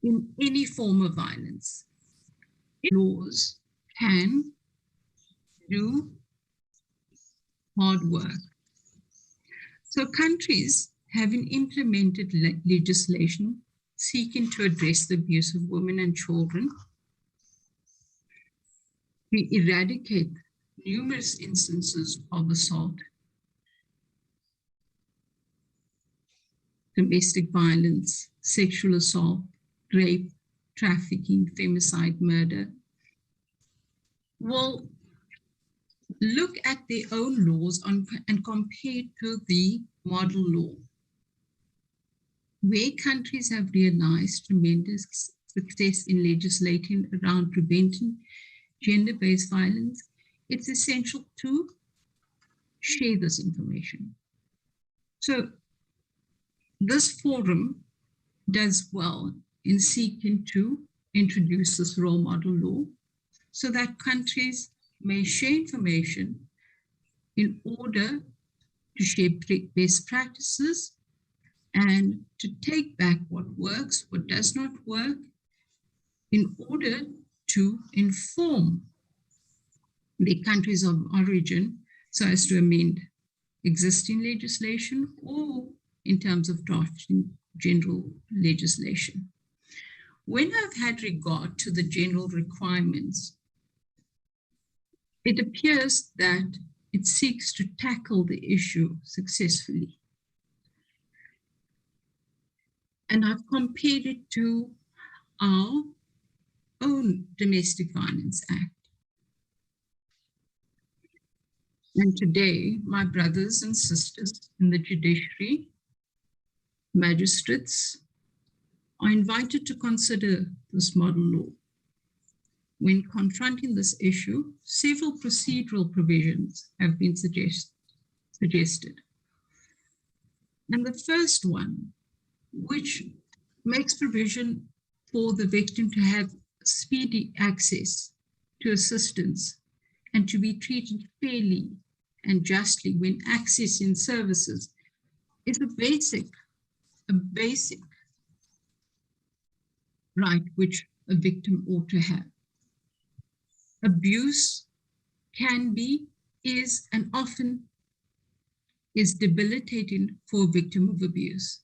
in any form of violence. Laws can do hard work. So countries having implemented legislation seeking to address the abuse of women and children, we eradicate numerous instances of assault, domestic violence, sexual assault, rape, trafficking, femicide, murder. Well, look at their own laws and compare to the model law, where countries have realized tremendous success in legislating around preventing gender-based violence. It's essential to share this information. So this forum does well in seeking to introduce this role model law so that countries may share information in order to share best practices and to take back what works, what does not work, in order to inform the countries of origin so as to amend existing legislation or in terms of drafting general legislation. When I've had regard to the general requirements, it appears that it seeks to tackle the issue successfully. And I've compared it to our own Domestic Violence Act. And today, my brothers and sisters in the judiciary, magistrates, are invited to consider this model law. When confronting this issue, several procedural provisions have been suggested. And the first one, which makes provision for the victim to have speedy access to assistance and to be treated fairly and justly when accessing services, is a basic right which a victim ought to have. Abuse can be, is, and often is debilitating for a victim of abuse.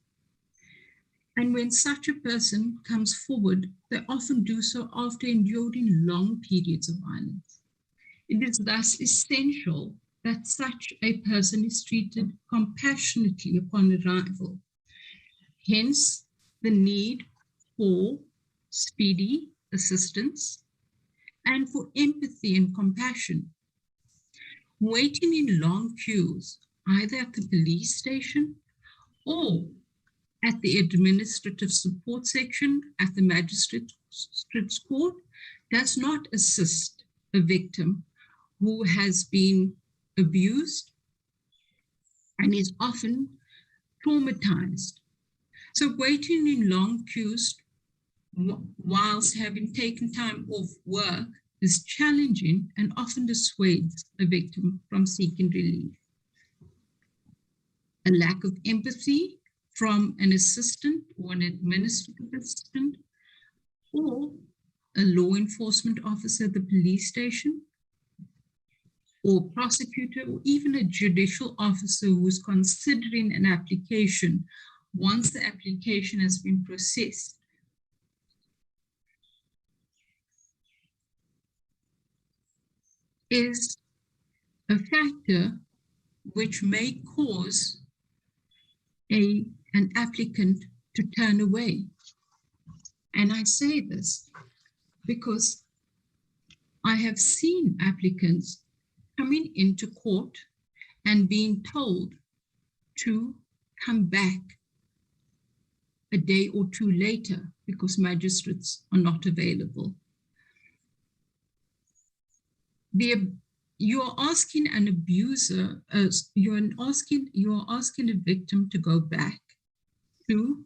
And when such a person comes forward, they often do so after enduring long periods of violence. It is thus essential that such a person is treated compassionately upon arrival. Hence, the need for speedy assistance and for empathy and compassion. Waiting in long queues, either at the police station or at the administrative support section at the magistrate's court, does not assist a victim who has been abused and is often traumatized. So waiting in long queues whilst having taken time off work is challenging and often dissuades a victim from seeking relief. A lack of empathy from an assistant or an administrative assistant or a law enforcement officer at the police station or prosecutor or even a judicial officer who is considering an application once the application has been processed. Is a factor which may cause an applicant to turn away. And I say this because I have seen applicants coming into court and being told to come back a day or two later because magistrates are not available. You are asking an abuser, you are asking a victim to go back to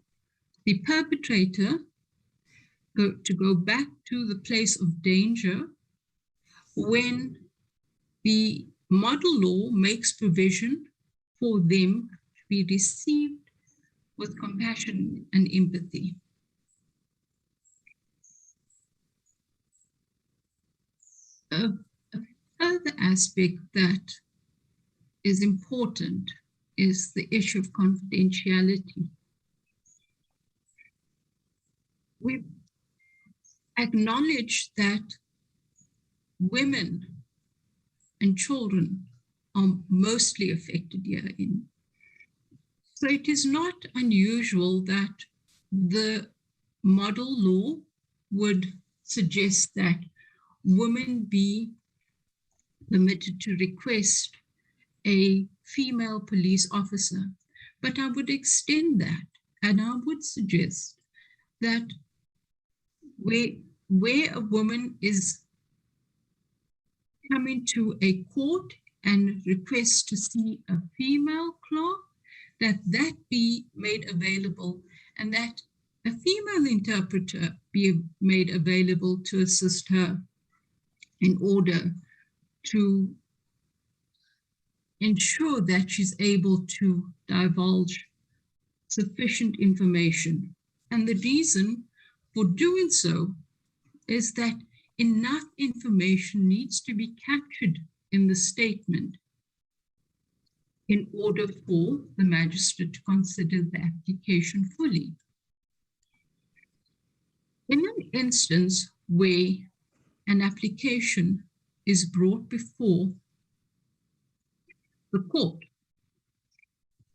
the perpetrator, to go back to the place of danger when the model law makes provision for them to be received with compassion and empathy. A further aspect that is important is the issue of confidentiality. We acknowledge that women and children are mostly affected herein. So it is not unusual that the model law would suggest that women be permitted to request a female police officer. But I would extend that, and I would suggest that where a woman is coming to a court and requests to see a female clerk, that be made available, and that a female interpreter be made available to assist her in order to ensure that she's able to divulge sufficient information. And the reason for doing so is that enough information needs to be captured in the statement in order for the magistrate to consider the application fully. In an instance where an application is brought before the court,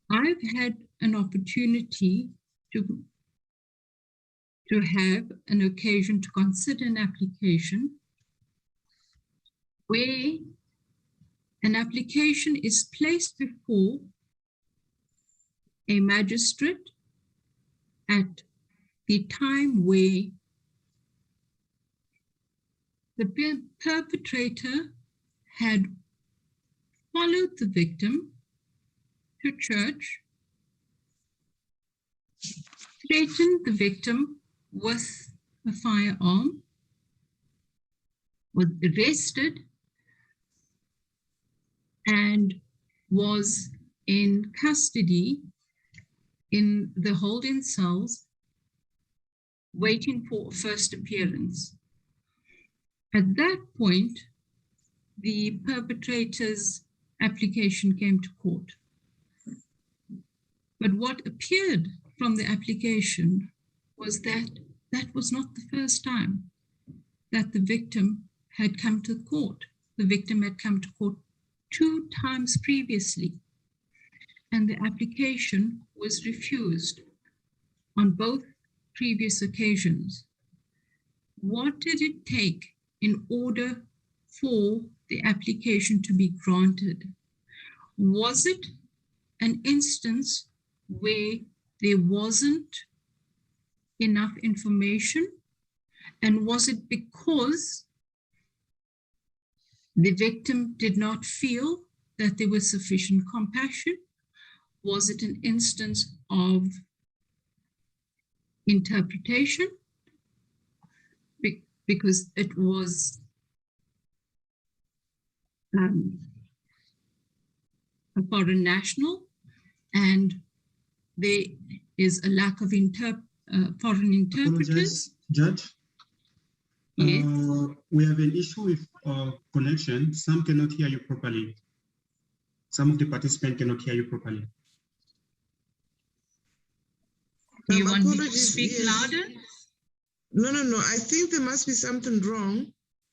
I've had an opportunity to have an occasion to consider an application where an application is placed before a magistrate at the time where the perpetrator had followed the victim to church, threatened the victim with a firearm, was arrested, and was in custody in the holding cells, waiting for a first appearance. At that point, the perpetrator's application came to court. But what appeared from the application was that that was not the first time that the victim had come to court. The victim had come to court 2 times previously, and the application was refused on both previous occasions. What did it take in order for the application to be granted? Was it an instance where there wasn't enough information? And was it because the victim did not feel that there was sufficient compassion? Was it an instance of interpretation? Because it was a foreign national, and there is a lack of foreign interpreters. Apologize, Judge. Yes. We have an issue with connection. Some cannot hear you properly. Some of the participants cannot hear you properly. Do you want me to speak louder? No. I think there must be something wrong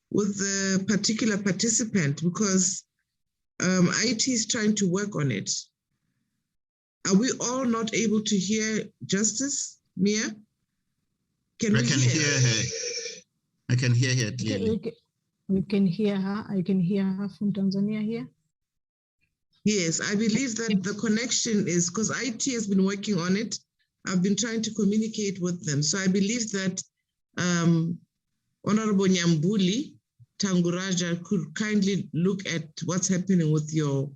with the particular participant, because IT is trying to work on it. Are we all not able to hear Justice, Mia? I can hear her. I can hear her clearly. We can hear her. I can hear her from Tanzania here. Yes, I believe that the connection is, because IT has been working on it. I've been trying to communicate with them. So I believe that Honorable Nyambuli Tanguraja could kindly look at what's happening with your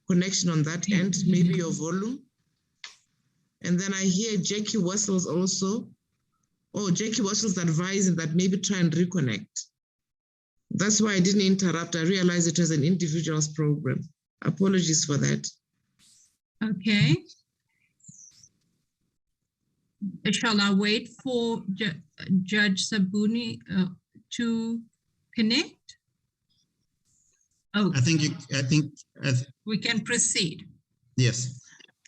connection on that end, maybe your volume. And then I hear Jackie Wessels also. Oh, Jackie Wessels advising that maybe try and reconnect. That's why I didn't interrupt. I realized it was an individual's program. Apologies for that. Okay. Shall I wait for Judge Sabuni to connect? Oh, I think we can proceed. yes.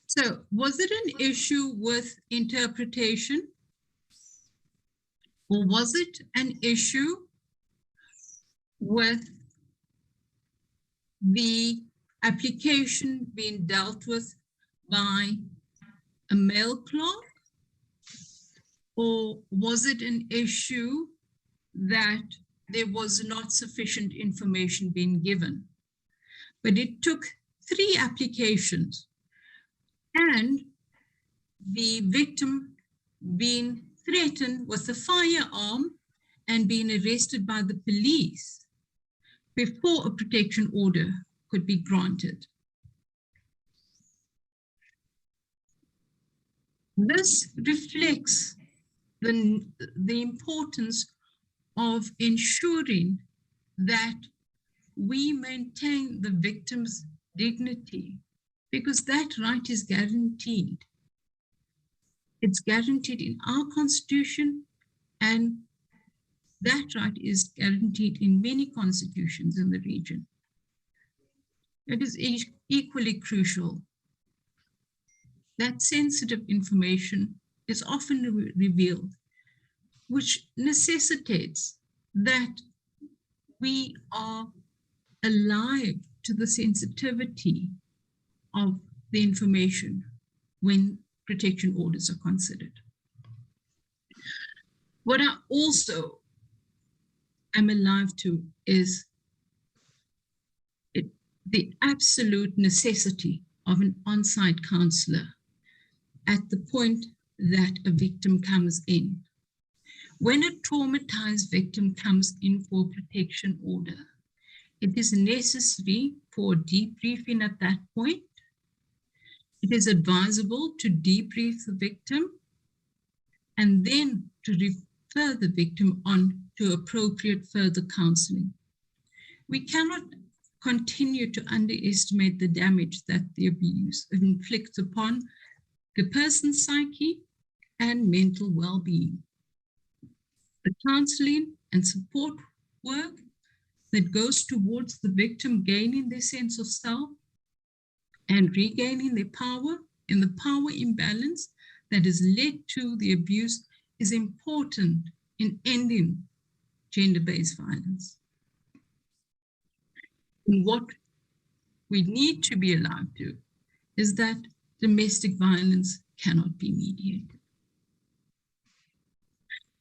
So was it an issue with interpretation? Or was it an issue with the application being dealt with by a male clerk? Or was it an issue that there was not sufficient information being given? But it took 3 applications and the victim being threatened with a firearm and being arrested by the police before a protection order could be granted. This reflects the importance of ensuring that we maintain the victim's dignity, because that right is guaranteed. It's guaranteed in our Constitution, and that right is guaranteed in many constitutions in the region. It is equally crucial that sensitive information is often revealed, which necessitates that we are alive to the sensitivity of the information when protection orders are considered. What I also am alive to is the absolute necessity of an on-site counselor at the point that a victim comes in. When a traumatized victim comes in for a protection order, it is necessary for debriefing at that point. It is advisable to debrief the victim and then to refer the victim on to appropriate further counseling. We cannot continue to underestimate the damage that the abuse inflicts upon the person's psyche and mental well-being. The counseling and support work that goes towards the victim gaining their sense of self and regaining their power in the power imbalance that has led to the abuse is important in ending gender-based violence. And what we need to be alive to is that domestic violence cannot be mediated.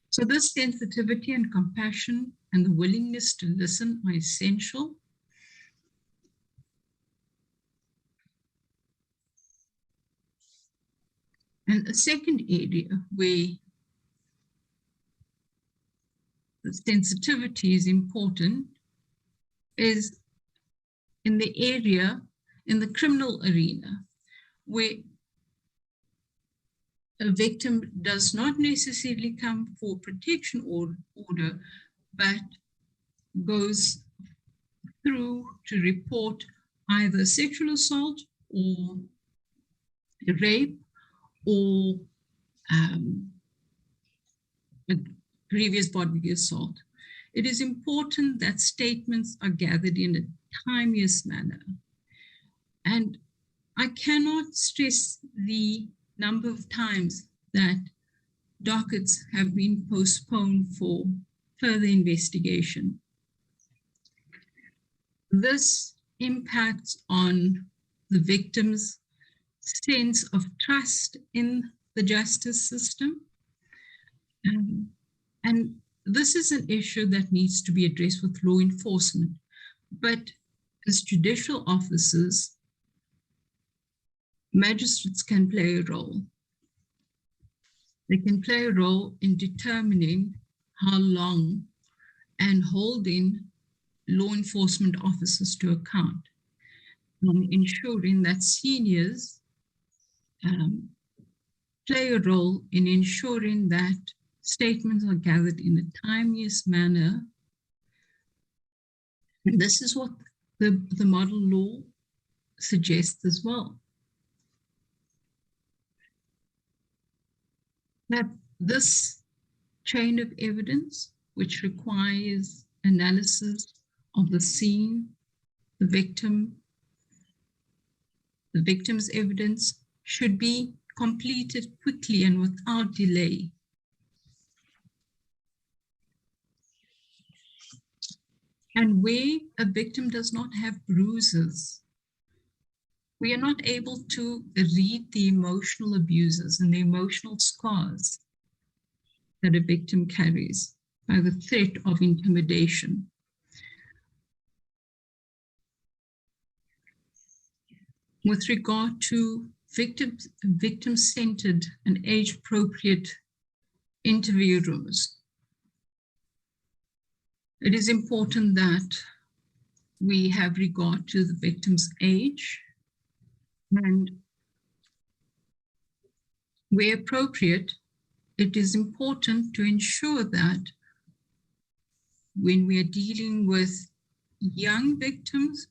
So this sensitivity and compassion and the willingness to listen are essential. And a second area where the sensitivity is important is in the area, in the criminal arena, where a victim does not necessarily come for protection order, but goes through to report either sexual assault or rape or a previous bodily assault. It is important that statements are gathered in a timeliest manner. And I cannot stress the number of times that dockets have been postponed for further investigation. This impacts on the victim's sense of trust in the justice system. And this is an issue that needs to be addressed with law enforcement. But as judicial officers, magistrates can play a role. They can play a role in determining how long and holding law enforcement officers to account and ensuring that seniors play a role in ensuring that statements are gathered in a timeliest manner. And this is what the model law suggests as well. That this chain of evidence, which requires analysis of the scene, the victim's evidence should be completed quickly and without delay. And where a victim does not have bruises, we are not able to read the emotional abuses and the emotional scars that a victim carries by the threat of intimidation. With regard to victim-centered and age-appropriate interview rooms, it is important that we have regard to the victim's age, and where appropriate, it is important to ensure that when we are dealing with young victims,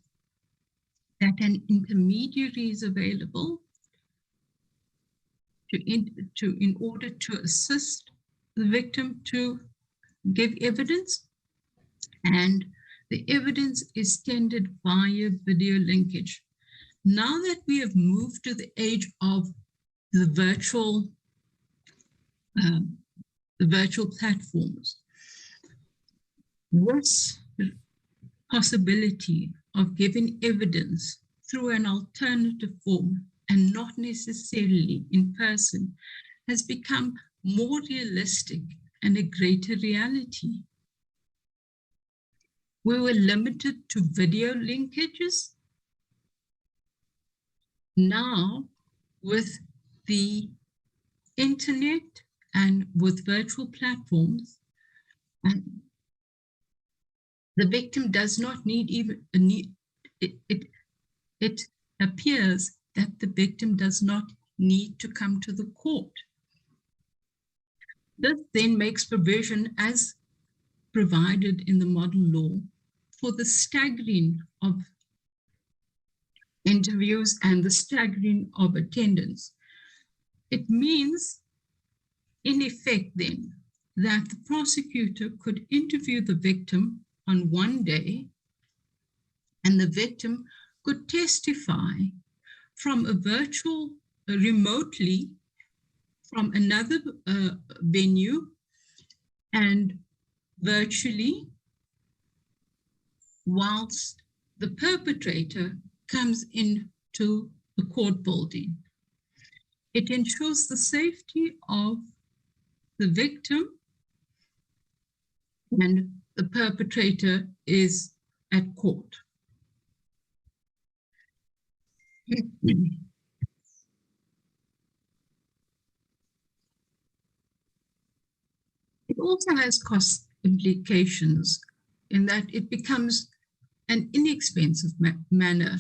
that an intermediary is available in order to assist the victim to give evidence, and the evidence is tendered via video linkage. Now that we have moved to the age of the virtual platforms, this possibility of giving evidence through an alternative form and not necessarily in person has become more realistic and a greater reality. We were limited to video linkages. Now, with the internet and with virtual platforms, the victim does not need it appears that the victim does not need to come to the court. This then makes provision, as provided in the model law, for the staggering of interviews and the staggering of attendance. It means, in effect then, that the prosecutor could interview the victim on one day, and the victim could testify from a virtual, remotely from another venue and virtually, whilst the perpetrator comes into the court building. It ensures the safety of the victim, and the perpetrator is at court. It also has cost implications in that it becomes an inexpensive manner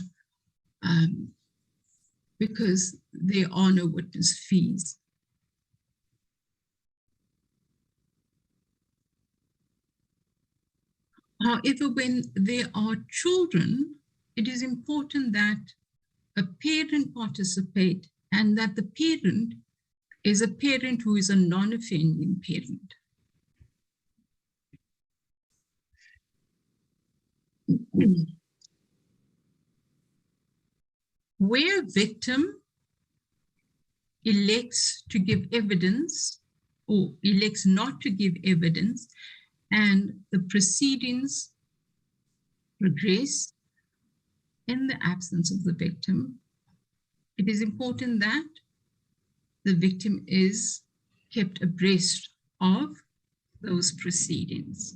because there are no witness fees. However, when there are children, it is important that a parent participate and that the parent is a parent who is a non-offending parent. Where a victim elects to give evidence or elects not to give evidence and the proceedings progress in the absence of the victim, it is important that the victim is kept abreast of those proceedings.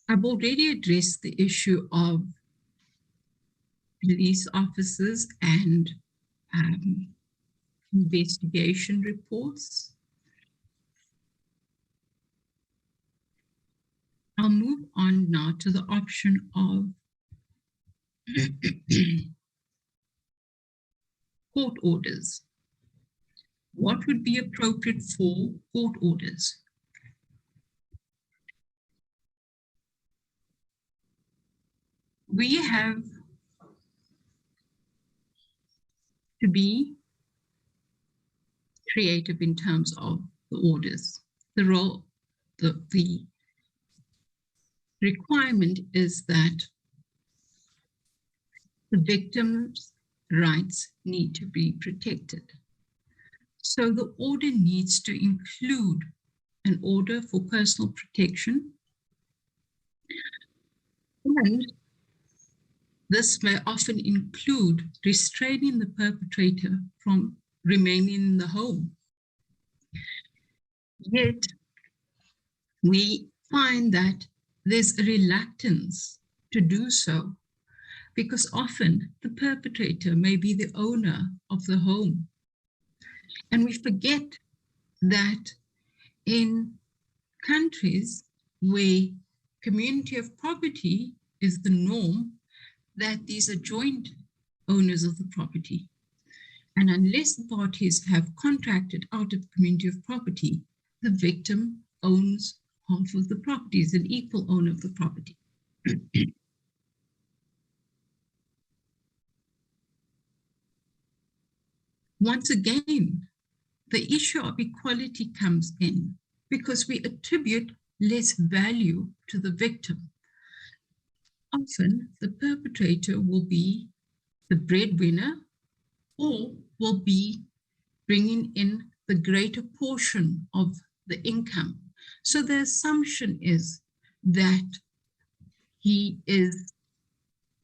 I've already addressed the issue of police officers and investigation reports. I'll move on now to the option of court orders. What would be appropriate for court orders? We have to be creative in terms of the orders. The requirement is that the victim's rights need to be protected. So the order needs to include an order for personal protection, and this may often include restraining the perpetrator from remaining in the home. Yet, we find that there's a reluctance to do so because often the perpetrator may be the owner of the home. And we forget that in countries where community of property is the norm, that these are joint owners of the property. And unless the parties have contracted out of community of property, the victim owns half of the property, is an equal owner of the property. Once again, the issue of equality comes in because we attribute less value to the victim. Often, the perpetrator will be the breadwinner or will be bringing in the greater portion of the income. So the assumption is that he is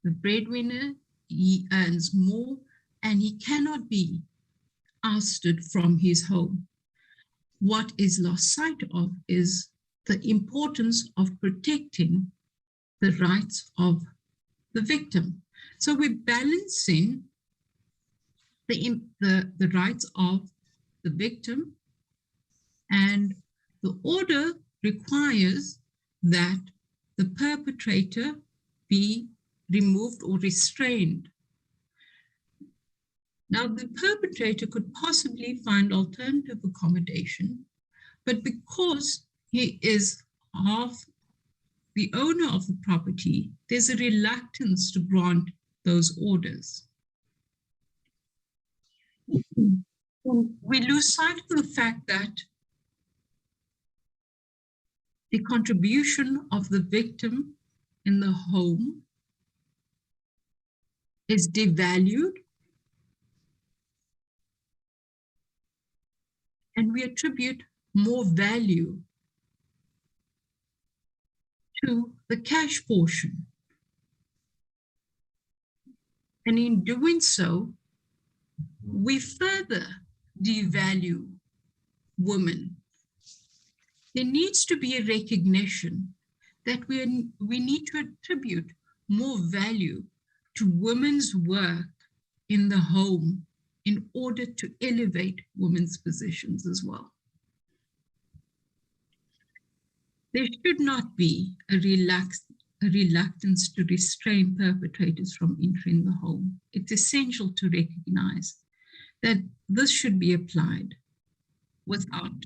the breadwinner, he earns more, and he cannot be ousted from his home. What is lost sight of is the importance of protecting the rights of the victim. So we're balancing the rights of the victim, and the order requires that the perpetrator be removed or restrained. Now, the perpetrator could possibly find alternative accommodation, but because he is half the owner of the property, there's a reluctance to grant those orders. We lose sight of the fact that the contribution of the victim in the home is devalued, and we attribute more value to the cash portion. And in doing so, we further devalue women. There needs to be a recognition that we need to attribute more value to women's work in the home in order to elevate women's positions as well. There should not be a reluctance to restrain perpetrators from entering the home. It's essential to recognize that this should be applied without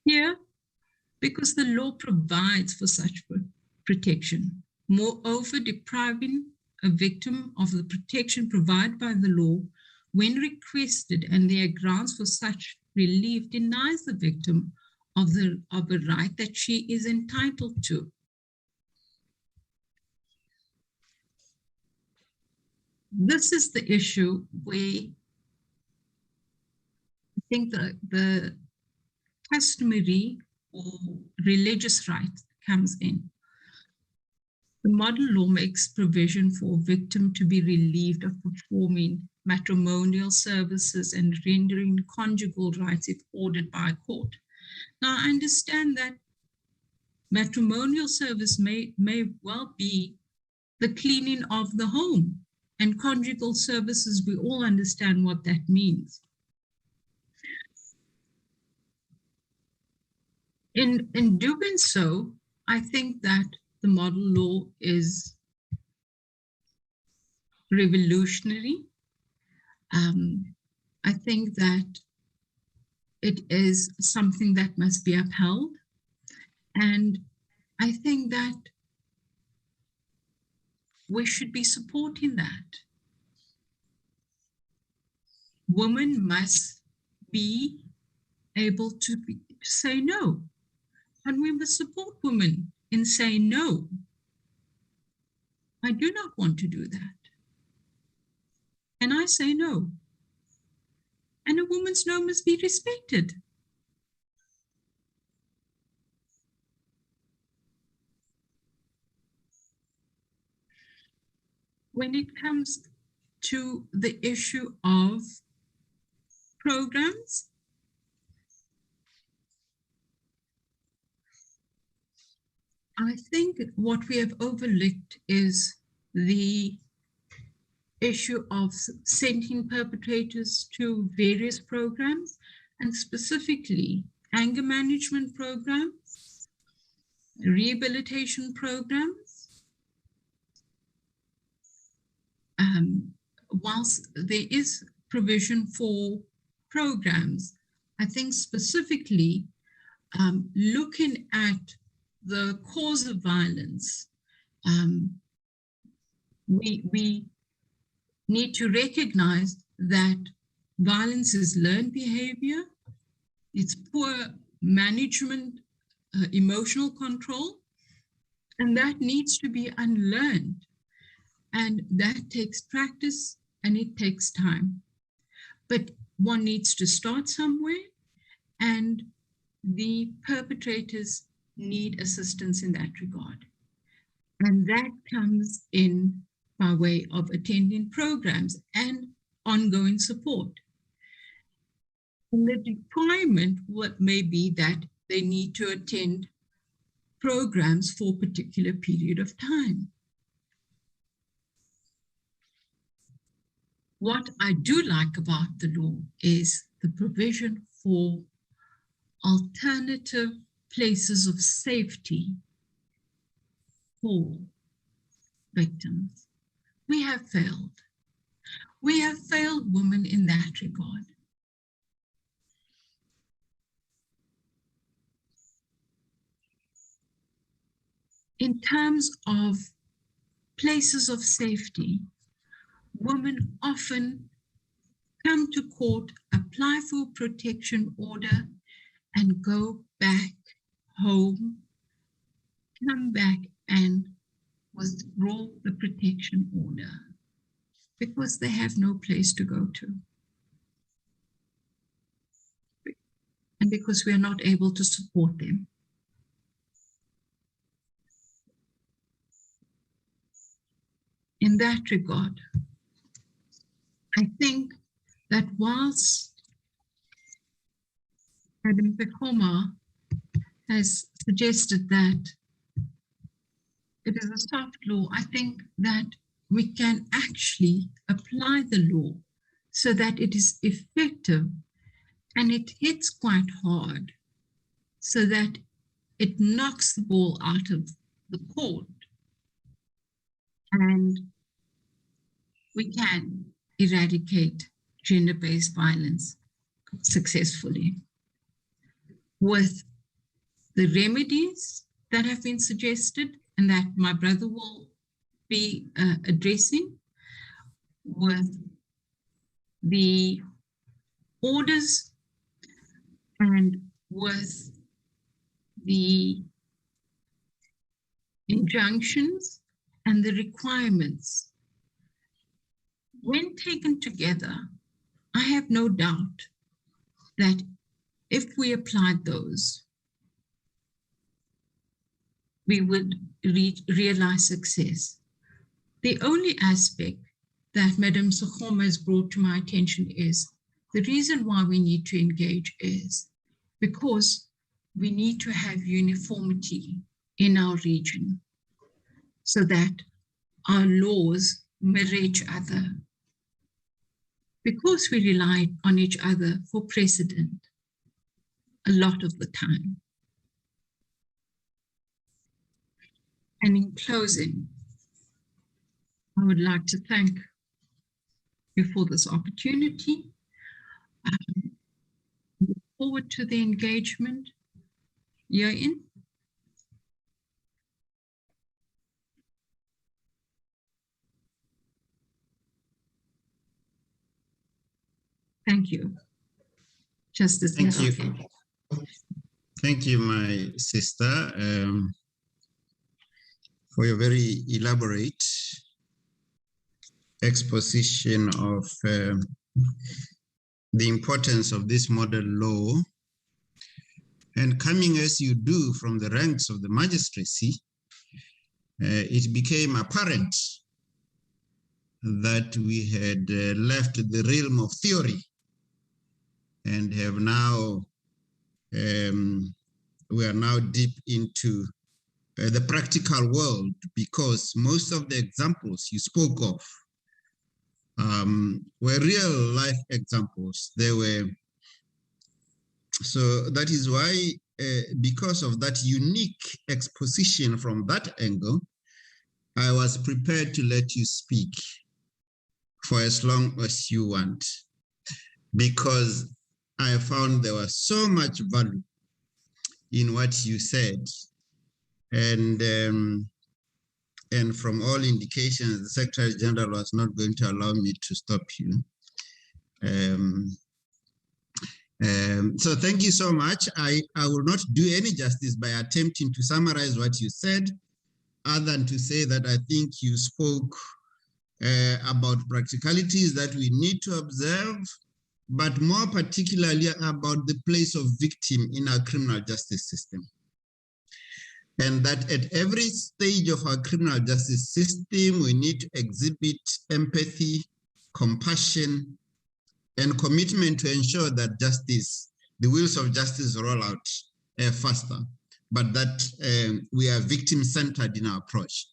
fear, because the law provides for such protection. Moreover, depriving a victim of the protection provided by the law when requested and there are grounds for such relief denies the victim of a right that she is entitled to. This is the issue where I think the customary or religious right comes in. The model law makes provision for a victim to be relieved of performing matrimonial services and rendering conjugal rights if ordered by a court. Now, I understand that matrimonial service may well be the cleaning of the home, and conjugal services, we all understand what that means. In doing so, I think that the model law is revolutionary. I think that it is something that must be upheld. And I think that we should be supporting that. Women must be able to say no. And we must support women in saying, no, I do not want to do that. And I say no. And a woman's no must be respected. When it comes to the issue of programs, I think what we have overlooked is the issue of sending perpetrators to various programs, and specifically anger management programs, rehabilitation programs. Whilst there is provision for programs, I think specifically looking at the cause of violence, we need to recognize that violence is learned behavior, it's poor management, emotional control, and that needs to be unlearned. And that takes practice and it takes time. But one needs to start somewhere, and the perpetrators need assistance in that regard. And that comes in by way of attending programs and ongoing support. And the requirement may be that they need to attend programs for a particular period of time. What I do like about the law is the provision for alternative places of safety for victims. We have failed. We have failed women in that regard. In terms of places of safety, women often come to court, apply for a protection order, and go back home, come back and withdraw the protection order because they have no place to go to. And because we are not able to support them. In that regard, I think that whilst Madam Pekoma has suggested that it is a soft law, I think that we can actually apply the law so that it is effective and it hits quite hard so that it knocks the ball out of the court and we can eradicate gender-based violence successfully with the remedies that have been suggested and that my brother will be addressing, with the orders and with the injunctions and the requirements. When taken together, I have no doubt that if we applied those, we would realize success. The only aspect that Madam Sachoma has brought to my attention is the reason why we need to engage is because we need to have uniformity in our region so that our laws mirror each other. Because we rely on each other for precedent a lot of the time. And in closing, I would like to thank you for this opportunity. I look forward to the engagement herein. Thank you. Justice. Thank you. Thank you, my sister. for your very elaborate exposition of the importance of this model law. And coming as you do from the ranks of the magistracy, it became apparent that we had left the realm of theory and have now, we are now deep into the practical world, because most of the examples you spoke of were real life examples. They were, so that is why, because of that unique exposition from that angle, I was prepared to let you speak for as long as you want, because I found there was so much value in what you said. And from all indications, the Secretary General was not going to allow me to stop you. So thank you so much. I will not do any justice by attempting to summarize what you said, other than to say that I think you spoke about practicalities that we need to observe, but more particularly about the place of victim in our criminal justice system. And that at every stage of our criminal justice system, we need to exhibit empathy, compassion, and commitment to ensure that justice, the wheels of justice roll out faster, but that we are victim-centered in our approach.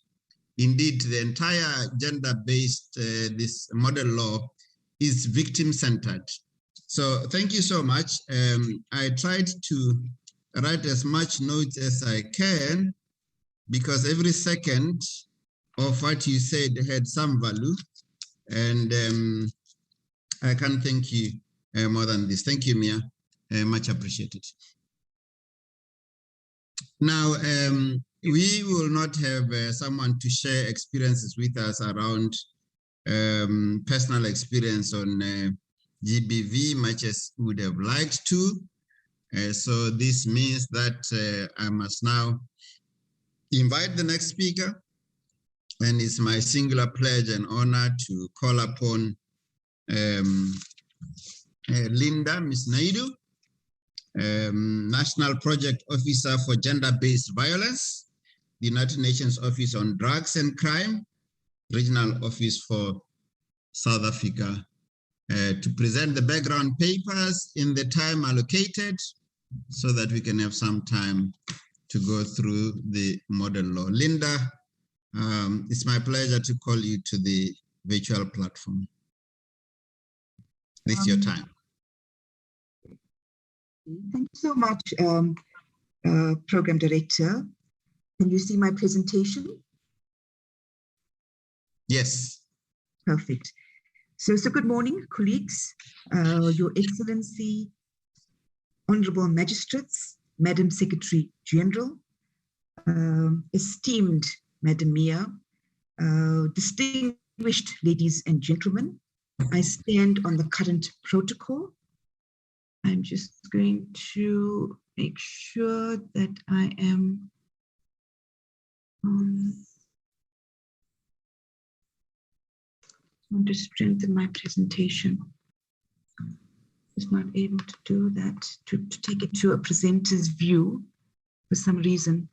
Indeed, the entire gender-based, this model law is victim-centered. So thank you so much. I tried to write as much notes as I can, because every second of what you said had some value. And I can't thank you more than this. Thank you, Mia. Much appreciated. Now, we will not have someone to share experiences with us around personal experience on GBV, much as we would have liked to. So this means that I must now invite the next speaker, and it's my singular pleasure and honor to call upon Linda, Ms. Naidu, National Project Officer for Gender-Based Violence, the United Nations Office on Drugs and Crime, Regional Office for South Africa, to present the background papers in the time allocated so that we can have some time to go through the model law. Linda, it's my pleasure to call you to the virtual platform. It's your time. Thank you so much, Program Director. Can you see my presentation? Yes. Perfect. So good morning, colleagues, Your Excellency, Honorable Magistrates, Madam Secretary General, esteemed Madam Mia, distinguished ladies and gentlemen. I stand on the current protocol. I'm just going to make sure that I am I want to strengthen my presentation. Just not able to do that, to take it to a presenter's view for some reason.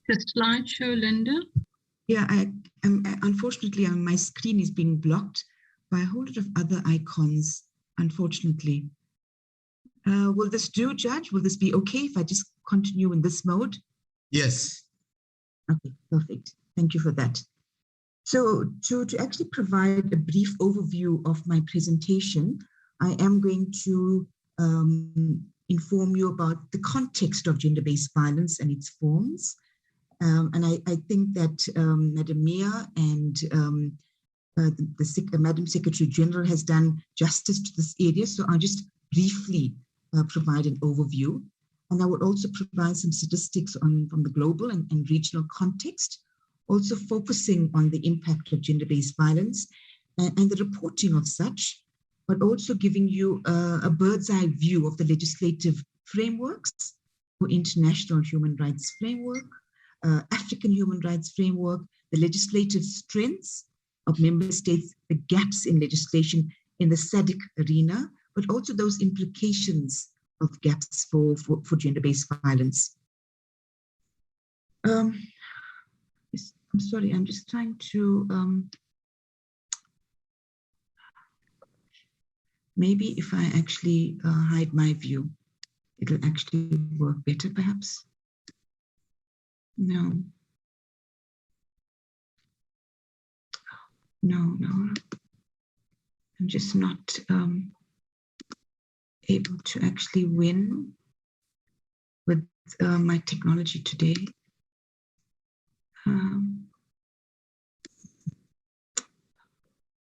The slideshow, Linda? Yeah, unfortunately, my screen is being blocked by a whole lot of other icons, unfortunately. Will this do, Judge? Will this be okay if I just continue in this mode? Yes. Okay, perfect. Thank you for that. So to actually provide a brief overview of my presentation, I am going to inform you about the context of gender-based violence and its forms. And I think that Madam Mia and the Madam Secretary General has done justice to this area. So I'll just briefly provide an overview. And I will also provide some statistics from the global and regional context, also focusing on the impact of gender-based violence and the reporting of such, but also giving you a bird's eye view of the legislative frameworks for international human rights framework, African human rights framework, the legislative strengths of member states, the gaps in legislation in the SADC arena, but also those implications of gaps for gender-based violence. I'm sorry, I'm just trying to, maybe if I actually hide my view, it'll actually work better perhaps. No. No. I'm just not able to actually win with my technology today.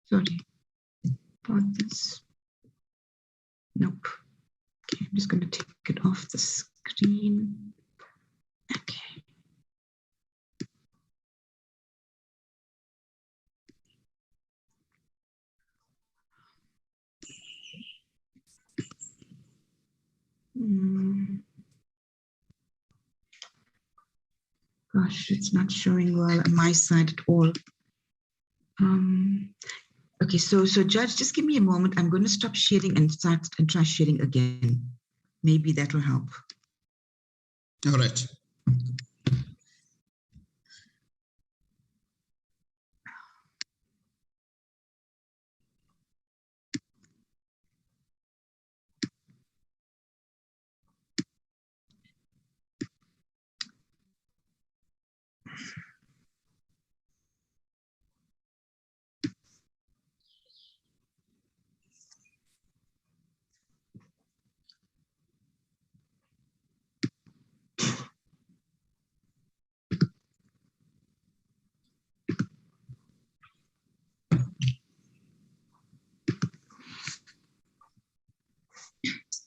Sorry about this. Nope. Okay, I'm just going to take it off the screen. Okay. Gosh, it's not showing well on my side at all. Okay, so Judge, just give me a moment. I'm going to stop sharing and start and try sharing again. Maybe that will help. All right.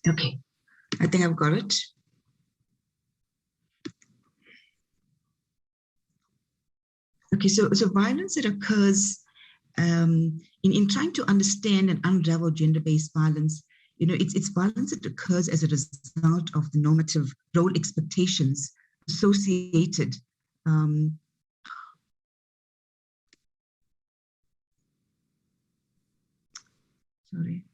Okay, I think I've got it. Okay, so violence that occurs in trying to understand and unravel gender-based violence, you know, it's violence that occurs as a result of the normative role expectations associated. Sorry.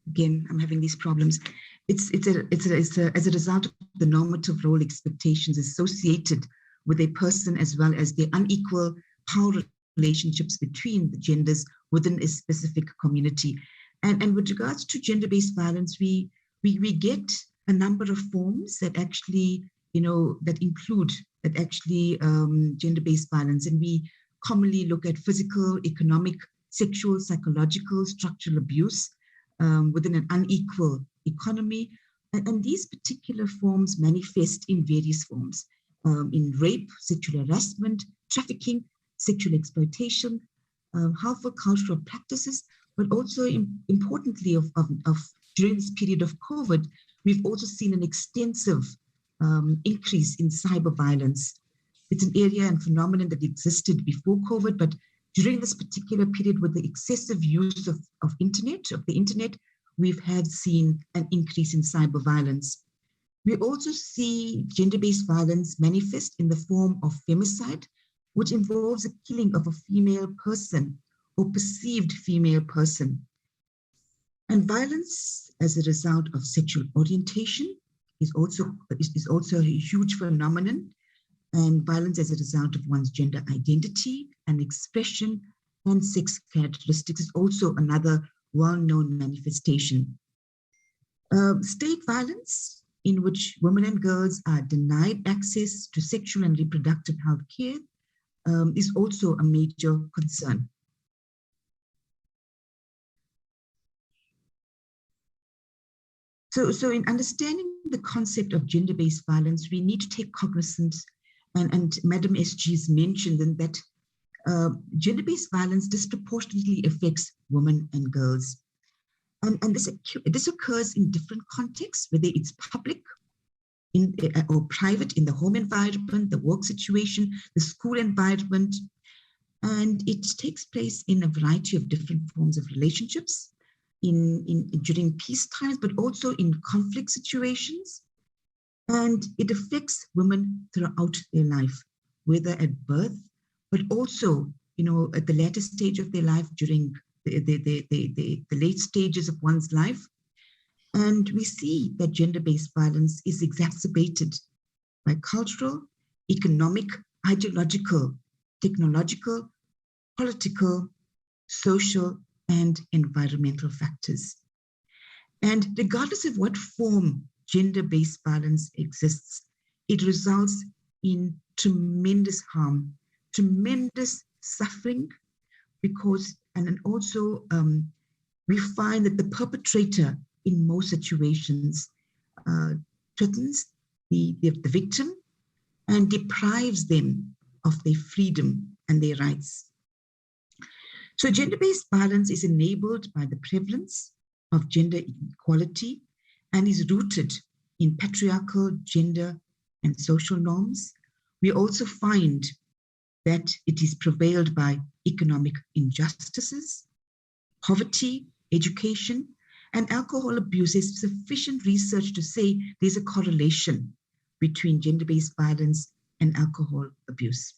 Again, I'm having these problems. It's as a result of the normative role expectations associated with a person, as well as the unequal power relationships between the genders within a specific community. And with regards to gender-based violence, we get a number of forms that actually, you know, that include gender-based violence. And we commonly look at physical, economic, sexual, psychological, structural abuse within an unequal economy. And these particular forms manifest in various forms, in rape, sexual harassment, trafficking, sexual exploitation, harmful cultural practices, but also importantly during this period of COVID, we've also seen an extensive increase in cyber violence. It's an area and phenomenon that existed before COVID, but during this particular period with the excessive use of the internet, we've seen an increase in cyber violence. We also see gender-based violence manifest in the form of femicide, which involves the killing of a female person or perceived female person. And violence as a result of sexual orientation is also a huge phenomenon. And violence as a result of one's gender identity and expression and sex characteristics is also another well-known manifestation. State violence, in which women and girls are denied access to sexual and reproductive health care, is also a major concern. So in understanding the concept of gender-based violence, we need to take cognizance, and Madam SG's mentioned that gender-based violence disproportionately affects women and girls. And this occurs in different contexts, whether it's public or private, in the home environment, the work situation, the school environment. And it takes place in a variety of different forms of relationships, during peace times, but also in conflict situations. And it affects women throughout their life, whether at birth, but also, at the latter stage of their life, during the late stages of one's life. And we see that gender-based violence is exacerbated by cultural, economic, ideological, technological, political, social, and environmental factors. And regardless of what form gender-based violence exists, it results in tremendous harm, tremendous suffering, because, and also we find that the perpetrator in most situations threatens the victim and deprives them of their freedom and their rights. So gender-based violence is enabled by the prevalence of gender inequality and is rooted in patriarchal gender and social norms. We also find that it is prevailed by economic injustices, poverty, education, and alcohol abuse. There's sufficient research to say there's a correlation between gender-based violence and alcohol abuse.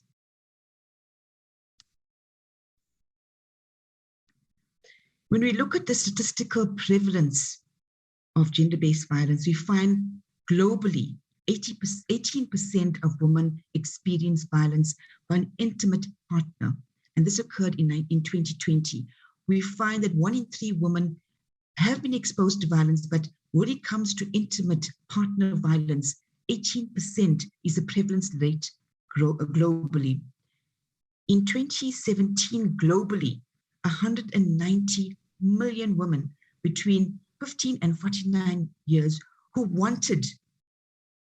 When we look at the statistical prevalence of gender-based violence, we find globally 18% of women experience violence by an intimate partner. And this occurred in 2020. We find that 1 in 3 women have been exposed to violence, but when it comes to intimate partner violence, 18% is the prevalence rate globally. In 2017, globally, 190 million women between 15 and 49 years who wanted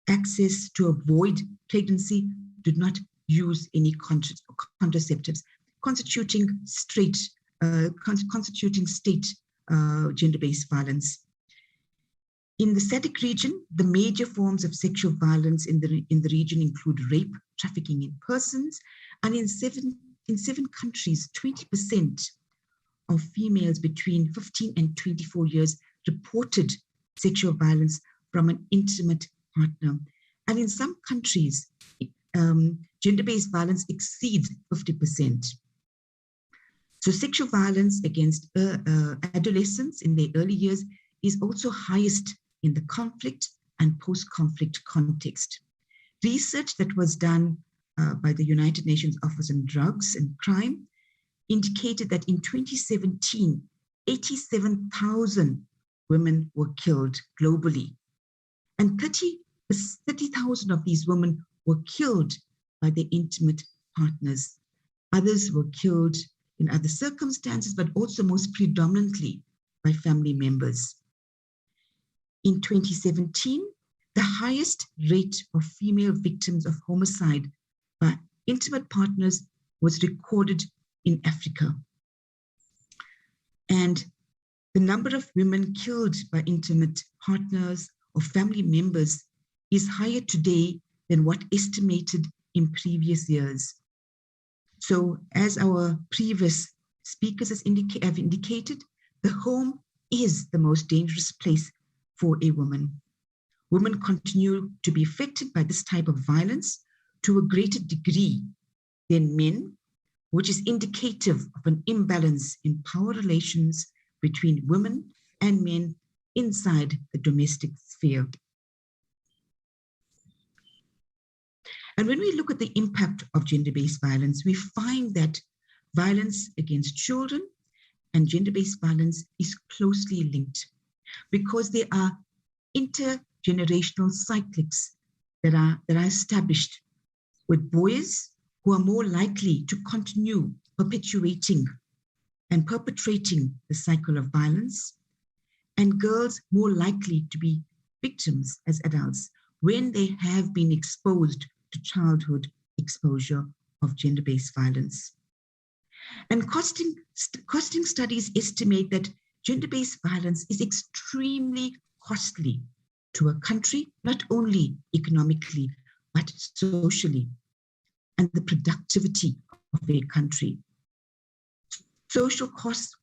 access to avoid pregnancy did not use any contraceptives, constituting state gender-based violence. In the SADC region, the major forms of sexual violence in the region include rape, trafficking in persons, and in seven countries, 20% of females between 15 and 24 years reported sexual violence from an intimate partner. And in some countries, gender-based violence exceeds 50%. So sexual violence against adolescents in their early years is also highest in the conflict and post-conflict context. Research that was done by the United Nations Office on Drugs and Crime indicated that in 2017, 87,000 women were killed globally. And 30,000 of these women were killed by their intimate partners. Others were killed in other circumstances, but also most predominantly by family members. In 2017, the highest rate of female victims of homicide by intimate partners was recorded in Africa. And the number of women killed by intimate partners or family members is higher today than what estimated in previous years. So as our previous speakers have indicated, the home is the most dangerous place for a woman. Women continue to be affected by this type of violence to a greater degree than men, which is indicative of an imbalance in power relations between women and men inside the domestic sphere. And when we look at the impact of gender-based violence, we find that violence against children and gender-based violence is closely linked because there are intergenerational cycles that are established with boys who are more likely to continue perpetuating and perpetrating the cycle of violence, and girls more likely to be victims as adults when they have been exposed to childhood exposure of gender-based violence. And costing studies estimate that gender-based violence is extremely costly to a country, not only economically, but socially, and the productivity of a country. Social costs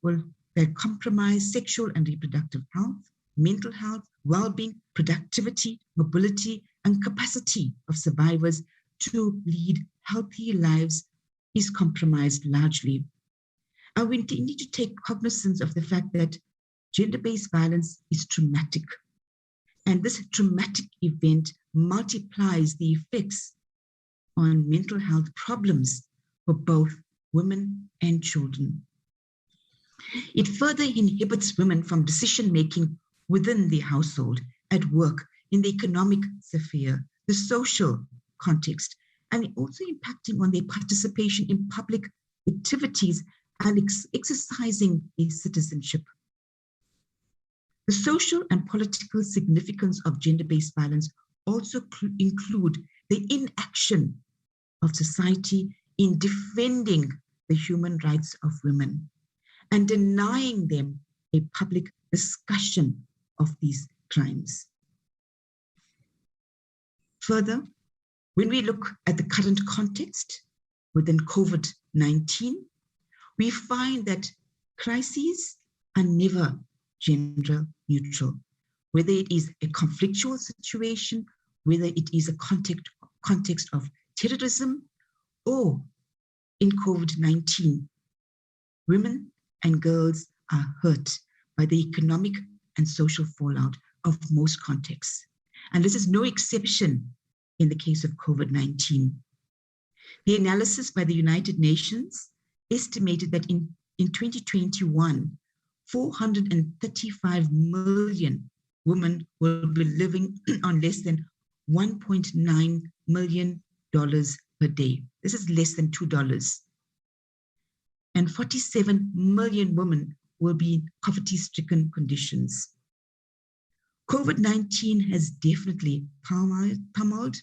that compromise sexual and reproductive health, mental health, well-being, productivity, mobility, and capacity of survivors to lead healthy lives is compromised largely. And we need to take cognizance of the fact that gender-based violence is traumatic. And this traumatic event multiplies the effects on mental health problems for both women and children. It further inhibits women from decision-making within the household, at work, in the economic sphere, the social context, and also impacting on their participation in public activities and exercising a citizenship. The social and political significance of gender-based violence also include the inaction of society in defending the human rights of women and denying them a public discussion of these crimes. Further, when we look at the current context within COVID-19, we find that crises are never gender neutral, whether it is a conflictual situation, whether it is a context of terrorism, or in COVID-19, women and girls are hurt by the economic and social fallout of most contexts. And this is no exception in the case of COVID-19. The analysis by the United Nations estimated that in 2021, 435 million women will be living on less than $1.9 million per day. This is less than $2. And 47 million women will be in poverty-stricken conditions. COVID-19 has definitely pummeled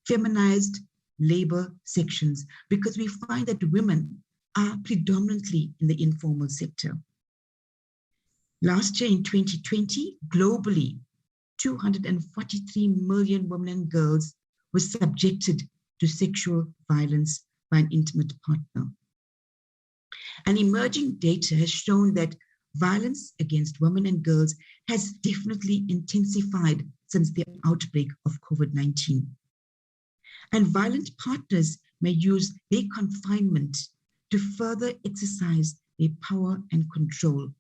feminized labor sections because we find that women are predominantly in the informal sector. Last year in 2020, globally, 243 million women and girls were subjected to sexual violence by an intimate partner. And emerging data has shown that violence against women and girls has definitely intensified since the outbreak of COVID-19. And violent partners may use their confinement to further exercise their power and control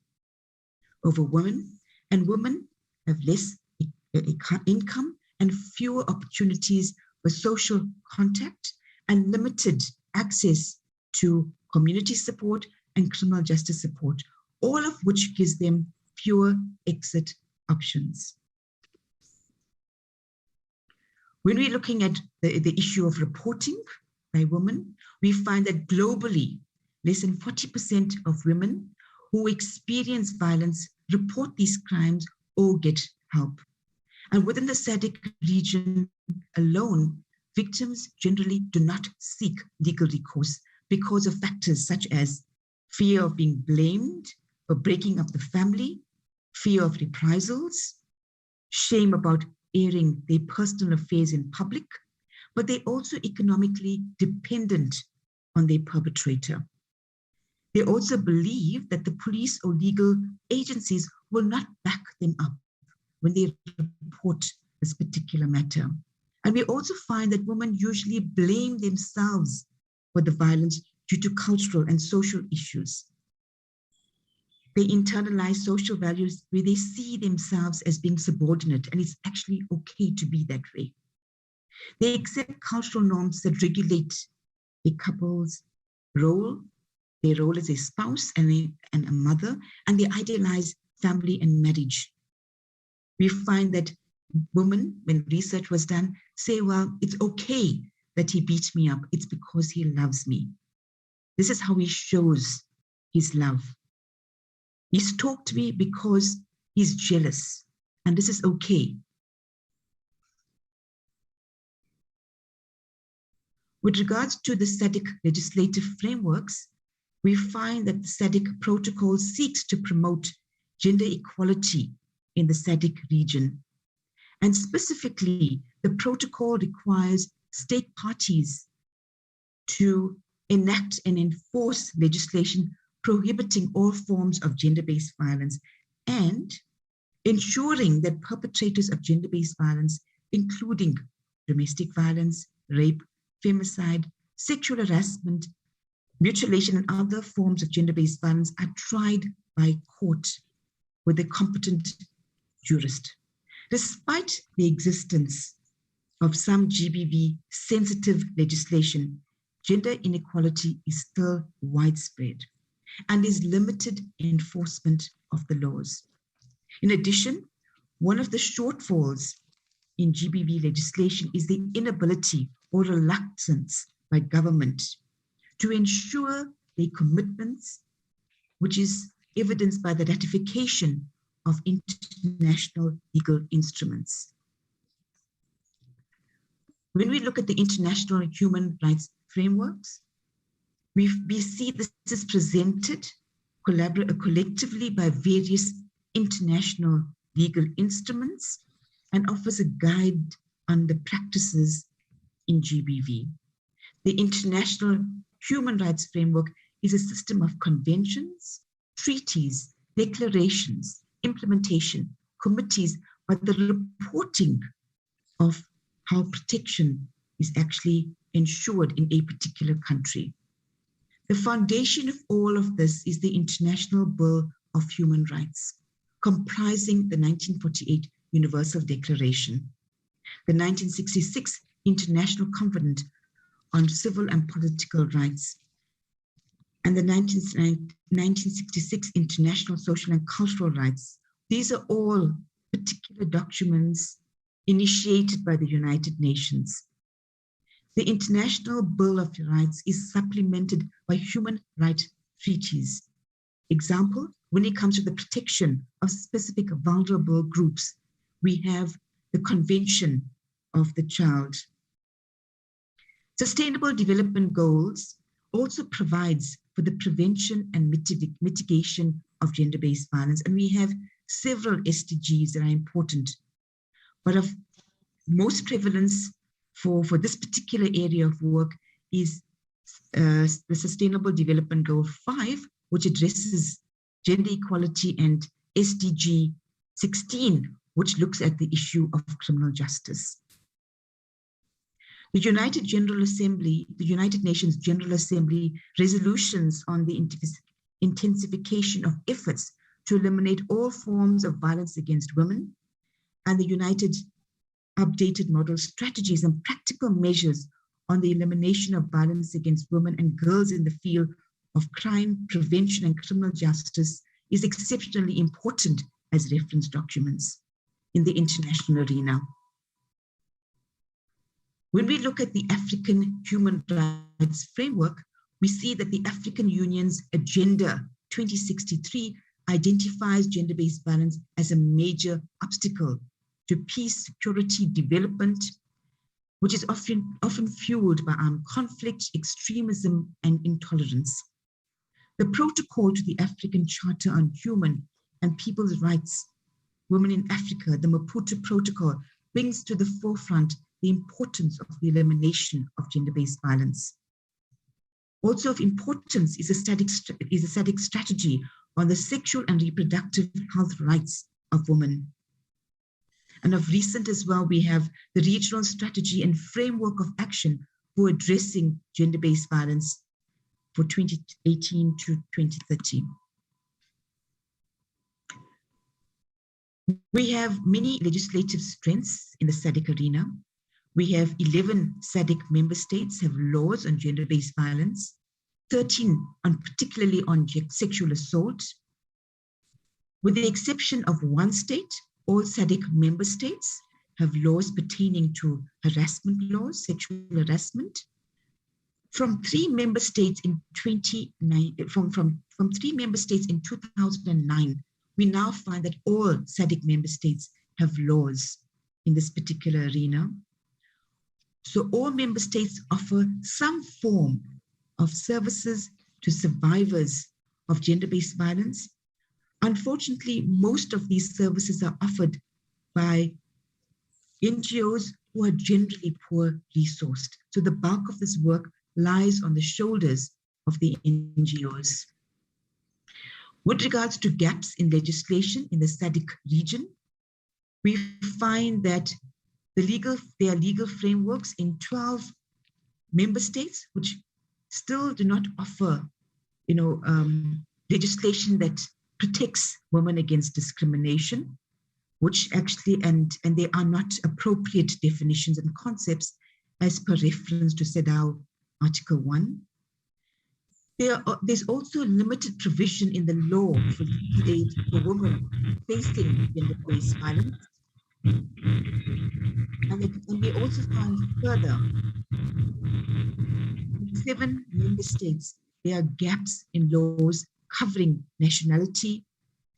over women, and women have less income and fewer opportunities for social contact and limited access to community support and criminal justice support, all of which gives them fewer exit options. When we're looking at the issue of reporting by women, we find that globally, less than 40% of women who experience violence report these crimes or get help. And within the SADC region alone, victims generally do not seek legal recourse because of factors such as fear of being blamed for breaking up the family, fear of reprisals, shame about airing their personal affairs in public, but they're also economically dependent on their perpetrator. They also believe that the police or legal agencies will not back them up when they report this particular matter. And we also find that women usually blame themselves for the violence due to cultural and social issues. They internalize social values where they see themselves as being subordinate, and it's actually okay to be that way. They accept cultural norms that regulate a couple's role, their role as a spouse and a mother, and they idealize family and marriage. We find that women, when research was done, say, well, it's okay that he beats me up. It's because he loves me. This is how he shows his love. He stalked me because he's jealous, and this is okay. With regards to the SADC legislative frameworks, we find that the SADC protocol seeks to promote gender equality in the SADC region. And specifically, the protocol requires state parties to enact and enforce legislation prohibiting all forms of gender-based violence and ensuring that perpetrators of gender-based violence, including domestic violence, rape, femicide, sexual harassment, mutilation, and other forms of gender-based violence are tried by court with a competent jurist. Despite the existence of some GBV sensitive legislation, gender inequality is still widespread and is limited enforcement of the laws. In addition, one of the shortfalls in GBV legislation is the inability or reluctance by government to ensure their commitments, which is evidenced by the ratification of international legal instruments. When we look at the international human rights frameworks, we see this is presented collectively by various international legal instruments and offers a guide on the practices in GBV. The International Human Rights Framework is a system of conventions, treaties, declarations, implementation, committees, but the reporting of how protection is actually ensured in a particular country. The foundation of all of this is the International Bill of Human Rights, comprising the 1948 Universal Declaration, the 1966 International Covenant on Civil and Political Rights, and the 1966 International Social and Cultural Rights. These are all particular documents initiated by the United Nations. The International Bill of Rights is supplemented by human rights treaties. Example, when it comes to the protection of specific vulnerable groups, we have the Convention of the Child. Sustainable Development Goals also provides for the prevention and mitigation of gender-based violence, and we have several SDGs that are important. But of most prevalence for this particular area of work is the Sustainable Development Goal 5, which addresses gender equality, and SDG 16, which looks at the issue of criminal justice. The United Nations General Assembly resolutions on the intensification of efforts to eliminate all forms of violence against women, and the United updated model strategies and practical measures on the elimination of violence against women and girls in the field of crime prevention and criminal justice is exceptionally important as reference documents in the international arena. When we look at the African Human Rights Framework, we see that the African Union's Agenda 2063 identifies gender-based violence as a major obstacle to peace, security, development, which is often fueled by armed conflict, extremism, and intolerance. The protocol to the African Charter on Human and People's Rights, Women in Africa, the Maputo Protocol, brings to the forefront the importance of the elimination of gender-based violence. Also of importance is a SADC strategy on the sexual and reproductive health rights of women. And of recent as well, we have the regional strategy and framework of action for addressing gender-based violence for 2018 to 2030. We have many legislative strengths in the SADC arena. We have 11 SADC member states have laws on gender-based violence, 13 particularly on sexual assault. With the exception of one state, all SADC member states have laws pertaining to harassment laws, sexual harassment. From three member states in 2009, we now find that all SADC member states have laws in this particular arena. So all member states offer some form of services to survivors of gender-based violence. Unfortunately, most of these services are offered by NGOs who are generally poor resourced. So the bulk of this work lies on the shoulders of the NGOs. With regards to gaps in legislation in the SADC region, we find that There are legal frameworks in 12 member states which still do not offer, legislation that protects women against discrimination, which actually, and they are not appropriate definitions and concepts as per reference to SADC Article 1. There's also limited provision in the law for legal aid for women facing gender-based violence. And we also find further, in 7 member states, there are gaps in laws covering nationality,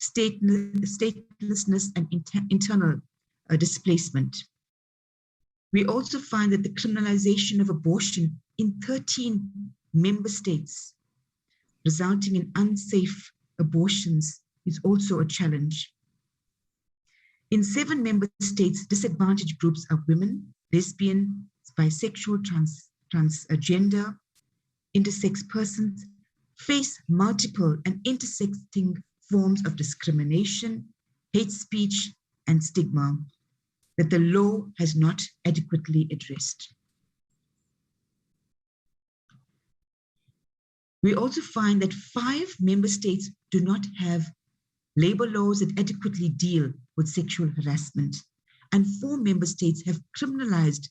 statelessness, and internal displacement. We also find that the criminalization of abortion in 13 member states, resulting in unsafe abortions, is also a challenge. In 7 member states, disadvantaged groups of women, lesbian, bisexual, transgender, intersex persons face multiple and intersecting forms of discrimination, hate speech, and stigma that the law has not adequately addressed. We also find that 5 member states do not have labor laws that adequately deal with sexual harassment, and 4 member states have criminalized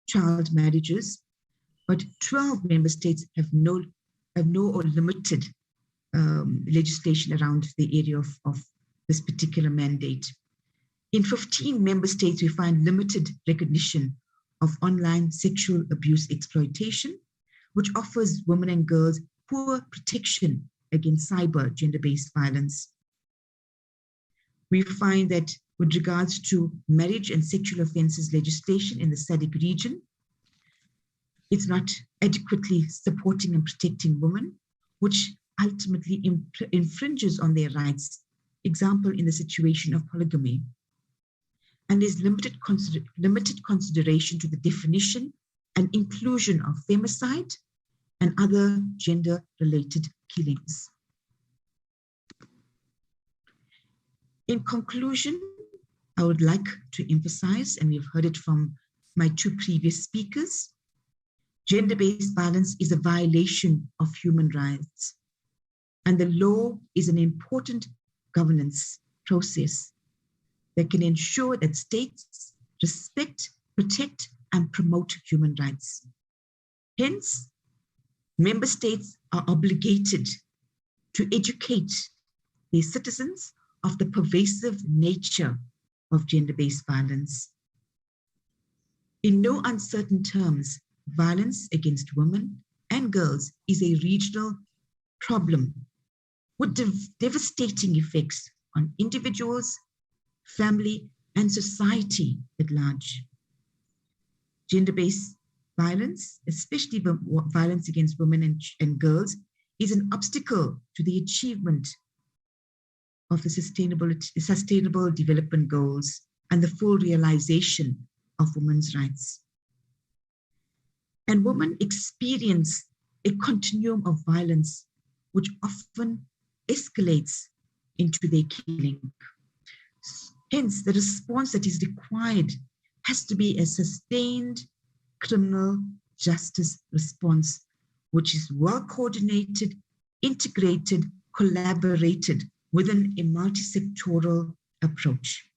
child marriages, but 12 member states have no or limited legislation around the area of this particular mandate. In 15 member states, we find limited recognition of online sexual abuse exploitation, which offers women and girls poor protection against cyber gender-based violence. We find that with regards to marriage and sexual offences legislation in the SADC region, it's not adequately supporting and protecting women, which ultimately infringes on their rights, example in the situation of polygamy. And there's limited consideration to the definition and inclusion of femicide and other gender-related killings. In conclusion, I would like to emphasize, and we've heard it from my 2 previous speakers, gender-based violence is a violation of human rights, and the law is an important governance process that can ensure that states respect, protect, and promote human rights. Hence, member states are obligated to educate their citizens of the pervasive nature of gender-based violence. In no uncertain terms, violence against women and girls is a regional problem with devastating effects on individuals, family, and society at large. Gender-based violence, especially violence against women and girls, is an obstacle to the achievement of the sustainable development goals and the full realization of women's rights. And women experience a continuum of violence, which often escalates into their killing. Hence, the response that is required has to be a sustained criminal justice response, which is well coordinated, integrated, collaborated within a multi-sectoral approach.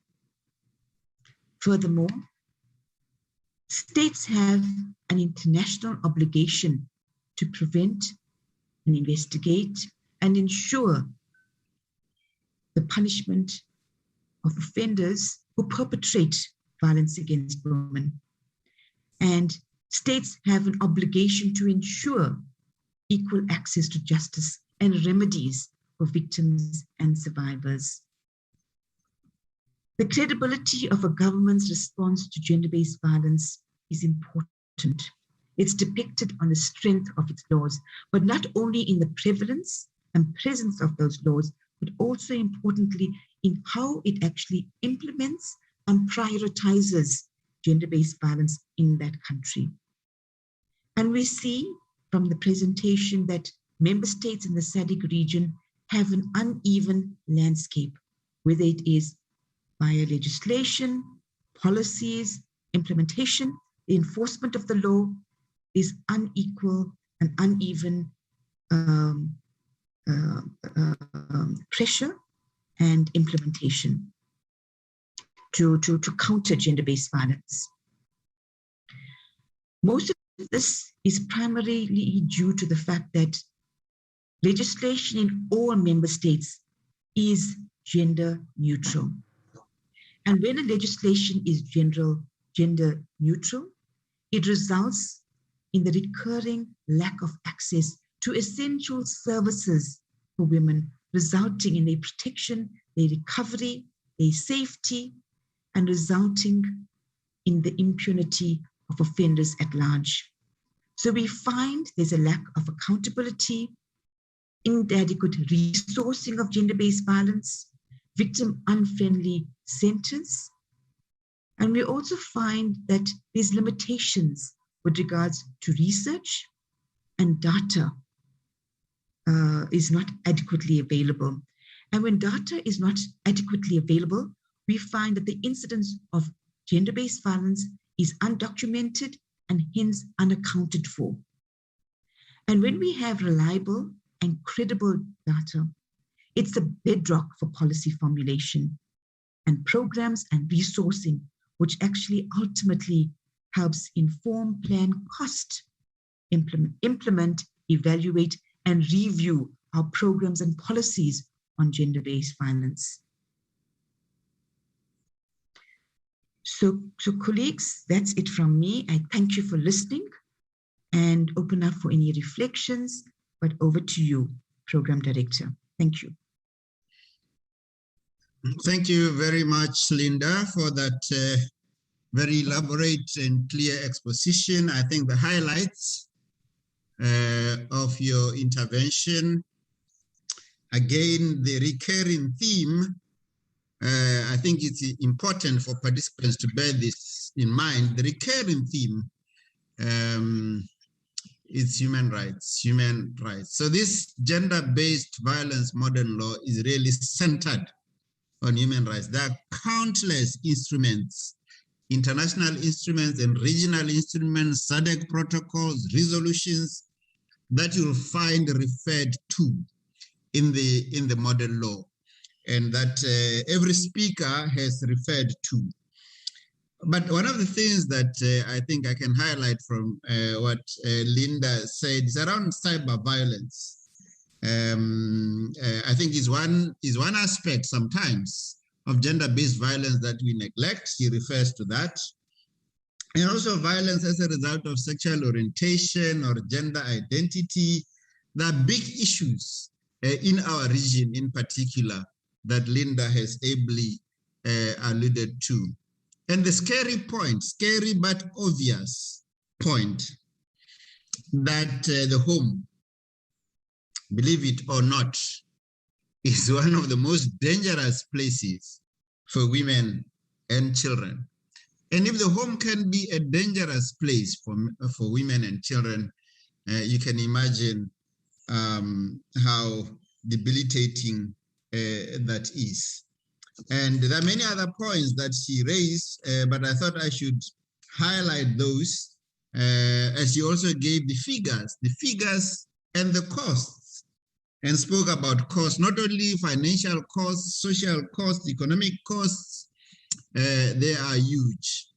Furthermore, states have an international obligation to prevent and investigate and ensure the punishment of offenders who perpetrate violence against women. And states have an obligation to ensure equal access to justice and remedies for victims and survivors. The credibility of a government's response to gender-based violence is important. It's depicted on the strength of its laws, but not only in the prevalence and presence of those laws, but also importantly in how it actually implements and prioritizes gender-based violence in that country. And we see from the presentation that member states in the SADC region have an uneven landscape, whether it is via legislation, policies, implementation, the enforcement of the law is unequal and uneven pressure and implementation to counter gender-based violence. Most of this is primarily due to the fact that legislation in all member states is gender neutral. And when a legislation is gender neutral, it results in the recurring lack of access to essential services for women, resulting in their protection, their recovery, their safety, and resulting in the impunity of offenders at large. So we find there's a lack of accountability, inadequate resourcing of gender-based violence, victim-unfriendly centers, and we also find that there's limitations with regards to research, and data is not adequately available. And when data is not adequately available, we find that the incidence of gender-based violence is undocumented and hence unaccounted for. And when we have reliable and credible data, it's the bedrock for policy formulation and programs and resourcing, which actually ultimately helps inform, plan, cost, implement, evaluate, and review our programs and policies on gender-based violence. So colleagues, that's it from me. I thank you for listening and open up for any reflections, but over to you, Program Director. Thank you. Thank you very much, Linda, for that very elaborate and clear exposition. I think the highlights of your intervention, again, the recurring theme, I think it's important for participants to bear this in mind. The recurring theme is human rights. So this gender-based violence modern law is really centered on human rights. There are countless instruments, international instruments and regional instruments, SADC protocols, resolutions that you'll find referred to in the model law, and that every speaker has referred to. But one of the things that I think I can highlight from what Linda said is around cyber violence. I think is one aspect sometimes of gender-based violence that we neglect. He refers to that. And also violence as a result of sexual orientation or gender identity. There are big issues in our region in particular that Linda has ably alluded to. And the scary point, scary but obvious point, that the home, believe it or not, is one of the most dangerous places for women and children. And if the home can be a dangerous place for women and children, you can imagine how debilitating that is. And there are many other points that she raised, but I thought I should highlight those as she also gave the figures and the costs, and spoke about costs, not only financial costs, social costs, economic costs. They are huge.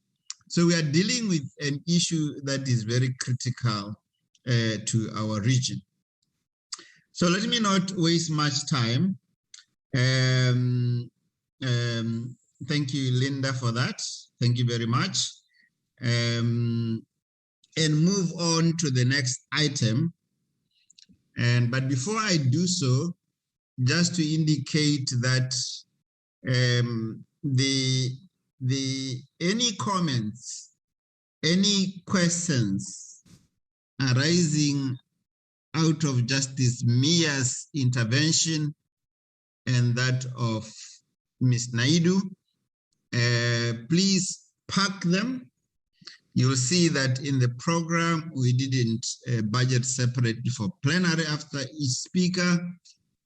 So we are dealing with an issue that is very critical to our region. So let me not waste much time. Thank you, Linda, for that. Thank you very much. And move on to the next item. But before I do so, just to indicate that any comments, any questions arising out of Justice Mia's intervention and that of Ms. Naidu, please park them. You'll see that in the program, we didn't budget separately for plenary after each speaker.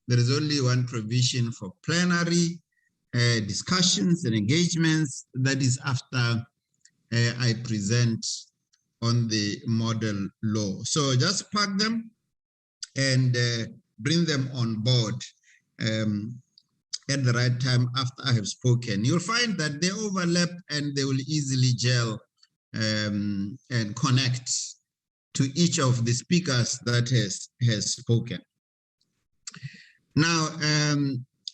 There is only one provision for plenary discussions and engagements, that is after I present on the model law. So just park them and bring them on board at the right time after I have spoken. You'll find that they overlap and they will easily gel and connect to each of the speakers that has spoken. Now,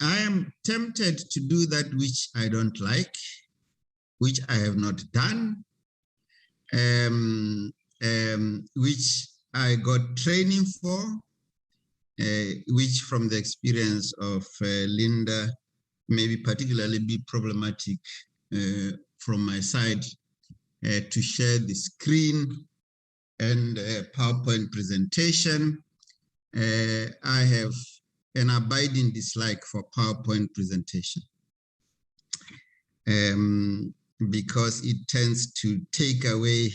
I am tempted to do that which I don't like, which I have not done, which I got training for, which from the experience of Linda, maybe particularly be problematic from my side to share the screen and PowerPoint presentation. I have an abiding dislike for PowerPoint presentation because it tends to take away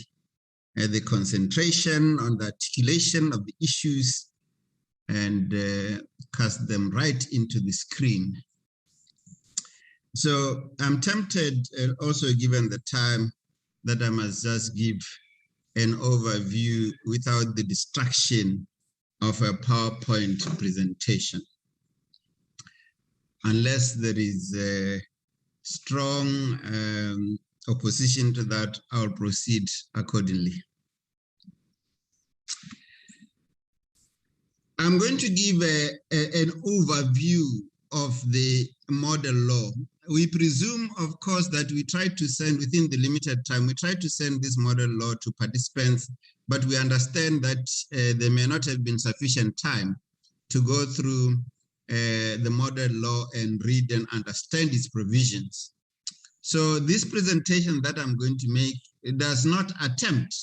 the concentration on the articulation of the issues and cast them right into the screen. So I'm tempted, also given the time, that I must just give an overview without the distraction of a PowerPoint presentation. Unless there is a strong opposition to that, I'll proceed accordingly. I'm going to give an overview of the model law. We presume, of course, that we try to send, within the limited time, we try to send this model law to participants, but we understand that there may not have been sufficient time to go through the model law and read and understand its provisions. So this presentation that I'm going to make, it does not attempt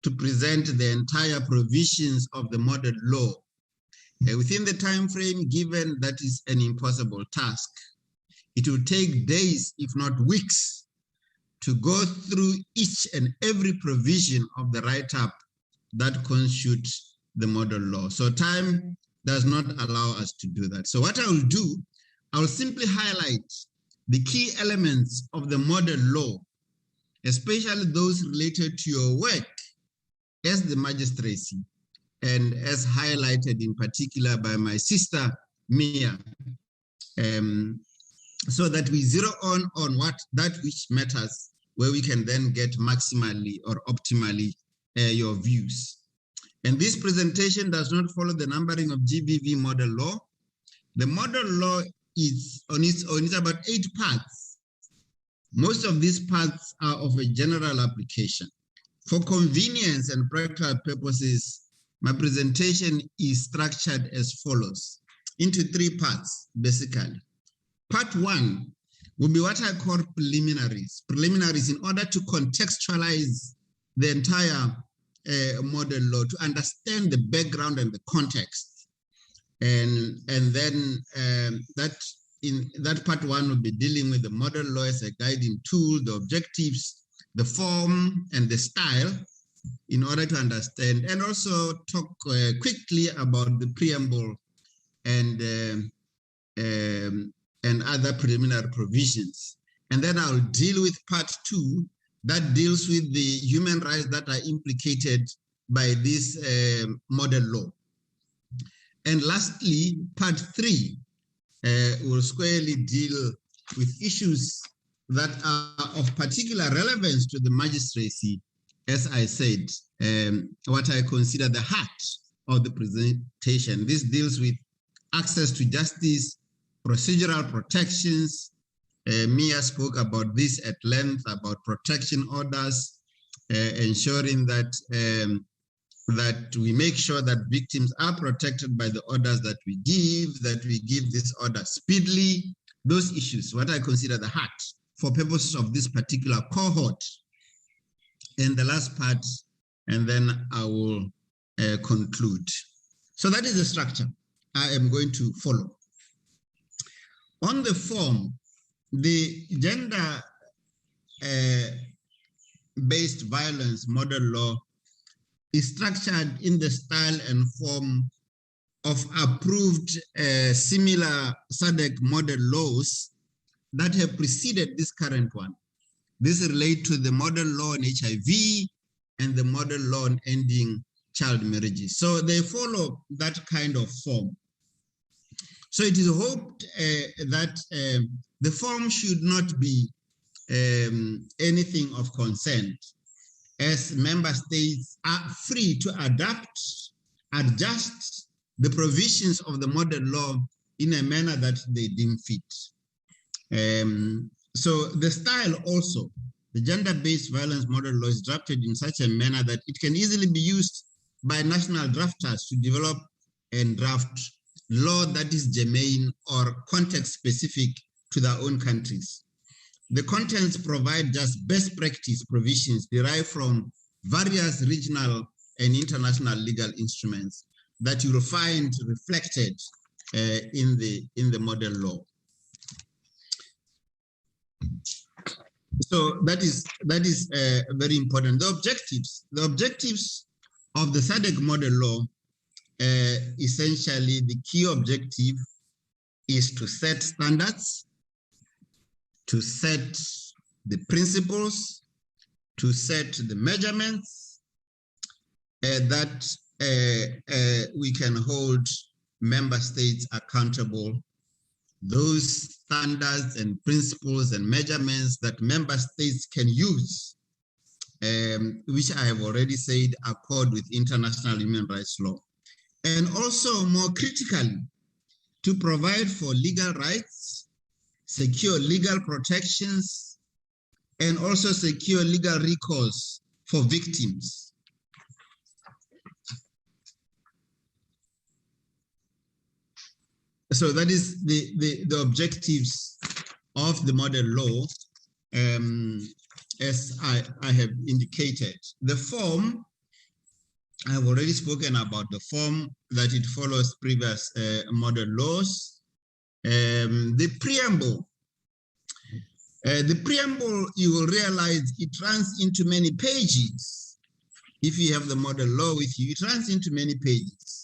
to present the entire provisions of the model law within the time frame given. That is an impossible task. It will take days, if not weeks, to go through each and every provision of the write-up that constitutes the model law. So time does not allow us to do that. So what I will do, I will simply highlight the key elements of the model law, especially those related to your work as the magistracy, and as highlighted in particular by my sister, Mia, so that we zero on that which matters, where we can then get maximally or optimally your views. And this presentation does not follow the numbering of GBV model law. The model law is on its own, it's about 8 parts. Most of these parts are of a general application. For convenience and practical purposes, my presentation is structured as follows, into 3 parts, basically. Part 1 will be what I call preliminaries. Preliminaries in order to contextualize the entire model law, to understand the background and the context. And then that part 1 will be dealing with the model law as a guiding tool, the objectives, the form, and the style, in order to understand, and also talk quickly about the preamble and other preliminary provisions. And then I'll deal with part 2 that deals with the human rights that are implicated by this model law. And lastly, part 3 will squarely deal with issues that are of particular relevance to the magistracy, as I said, what I consider the heart of the presentation. This deals with access to justice, procedural protections. Mia spoke about this at length, about protection orders, ensuring that that we make sure that victims are protected by the orders that we give this order speedily. Those issues, what I consider the heart for purposes of this particular cohort. And the last part, and then I will conclude. So that is the structure I am going to follow. On the form, the gender-based violence model law is structured in the style and form of approved similar SADC model laws that have preceded this current one. This relates to the model law on HIV and the model law on ending child marriages. So they follow that kind of form. So it is hoped that the form should not be anything of concern, as member states are free to adjust the provisions of the model law in a manner that they deem fit. So the style also, the gender-based violence model law is drafted in such a manner that it can easily be used by national drafters to develop and draft law that is germane or context-specific to their own countries. The contents provide just best practice provisions derived from various regional and international legal instruments that you will find reflected in the model law. So that is very important. The objectives of the SADC model law, essentially the key objective is to set standards, to set the principles, to set the measurements that we can hold member states accountable. Those standards and principles and measurements that member states can use, which I have already said accord with international human rights law. And also more critically, to provide for legal rights, secure legal protections, and also secure legal recourse for victims. So that is the objectives of the model law, as I have indicated. The form, I have already spoken about the form that it follows previous model laws. The preamble, you will realize it runs into many pages. If you have the model law with you, it runs into many pages.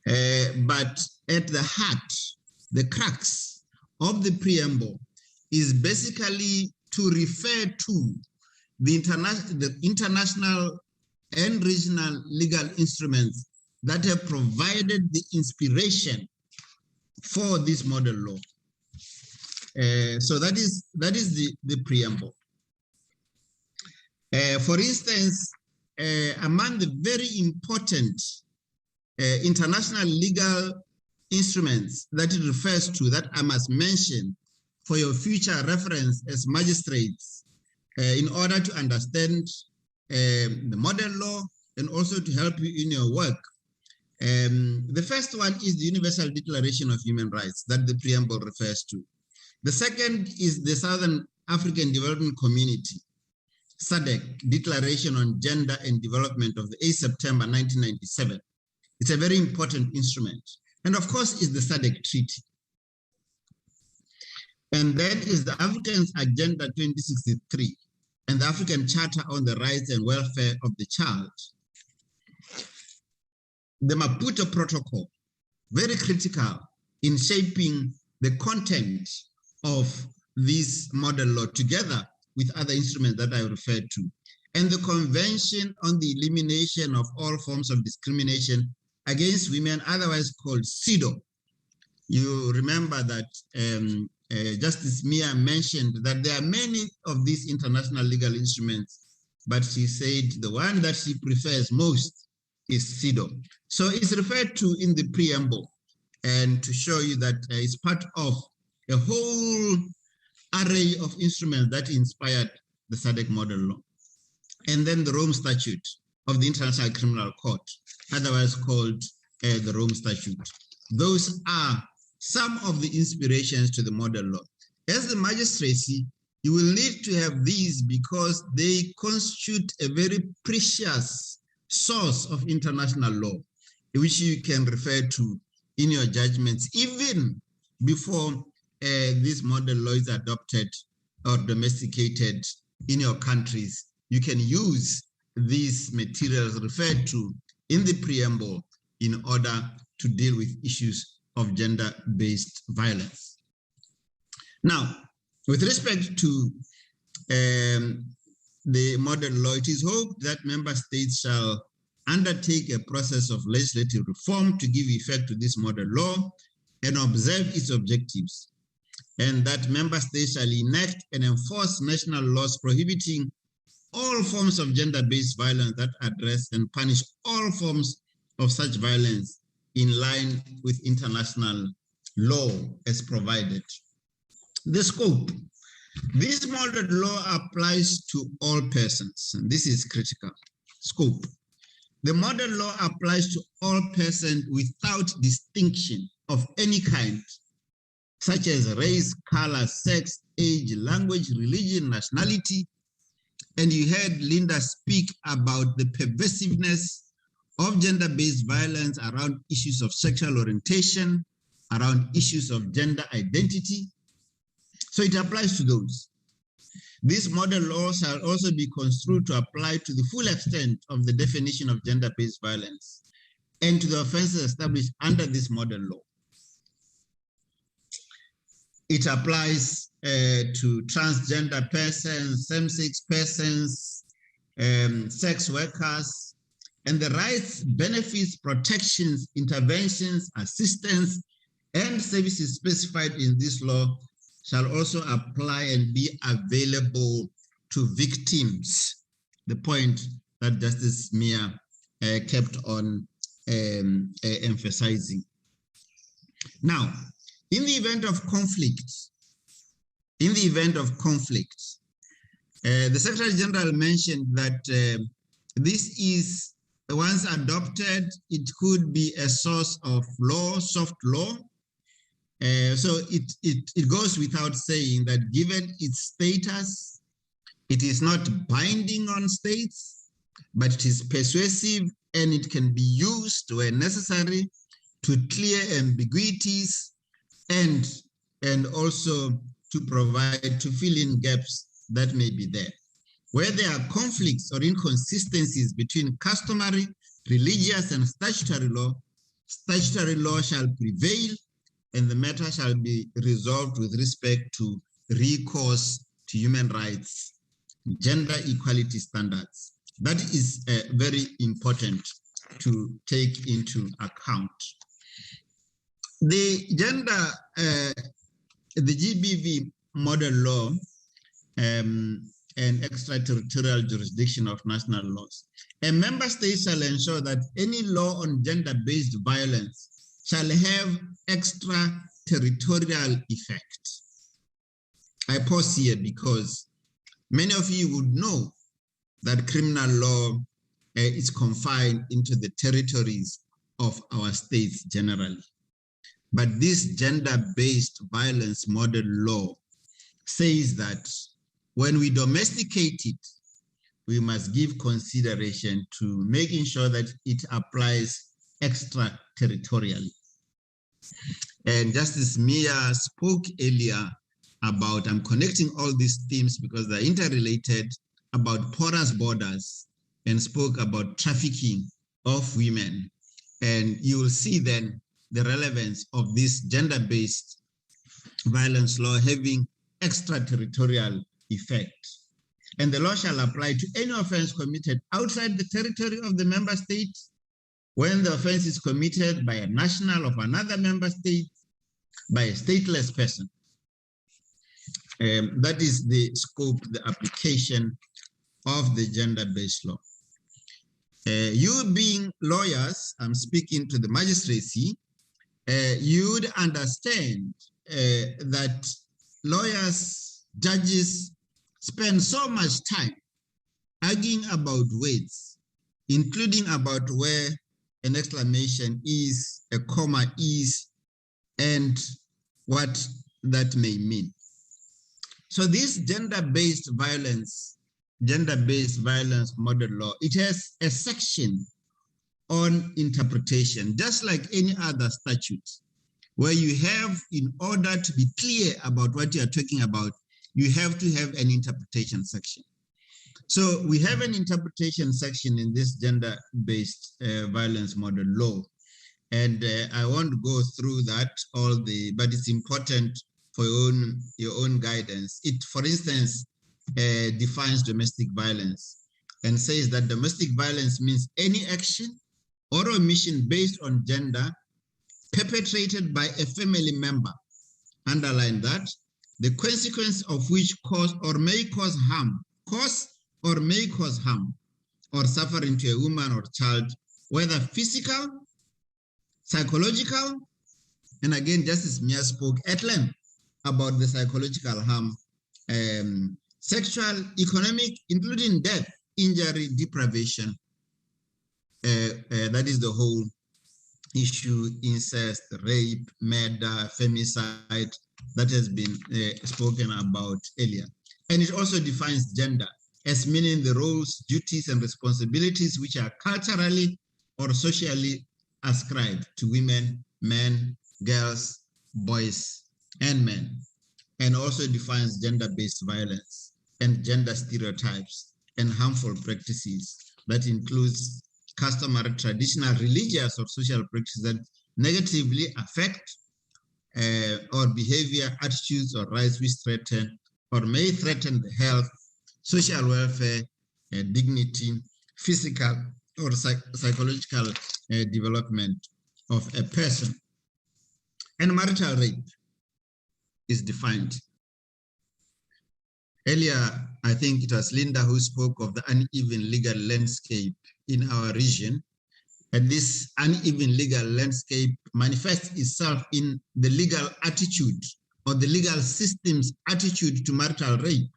But at the heart, the crux of the preamble is basically to refer to the international and regional legal instruments that have provided the inspiration for this model law. So that is the preamble. For instance, among the very important international legal instruments that it refers to, that I must mention for your future reference as magistrates, in order to understand the model law and also to help you in your work. The first one is the Universal Declaration of Human Rights that the preamble refers to. The second is the Southern African Development Community, SADC, Declaration on Gender and Development of the 8th September 1997. It's a very important instrument. And of course, is the SADC Treaty. And then is the African Agenda 2063 and the African Charter on the Rights and Welfare of the Child. The Maputo Protocol, very critical in shaping the content of this model law together with other instruments that I referred to. And the Convention on the Elimination of All Forms of Discrimination Against Women, otherwise called CEDAW. You remember that Justice Mia mentioned that there are many of these international legal instruments, but she said the one that she prefers most is CEDAW. So it's referred to in the preamble, and to show you that it's part of a whole array of instruments that inspired the SADC model law. And then the Rome Statute of the International Criminal Court, otherwise called the Rome Statute. Those are some of the inspirations to the model law. As the magistracy, you will need to have these because they constitute a very precious source of international law, which you can refer to in your judgments, even before this model law is adopted or domesticated in your countries. You can use these materials referred to in the preamble in order to deal with issues of gender-based violence. Now, with respect to the model law, it is hoped that member states shall undertake a process of legislative reform to give effect to this model law and observe its objectives, and that member states shall enact and enforce national laws prohibiting all forms of gender-based violence that address and punish all forms of such violence in line with international law as provided. The scope. This model law applies to all persons, and this is critical. Scope. The model law applies to all persons without distinction of any kind, such as race, color, sex, age, language, religion, nationality. And you heard Linda speak about the pervasiveness of gender-based violence around issues of sexual orientation, around issues of gender identity. So it applies to those. This model law shall also be construed to apply to the full extent of the definition of gender-based violence and to the offenses established under this model law. It applies to transgender persons, same-sex persons, sex workers, and the rights, benefits, protections, interventions, assistance, and services specified in this law shall also apply and be available to victims. The point that Justice Mia kept on emphasizing. Now, in the event of conflict, the Secretary General mentioned that this is, once adopted, it could be a source of law, soft law. So it goes without saying that given its status, it is not binding on states, but it is persuasive and it can be used where necessary to clear ambiguities and also to provide, to fill in gaps that may be there. Where there are conflicts or inconsistencies between customary, religious, and statutory law shall prevail, and the matter shall be resolved with respect to recourse to human rights, gender equality standards. That is very important to take into account. The GBV model law and extraterritorial jurisdiction of national laws. A member state shall ensure that any law on gender-based violence shall have extraterritorial effect. I pause here because many of you would know that criminal law is confined into the territories of our states generally. But this gender-based violence model law says that when we domesticate it, we must give consideration to making sure that it applies extraterritorially. And Justice Mia spoke earlier about, I'm connecting all these themes because they're interrelated, about porous borders, and spoke about trafficking of women. And you will see then the relevance of this gender-based violence law having extraterritorial effect. And the law shall apply to any offense committed outside the territory of the member state when the offense is committed by a national of another member state, by a stateless person. That is the scope, the application of the gender-based law. You being lawyers, I'm speaking to the magistrates, you would understand that lawyers, judges spend so much time arguing about words, including about where an exclamation is, a comma is, and what that may mean. So this gender-based violence model law, it has a section on interpretation, just like any other statute, where you have, in order to be clear about what you are talking about, you have to have an interpretation section. So we have an interpretation section in this gender-based violence model law. And I won't go through that but it's important for your own guidance. For instance, defines domestic violence and says that domestic violence means any action or omission based on gender perpetrated by a family member, underline that, the consequence of which cause or may cause harm, or suffering to a woman or child, whether physical, psychological, and again, Justice Mia spoke at length about the psychological harm, sexual, economic, including death, injury, deprivation. That is the whole issue, incest, rape, murder, femicide, that has been spoken about earlier. And it also defines gender as meaning the roles, duties, and responsibilities which are culturally or socially ascribed to women, men, girls, boys, and men, and also defines gender-based violence and gender stereotypes and harmful practices. That includes customary, traditional, religious, or social practices that negatively affect or behavior, attitudes, or rights which threaten or may threaten the health, social welfare, dignity, physical or psychological development of a person. And marital rape is defined. Earlier, I think it was Linda who spoke of the uneven legal landscape in our region. And this uneven legal landscape manifests itself in the legal attitude or the legal system's attitude to marital rape.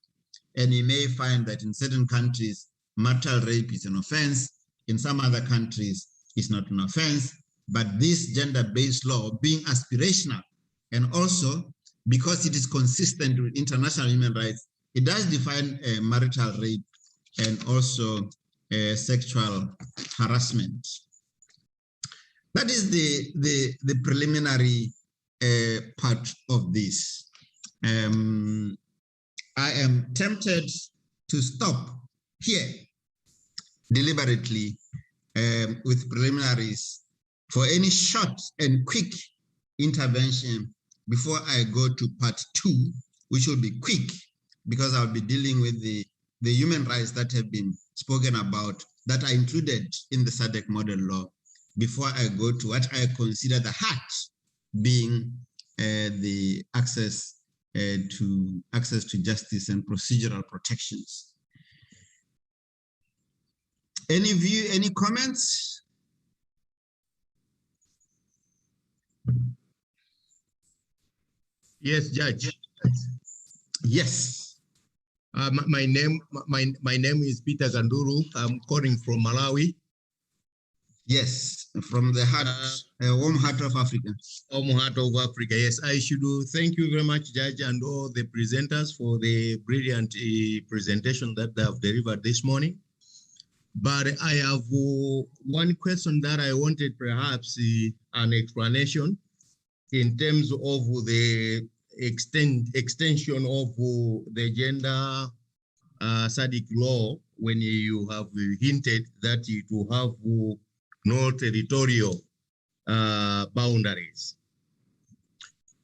And you may find that in certain countries, marital rape is an offense. In some other countries, it's not an offense. But this gender-based law being aspirational, and also because it is consistent with international human rights, it does define marital rape and also sexual harassment. That is the preliminary part of this. I am tempted to stop here deliberately with preliminaries for any short and quick intervention before I go to part 2, which will be quick because I'll be dealing with the human rights that have been spoken about that are included in the SADC model law, before I go to what I consider the heart, being the access to justice and procedural protections. Any view, any comments? Yes, Judge. Yes. My name is Peter Ganduru. I'm calling from Malawi. Yes, from the heart, warm heart of Africa. Warm heart of Africa. Yes, I should thank you very much, Judge, and all the presenters for the brilliant presentation that they have delivered this morning. But I have one question that I wanted perhaps an explanation in terms of the extension of the gender SADC law, when you have hinted that it will have no territorial boundaries.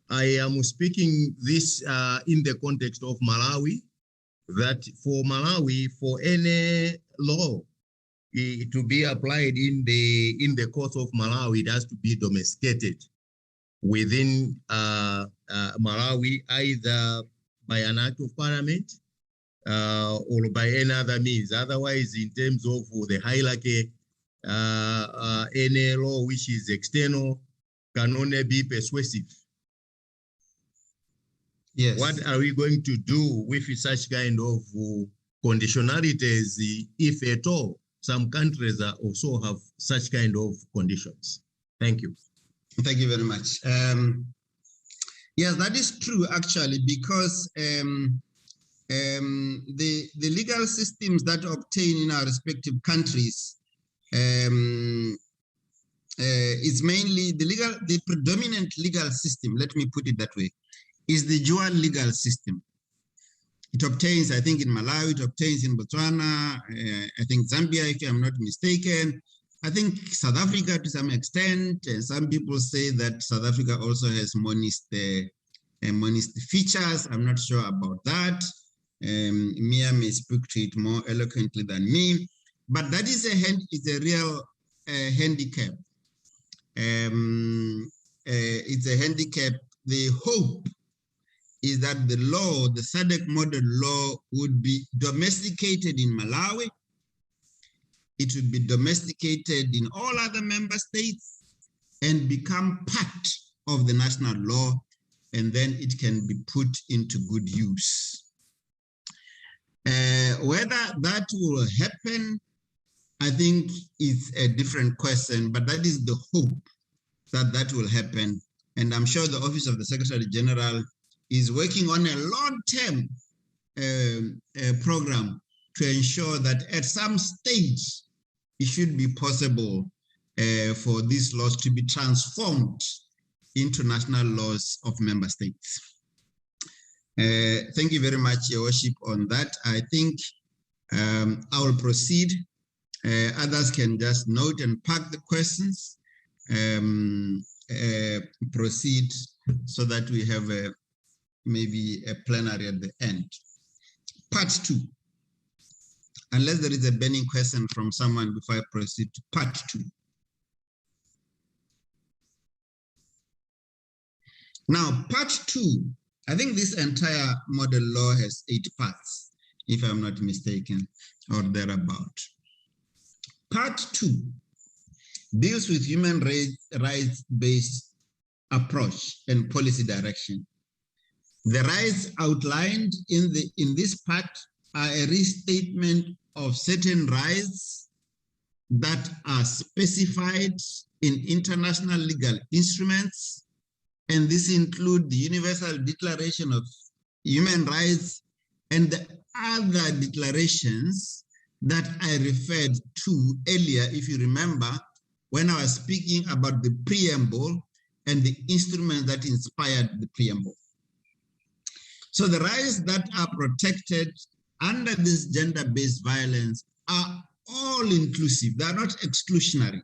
I am speaking this in the context of Malawi, that for Malawi, for any law to be applied in the course of Malawi, it has to be domesticated within Malawi, either by an act of parliament or by any other means. Otherwise, in terms of the hierarchy, any law which is external can only be persuasive. Yes. What are we going to do with such kind of conditionalities, if at all? Some countries also have such kind of conditions. Thank you. Thank you very much. Yes, that is true, actually, because the legal systems that obtain in our respective countries is mainly the predominant legal system, let me put it that way, is the dual legal system. It obtains, I think, in Malawi, it obtains in Botswana, I think Zambia, if I'm not mistaken. I think South Africa to some extent. Some people say that South Africa also has monist features. I'm not sure about that. Mia may speak to it more eloquently than me, but that is a real handicap. It's a handicap. The hope is that the law, the SADC model law, would be domesticated in Malawi. It would be domesticated in all other member states and become part of the national law, and then it can be put into good use. Whether that will happen, I think it's a different question, but that is the hope that that will happen. And I'm sure the Office of the Secretary General is working on a long-term program to ensure that at some stage, it should be possible for these laws to be transformed into national laws of member states. Thank you very much, Your Worship, on that. I think I will proceed. Others can just note and park the questions, proceed so that we have maybe a plenary at the end. Part 2. Unless there is a burning question from someone before I proceed to part 2. Now, part 2, I think this entire model law has 8 parts, if I'm not mistaken, or thereabout. Part 2 deals with human rights-based approach and policy direction. The rights outlined in this part are a restatement of certain rights that are specified in international legal instruments, and this includes the Universal Declaration of Human Rights and the other declarations that I referred to earlier, if you remember, when I was speaking about the preamble and the instrument that inspired the preamble. So the rights that are protected under this gender-based violence are all inclusive, they are not exclusionary.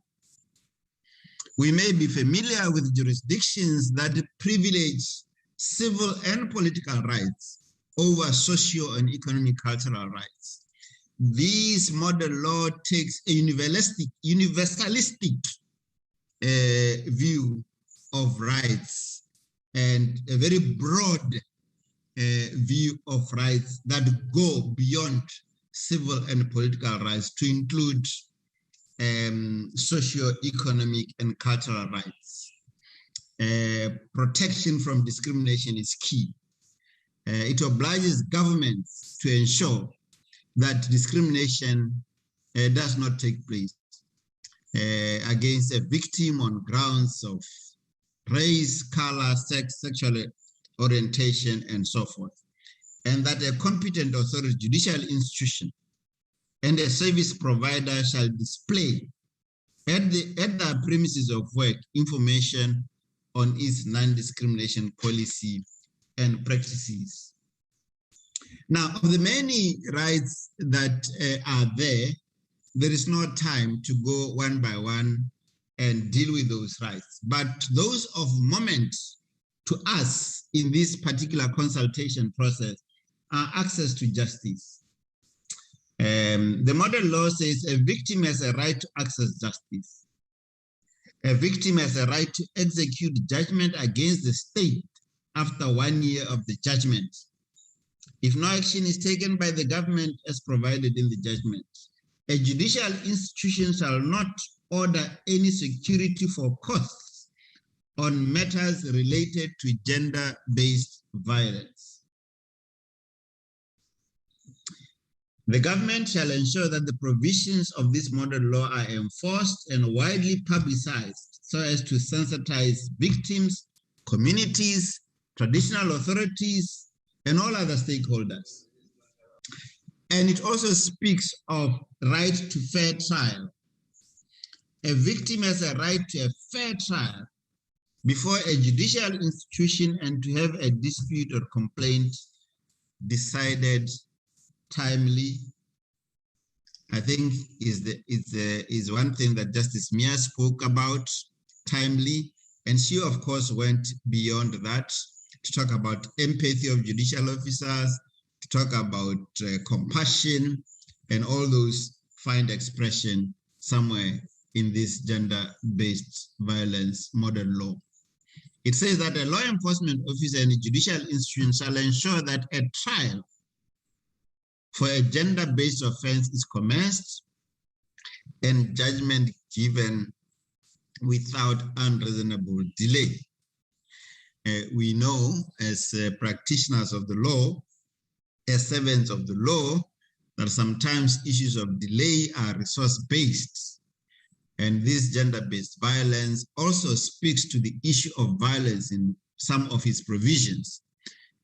We may be familiar with jurisdictions that privilege civil and political rights over socio and economic cultural rights. This model law takes a universalistic view of rights and a very broad view of rights that go beyond civil and political rights to include socio-economic and cultural rights. Protection from discrimination is key. It obliges governments to ensure that discrimination does not take place against a victim on grounds of race, color, sex, sexual orientation, and so forth. And that a competent authority, judicial institution, and a service provider shall display at the premises of work information on its non-discrimination policy and practices. Now, of the many rights that are there is no time to go one by one and deal with those rights. But those of moment to us in this particular consultation process are access to justice. The model law says a victim has a right to access justice. A victim has a right to execute judgment against the state after 1 year of the judgment, if no action is taken by the government as provided in the judgment. A judicial institution shall not order any security for costs on matters related to gender-based violence. The government shall ensure that the provisions of this model law are enforced and widely publicized so as to sensitize victims, communities, traditional authorities, and all other stakeholders. And it also speaks of right to fair trial. A victim has a right to a fair trial before a judicial institution and to have a dispute or complaint decided timely. I think is one thing that Justice Mia spoke about, timely, and she of course went beyond that to talk about empathy of judicial officers, talk about compassion, and all those find expression somewhere in this gender-based violence model law. It says that a law enforcement officer in a judicial institution shall ensure that a trial for a gender-based offense is commenced and judgment given without unreasonable delay. We know as practitioners of the law, as servants of the law, that sometimes issues of delay are resource-based. And this gender-based violence also speaks to the issue of violence in some of its provisions,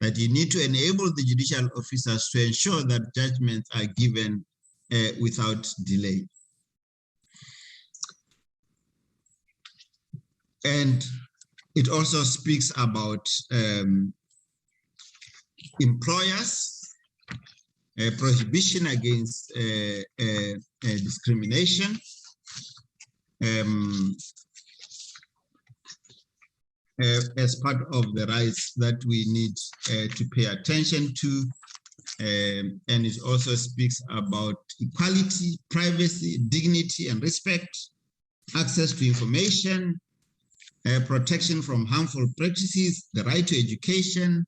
that you need to enable the judicial officers to ensure that judgments are given without delay. And it also speaks about employers, prohibition against discrimination, as part of the rights that we need to pay attention to. And it also speaks about equality, privacy, dignity, and respect, access to information, protection from harmful practices, the right to education,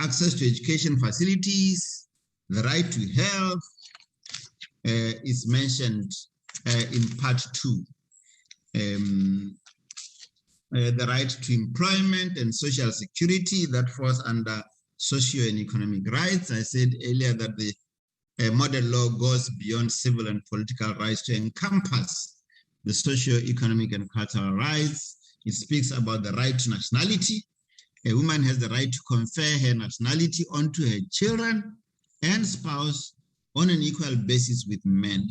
access to education facilities, the right to health is mentioned in part 2. The right to employment and social security, that falls under socio and economic rights. I said earlier that the model law goes beyond civil and political rights to encompass the socio-economic and cultural rights. It speaks about the right to nationality. A woman has the right to confer her nationality onto her children and spouse on an equal basis with men.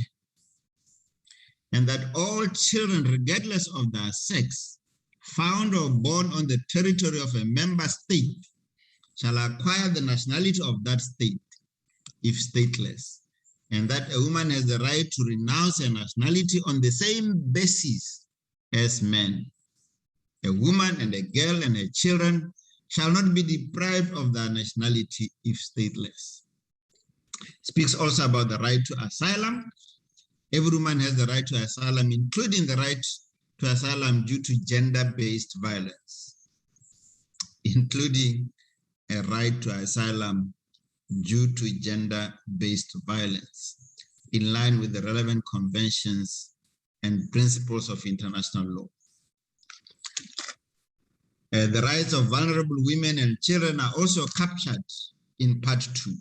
And that all children, regardless of their sex, found or born on the territory of a member state, shall acquire the nationality of that state, if stateless. And that a woman has the right to renounce her nationality on the same basis as men. A woman and a girl and her children shall not be deprived of their nationality if stateless. Speaks also about the right to asylum. Every woman has the right to asylum, including the right to asylum due to gender-based violence, including a right to asylum due to gender-based violence, in line with the relevant conventions and principles of international law. The rights of vulnerable women and children are also captured in part 2.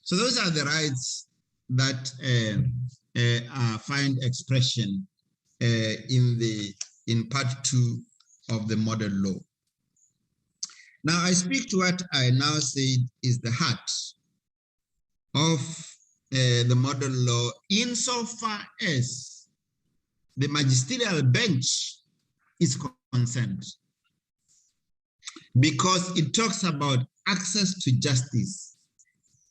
So those are the rights that find expression in part 2 of the model law. Now I speak to what I now said is the heart of the model law, insofar as the magisterial bench is concerned, because it talks about access to justice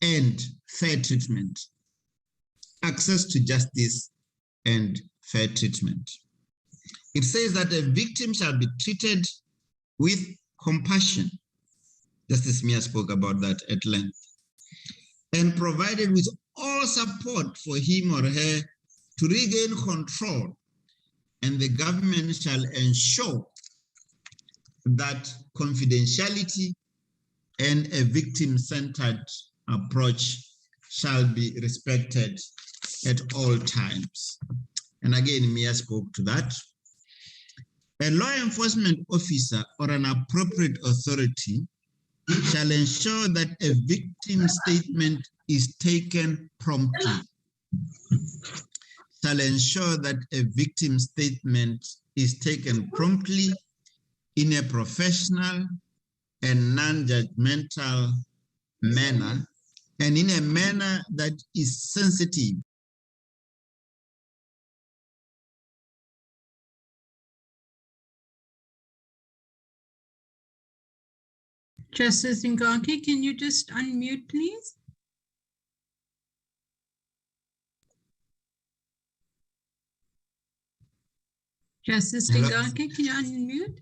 and fair treatment. Access to justice and fair treatment. It says that a victim shall be treated with compassion. Justice Mia spoke about that at length. And provided with all support for him or her to regain control. And the government shall ensure that confidentiality and a victim-centered approach shall be respected at all times. And again, Mia spoke to that. A law enforcement officer or an appropriate authority shall ensure that a victim statement is taken promptly. Shall ensure that a victim statement is taken promptly in a professional and non-judgmental manner, and in a manner that is sensitive Justice Ngake, can you just unmute, please? Justice Ngake, can you unmute?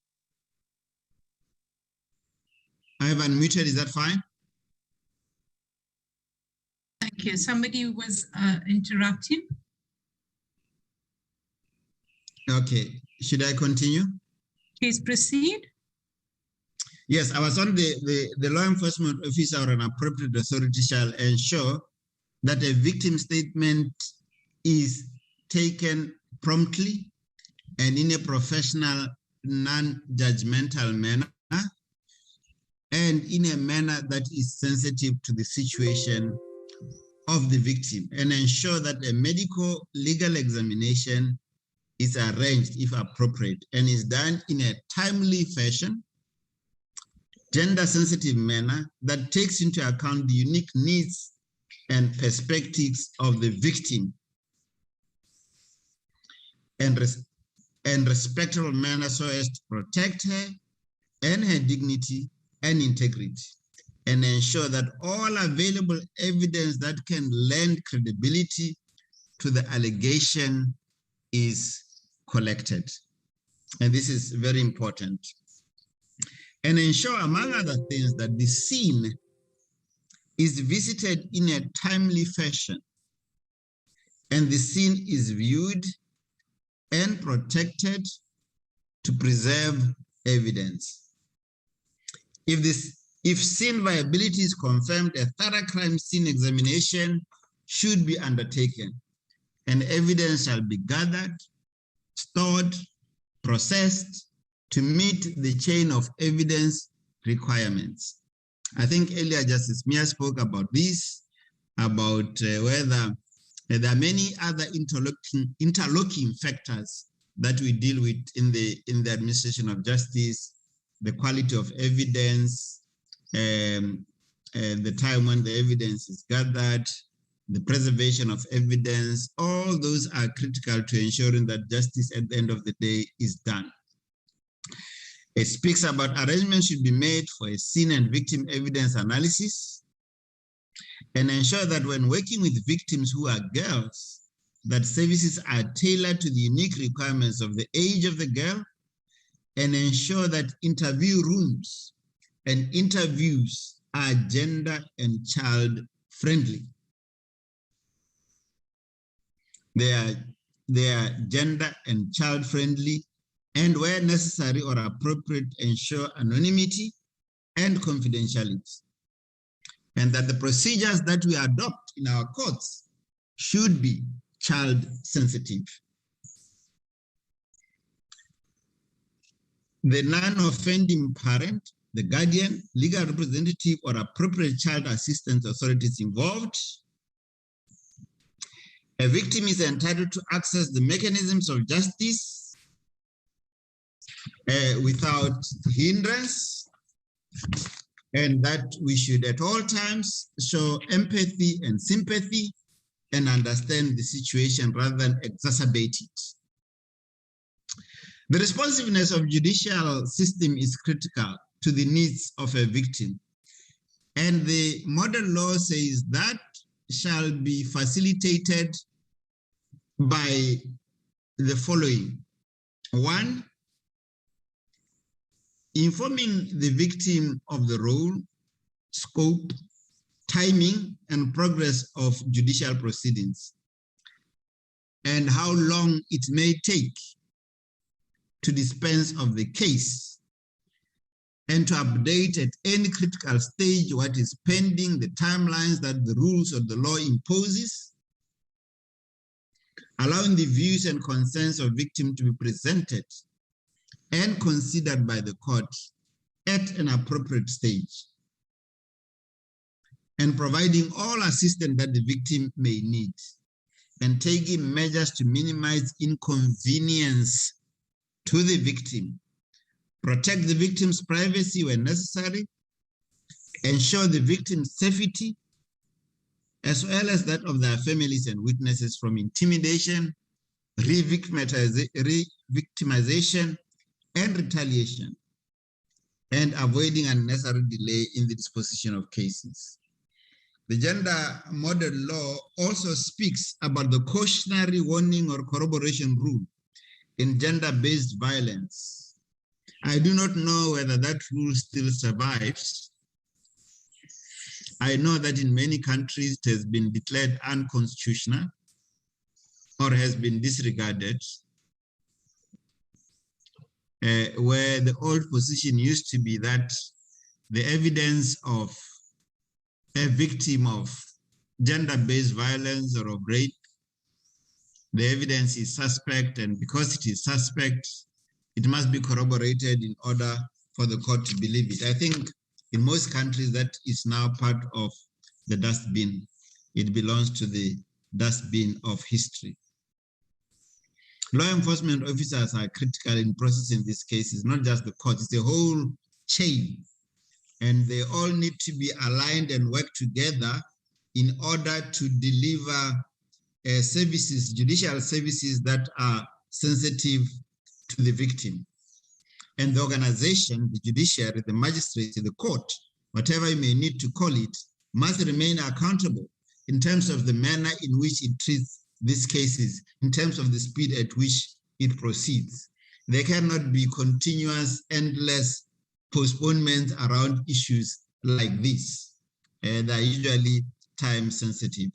I have unmuted, is that fine? you. Somebody was interrupting. Okay, should I continue? Please proceed. Yes, I was on the law enforcement officer or an appropriate authority shall ensure that a victim statement is taken promptly and in a professional, non-judgmental manner, and in a manner that is sensitive to the situation of the victim, and ensure that a medical legal examination is arranged if appropriate and is done in a timely fashion, gender-sensitive manner that takes into account the unique needs and perspectives of the victim, and respectful manner so as to protect her and her dignity and integrity, and ensure that all available evidence that can lend credibility to the allegation is collected. And this is very important. And ensure, among other things, that the scene is visited in a timely fashion and the scene is viewed and protected to preserve evidence. If scene viability is confirmed, a thorough crime scene examination should be undertaken, and evidence shall be gathered, stored, processed to meet the chain of evidence requirements. I think earlier Justice Mia spoke about this, about whether there are many other interlocking factors that we deal with in the administration of justice: the quality of evidence, the time when the evidence is gathered, the preservation of evidence. All those are critical to ensuring that justice at the end of the day is done. It speaks about arrangements should be made for a scene and victim evidence analysis, and ensure that when working with victims who are girls, that services are tailored to the unique requirements of the age of the girl, and ensure that interview rooms and interviews are gender and child friendly. They are gender and child friendly, and where necessary or appropriate, ensure anonymity and confidentiality. And that the procedures that we adopt in our courts should be child sensitive. The non-offending parent, the guardian, legal representative, or appropriate child assistance authorities involved. A victim is entitled to access the mechanisms of justice without hindrance, and that we should at all times show empathy and sympathy and understand the situation rather than exacerbate it. The responsiveness of judicial system is critical to the needs of a victim, and the model law says that shall be facilitated by the following. One, informing the victim of the role, scope, timing, and progress of judicial proceedings, and how long it may take to dispense of the case, and to update at any critical stage what is pending, the timelines that the rules of the law imposes, allowing the views and concerns of victim to be presented and considered by the court at an appropriate stage, and providing all assistance that the victim may need, and taking measures to minimize inconvenience to the victim, protect the victim's privacy when necessary, ensure the victim's safety, as well as that of their families and witnesses from intimidation, re-victimization, and retaliation, and avoiding unnecessary delay in the disposition of cases. The gender model law also speaks about the cautionary warning or corroboration rule in gender-based violence. I do not know whether that rule still survives, I know that in many countries it has been declared unconstitutional or has been disregarded, where the old position used to be that the evidence of a victim of gender-based violence or of rape, the evidence is suspect, and because it is suspect, it must be corroborated in order for the court to believe it. I think in most countries that is now part of the dustbin. It belongs to the dustbin of history. Law enforcement officers are critical in processing these cases, not just the court, it's the whole chain. And they all need to be aligned and work together in order to deliver services, judicial services that are sensitive to the victim. And the organization, the judiciary, the magistrates, the court, whatever you may need to call it, must remain accountable in terms of the manner in which it treats these cases, in terms of the speed at which it proceeds. There cannot be continuous, endless postponements around issues like this. They are usually time sensitive.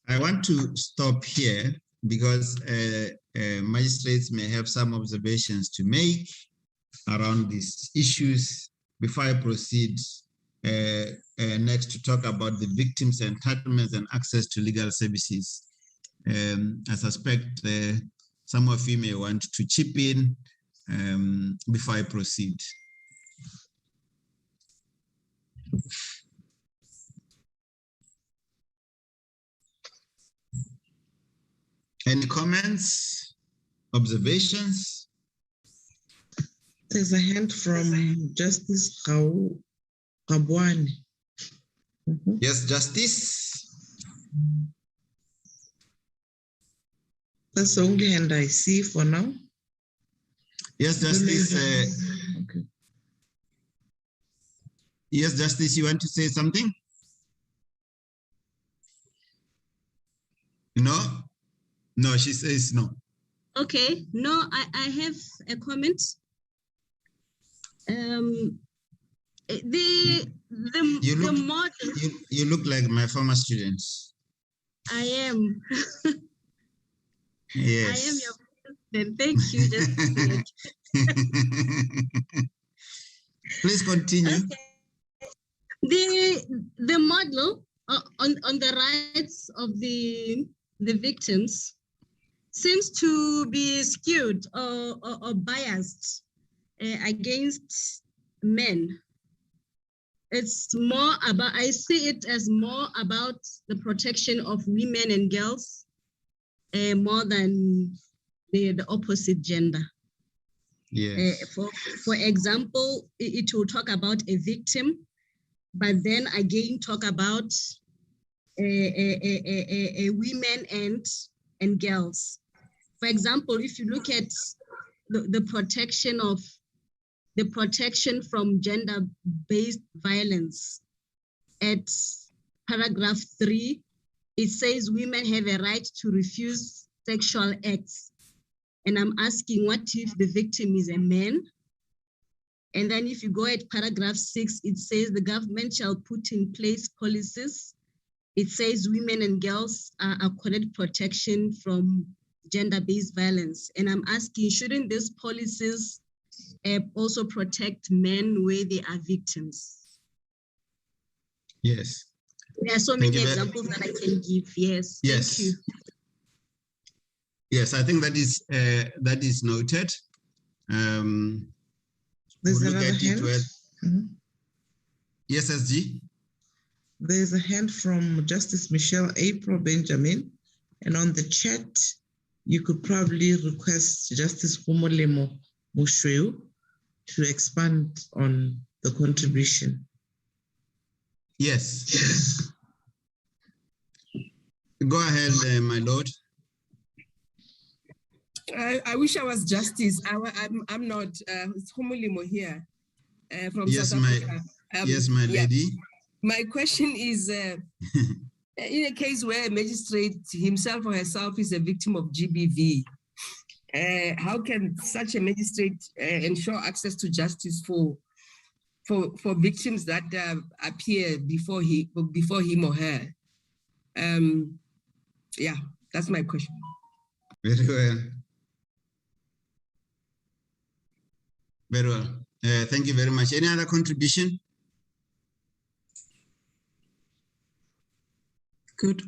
I want to stop here because magistrates may have some observations to make around these issues before I proceed next to talk about the victims' entitlements and access to legal services. I suspect some of you may want to chip in before I proceed. Any comments, observations? There's a hand from Justice Kabwani. Yes, Justice. That's the only hand I see for now. Yes, Justice. Okay. Yes, Justice, you want to say something? No? No, she says no. Okay, no, I have a comment. You look like my former students. I am. Yes. I am your student. Thank you. Please continue. Okay. The model on the rights of the victims seems to be skewed or biased against men. It's more about, I see it as more about the protection of women and girls more than the opposite gender. Yes. For example, it will talk about a victim, but then again talk about women and girls. For example, if you look at the protection from gender-based violence at paragraph 3, it says women have a right to refuse sexual acts. And I'm asking, what if the victim is a man? And then if you go at paragraph 6, it says the government shall put in place policies. It says women and girls are accorded protection from gender-based violence. And I'm asking, shouldn't these policies also protect men where they are victims? Yes. There are so many examples that I can give. Yes. Yes. Thank you. Yes, I think that is noted. There's we'll another hand. Yes, SG. There's a hand from Justice Michelle April Benjamin, and on the chat, you could probably request Justice Humolemo Mushweu to expand on the contribution. Yes. Go ahead, my lord. I wish I was Justice. I'm not. It's Humolemo here from South Africa. Yes, my lady. Yeah. My question is, in a case where a magistrate himself or herself is a victim of GBV, how can such a magistrate ensure access to justice for victims that appear before him or her? Yeah, that's my question. Very well. Very well. Thank you very much. Any other contribution? Good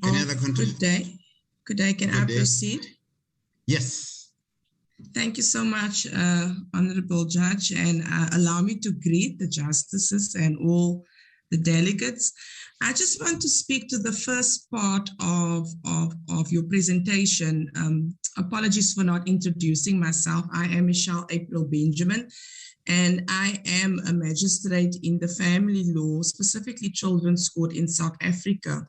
day. Good day. Can I proceed? Yes. Thank you so much, Honorable Judge, and allow me to greet the justices and all the delegates. I just want to speak to the first part of your presentation. Apologies for not introducing myself. I am Michelle April Benjamin, and I am a magistrate in the family law, specifically children's court in South Africa.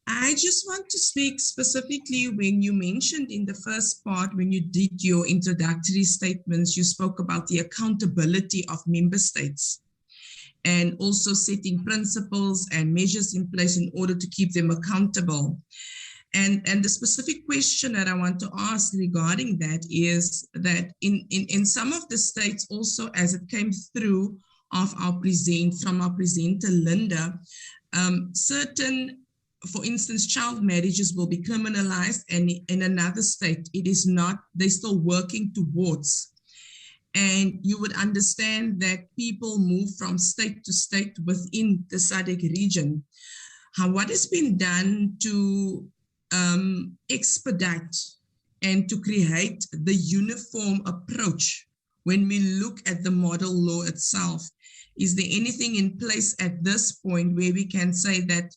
I just want to speak specifically when you mentioned in the first part, when you did your introductory statements, you spoke about the accountability of member states and also setting principles and measures in place in order to keep them accountable. And the specific question that I want to ask regarding that is that in some of the states also, as it came through from our presenter, Linda, certain, for instance, child marriages will be criminalized, and in another state, it is not, they're still working towards. And you would understand that people move from state to state within the SADC region. What has been done to expedite and to create the uniform approach when we look at the model law itself? Is there anything in place at this point where we can say that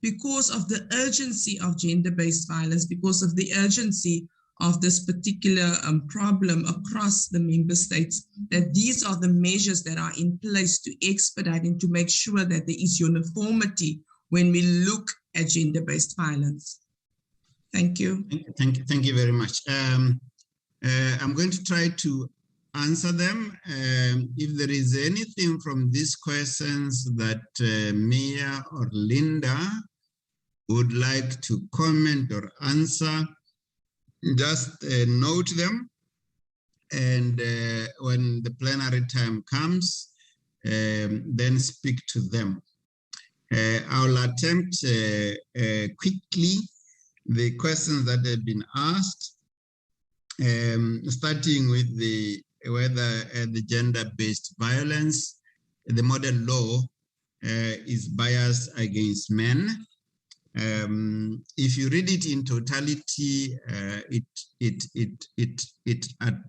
because of the urgency of gender-based violence, because of the urgency of this particular problem across the member states, that these are the measures that are in place to expedite and to make sure that there is uniformity when we look at gender-based violence? Thank you. Thank you very much. I'm going to try to answer them. If there is anything from these questions that Mia or Linda would like to comment or answer, just note them, and when the plenary time comes, then speak to them. I'll attempt quickly the questions that have been asked, starting with whether the gender-based violence, the model law is biased against men. If you read it in totality, it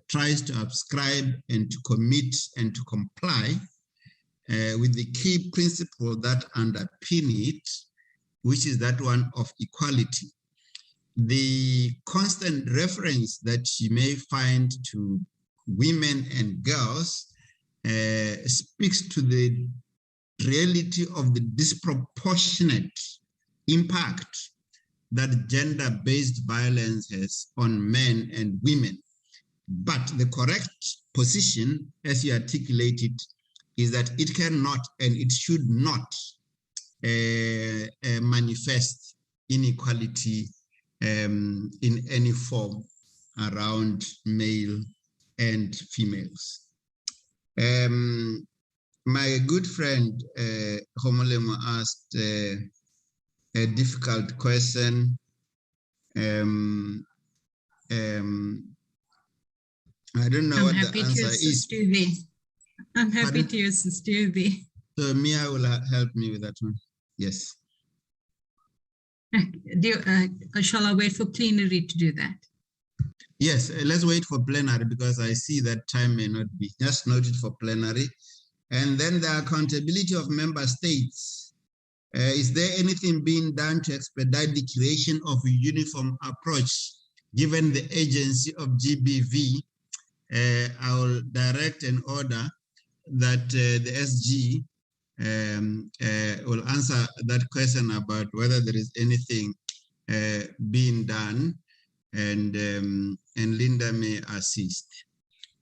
tries to ascribe and to commit and to comply with the key principle that underpin it, which is that one of equality. The constant reference that you may find to women and girls speaks to the reality of the disproportionate impact that gender-based violence has on men and women. But the correct position, as you articulated, is that it cannot and it should not manifest inequality in any form around male and females. My good friend Homolemo asked a difficult question. I don't know what the answer is. I'm happy to assist you. So Mia will help me with that one. Yes. Shall I wait for plenary to do that? Yes, let's wait for plenary because I see that time may not be. Just note it for plenary. And then the accountability of member states. Is there anything being done to expedite the creation of a uniform approach? Given the agency of GBV, I will direct an order that the SG will answer that question about whether there is anything being done, and Linda may assist.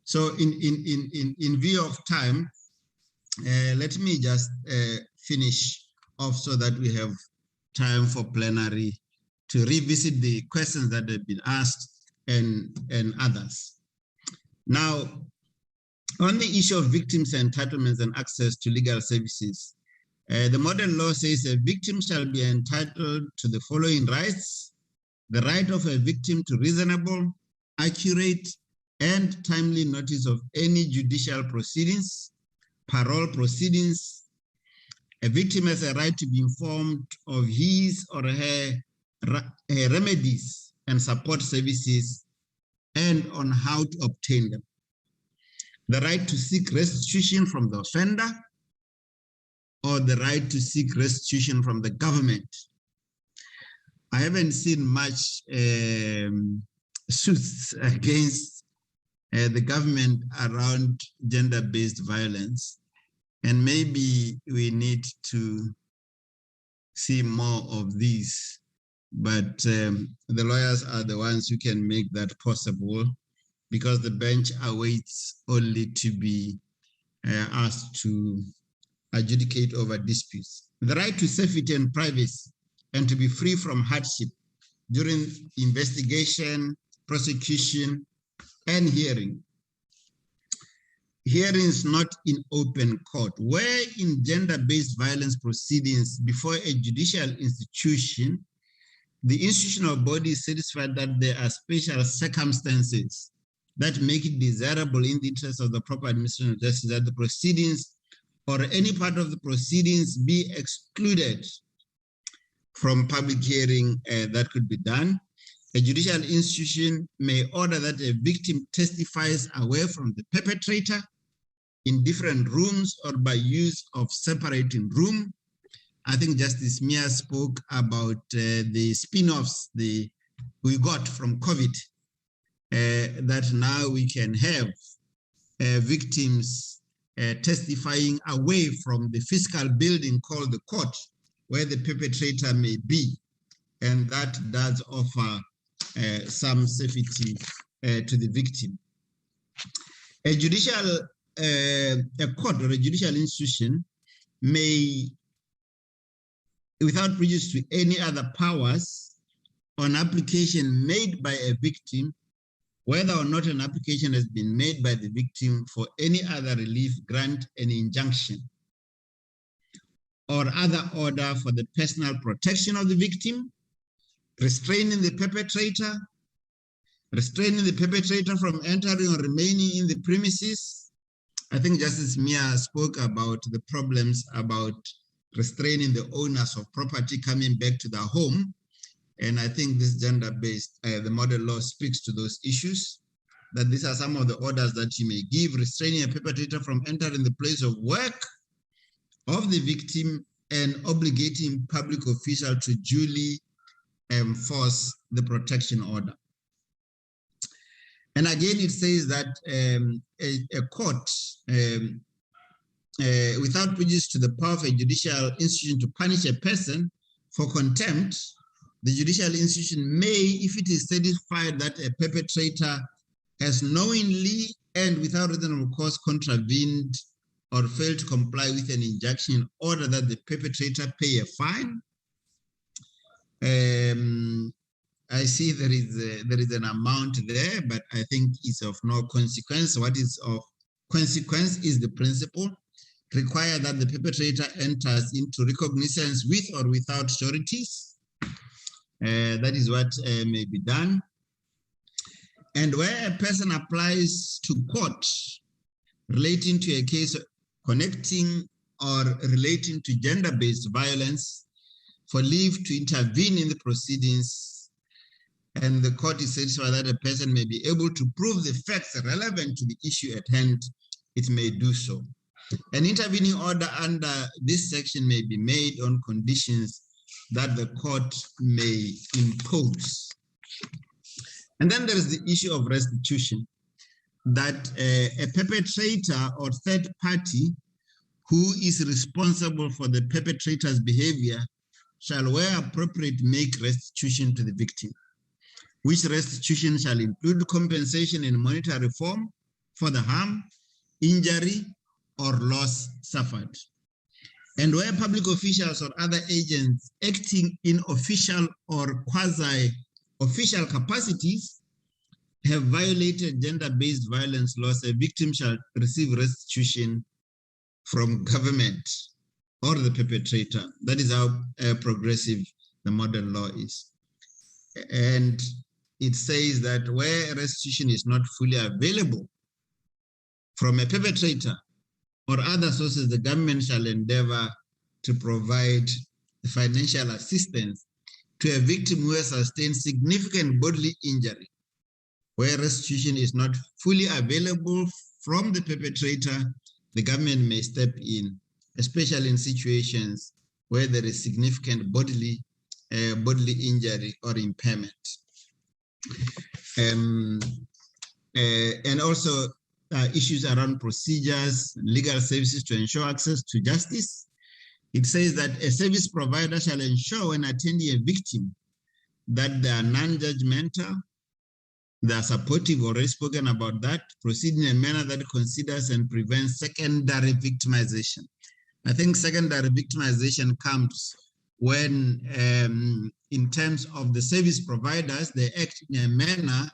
So in view of time, let me just finish off so that we have time for plenary to revisit the questions that have been asked and others. Now, on the issue of victims' entitlements and access to legal services, the modern law says a victim shall be entitled to the following rights: the right of a victim to reasonable, accurate, and timely notice of any judicial proceedings, parole proceedings. A victim has a right to be informed of his or her remedies and support services and on how to obtain them. The right to seek restitution from the offender, or the right to seek restitution from the government. I haven't seen much suits against the government around gender-based violence, and maybe we need to see more of these, but the lawyers are the ones who can make that possible, because the bench awaits only to be asked to adjudicate over disputes. The right to safety and privacy and to be free from hardship during investigation, prosecution, and hearing. Hearings not in open court. Where in gender-based violence proceedings before a judicial institution, the institutional body is satisfied that there are special circumstances that make it desirable in the interest of the proper administration of justice that the proceedings or any part of the proceedings be excluded from public hearing, that could be done. A judicial institution may order that a victim testifies away from the perpetrator in different rooms or by use of separating room. I think Justice Mia spoke about the spin-offs we got from COVID, that now we can have victims testifying away from the physical building called the court, where the perpetrator may be. And that does offer some safety to the victim. A court or a judicial institution may, without prejudice to any other powers, on application made by a victim, whether or not an application has been made by the victim for any other relief, grant an injunction or other order for the personal protection of the victim, restraining the perpetrator from entering or remaining in the premises. I think Justice Mia spoke about the problems about restraining the owners of property coming back to their home. And I think this gender-based, the model law speaks to those issues, that these are some of the orders that you may give: restraining a perpetrator from entering the place of work of the victim and obligating public official to duly enforce the protection order. And again, it says that a court, without prejudice to the power of a judicial institution to punish a person for contempt, the judicial institution may, if it is satisfied that a perpetrator has knowingly and without reasonable cause contravened or failed to comply with an injunction, order that the perpetrator pay a fine. I see there is an amount there, but I think it's of no consequence. What is of consequence is the principle: require that the perpetrator enters into recognizance with or without sureties. That is what may be done. And where a person applies to court relating to a case connecting or relating to gender-based violence for leave to intervene in the proceedings, and the court is satisfied that a person may be able to prove the facts relevant to the issue at hand, it may do so. An intervening order under this section may be made on conditions that the court may impose. And then there is the issue of restitution, that a perpetrator or third party who is responsible for the perpetrator's behavior shall, where appropriate, make restitution to the victim, which restitution shall include compensation in monetary form for the harm, injury, or loss suffered. And where public officials or other agents acting in official or quasi-official capacities have violated gender-based violence laws, a victim shall receive restitution from government or the perpetrator. That is how progressive the modern law is. And it says that where restitution is not fully available from a perpetrator or other sources, the government shall endeavor to provide financial assistance to a victim who has sustained significant bodily injury. Where restitution is not fully available from the perpetrator, the government may step in, especially in situations where there is significant bodily injury or impairment. And also issues around procedures, legal services to ensure access to justice. It says that a service provider shall ensure when attending a victim that they are non-judgmental, they are supportive, already spoken about that, proceed in a manner that considers and prevents secondary victimization. I think secondary victimization comes when, in terms of the service providers, they act in a manner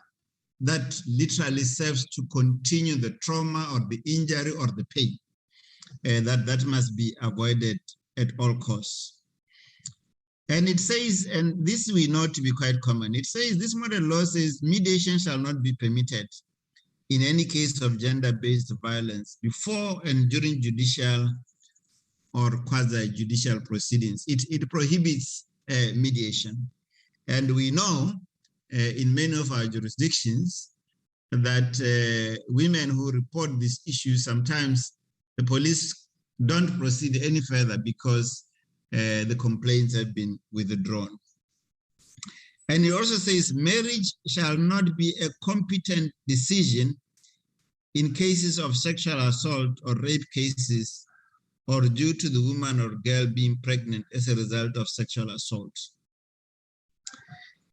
that literally serves to continue the trauma or the injury or the pain. That must be avoided at all costs. And it says, and this we know to be quite common, it says this model law says mediation shall not be permitted in any case of gender-based violence before and during judicial or quasi-judicial proceedings. It prohibits mediation. And we know in many of our jurisdictions that women who report these issues, sometimes the police don't proceed any further because the complaints have been withdrawn. And it also says marriage shall not be a competent decision in cases of sexual assault or rape cases or due to the woman or girl being pregnant as a result of sexual assault.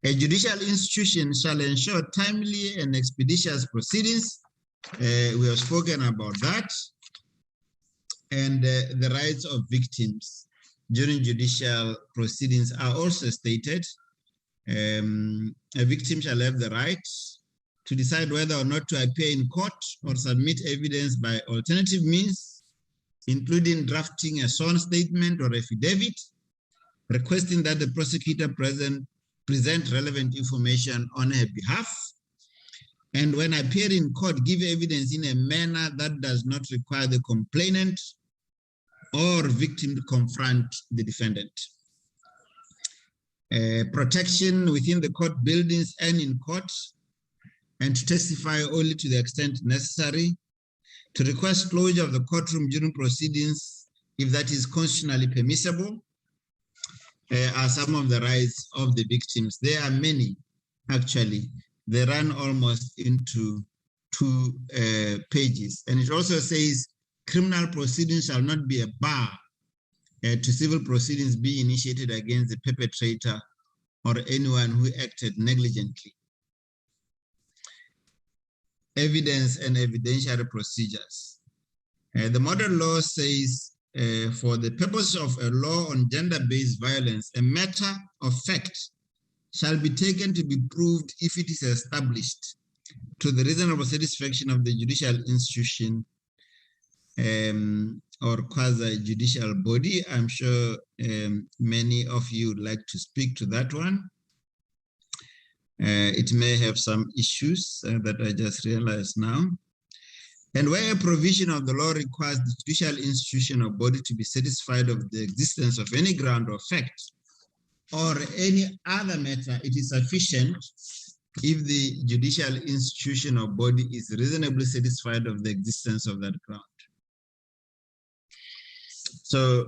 A judicial institution shall ensure timely and expeditious proceedings. We have spoken about that. And the rights of victims during judicial proceedings are also stated. A victim shall have the right to decide whether or not to appear in court or submit evidence by alternative means, including drafting a sworn statement or affidavit, requesting that the prosecutor present relevant information on her behalf, and when appearing in court, give evidence in a manner that does not require the complainant or victim to confront the defendant. Protection within the court buildings and in court, and to testify only to the extent necessary, to request closure of the courtroom during proceedings if that is constitutionally permissible, are some of the rights of the victims. There are many, actually. They run almost into 2 pages. And it also says criminal proceedings shall not be a bar to civil proceedings being initiated against the perpetrator or anyone who acted negligently. Evidence and evidentiary procedures. The modern law says, for the purpose of a law on gender-based violence, a matter of fact shall be taken to be proved if it is established to the reasonable satisfaction of the judicial institution or quasi-judicial body. I'm sure many of you would like to speak to that one. It may have some issues that I just realized now. And where a provision of the law requires the judicial institution or body to be satisfied of the existence of any ground or fact or any other matter, it is sufficient if the judicial institution or body is reasonably satisfied of the existence of that ground. So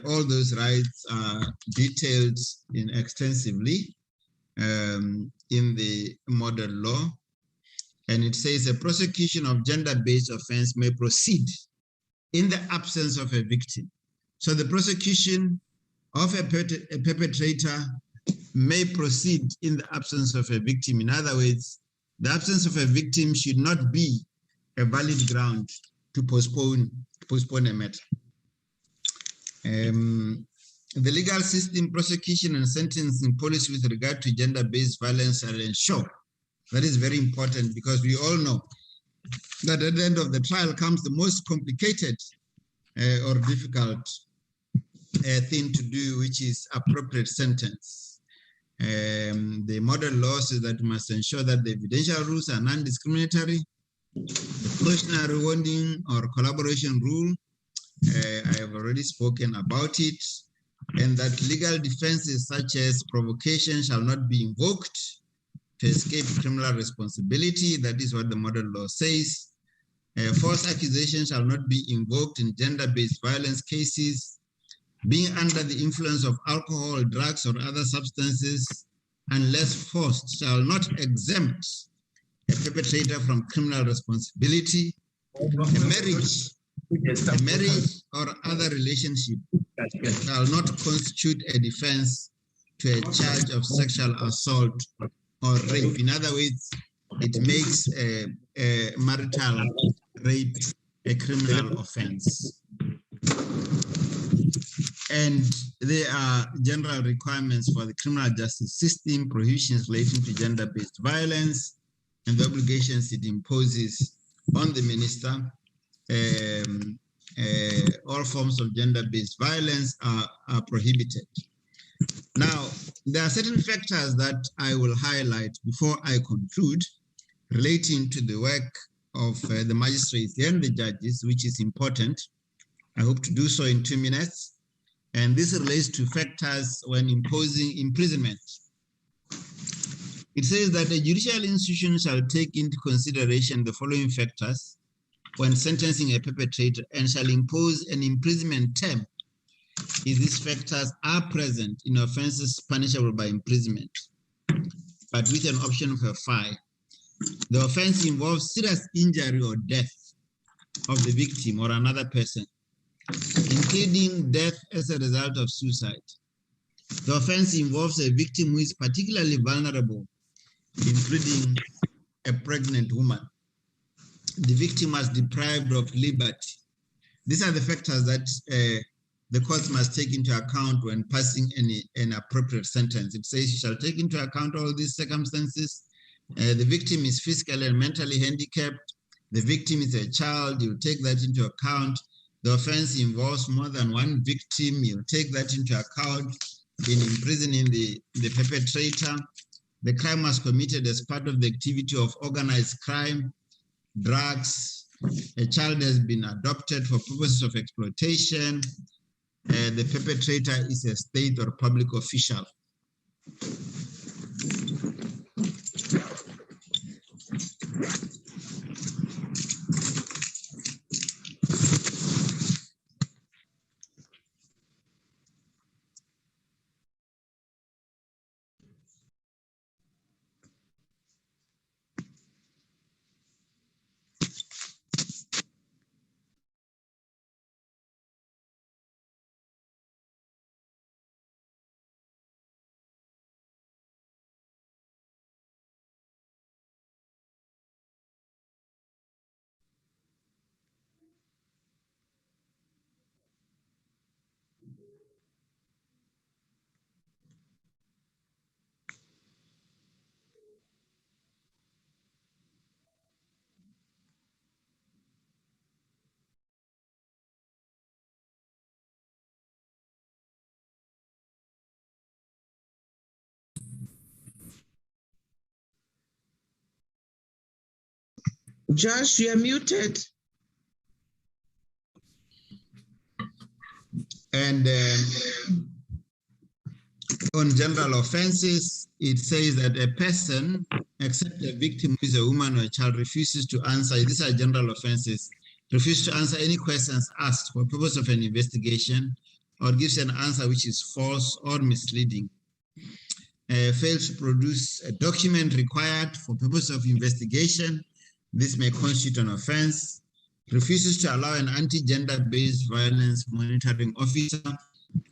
all those rights are detailed extensively in the model law. And it says a prosecution of gender-based offense may proceed in the absence of a victim. So the prosecution of a perpetrator may proceed in the absence of a victim. In other words, the absence of a victim should not be a valid ground to postpone a matter. The legal system, prosecution, and sentencing policy with regard to gender-based violence shall ensure That is very important because we all know that at the end of the trial comes the most complicated or difficult thing to do, which is appropriate sentence. The model law says that we must ensure that the evidential rules are non-discriminatory. The cautionary warning or collaboration rule, I have already spoken about it, and that legal defenses such as provocation shall not be invoked to escape criminal responsibility. That is what the model law says. False accusation shall not be invoked in gender-based violence cases. Being under the influence of alcohol, drugs, or other substances, unless forced, shall not exempt a perpetrator from criminal responsibility. A marriage or other relationship shall not constitute a defense to a charge of sexual assault or rape. In other words, it makes a marital rape a criminal offense. And there are general requirements for the criminal justice system, prohibitions relating to gender-based violence, and the obligations it imposes on the minister. All forms of gender-based violence are prohibited. Now, there are certain factors that I will highlight before I conclude relating to the work of the magistrates and the judges, which is important. I hope to do so in 2 minutes. And this relates to factors when imposing imprisonment. It says that a judicial institution shall take into consideration the following factors when sentencing a perpetrator and shall impose an imprisonment term if these factors are present in offenses punishable by imprisonment, but with an option for a fine. The offense involves serious injury or death of the victim or another person, including death as a result of suicide. The offense involves a victim who is particularly vulnerable, including a pregnant woman. The victim was deprived of liberty. These are the factors that the courts must take into account when passing an appropriate sentence. It says you shall take into account all these circumstances. The victim is physically and mentally handicapped. The victim is a child. You take that into account. The offense involves more than one victim. You take that into account in imprisoning the perpetrator. The crime was committed as part of the activity of organized crime, drugs. A child has been adopted for purposes of exploitation. The perpetrator is a state or public official. Josh, you are muted. And on general offenses, it says that a person, except a victim who is a woman or a child, refuses to answer, these are general offenses, refuses to answer any questions asked for purpose of an investigation, or gives an answer which is false or misleading, fails to produce a document required for purpose of investigation, this may constitute an offense, refuses to allow an anti-gender-based violence monitoring officer,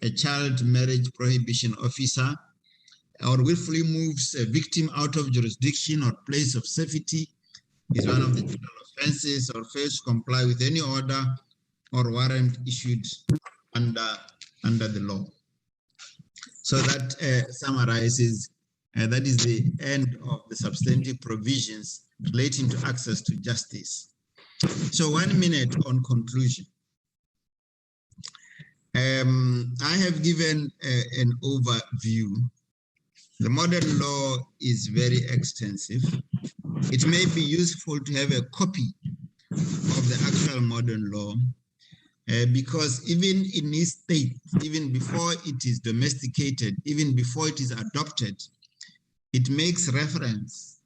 a child marriage prohibition officer, or willfully moves a victim out of jurisdiction or place of safety is one of the general offenses, or fails to comply with any order or warrant issued under the law. So that summarizes That is the end of the substantive provisions relating to access to justice. So 1 minute on conclusion. I have given an overview. The modern law is very extensive. It may be useful to have a copy of the actual modern law because even in this state, even before it is domesticated, even before it is adopted, it makes reference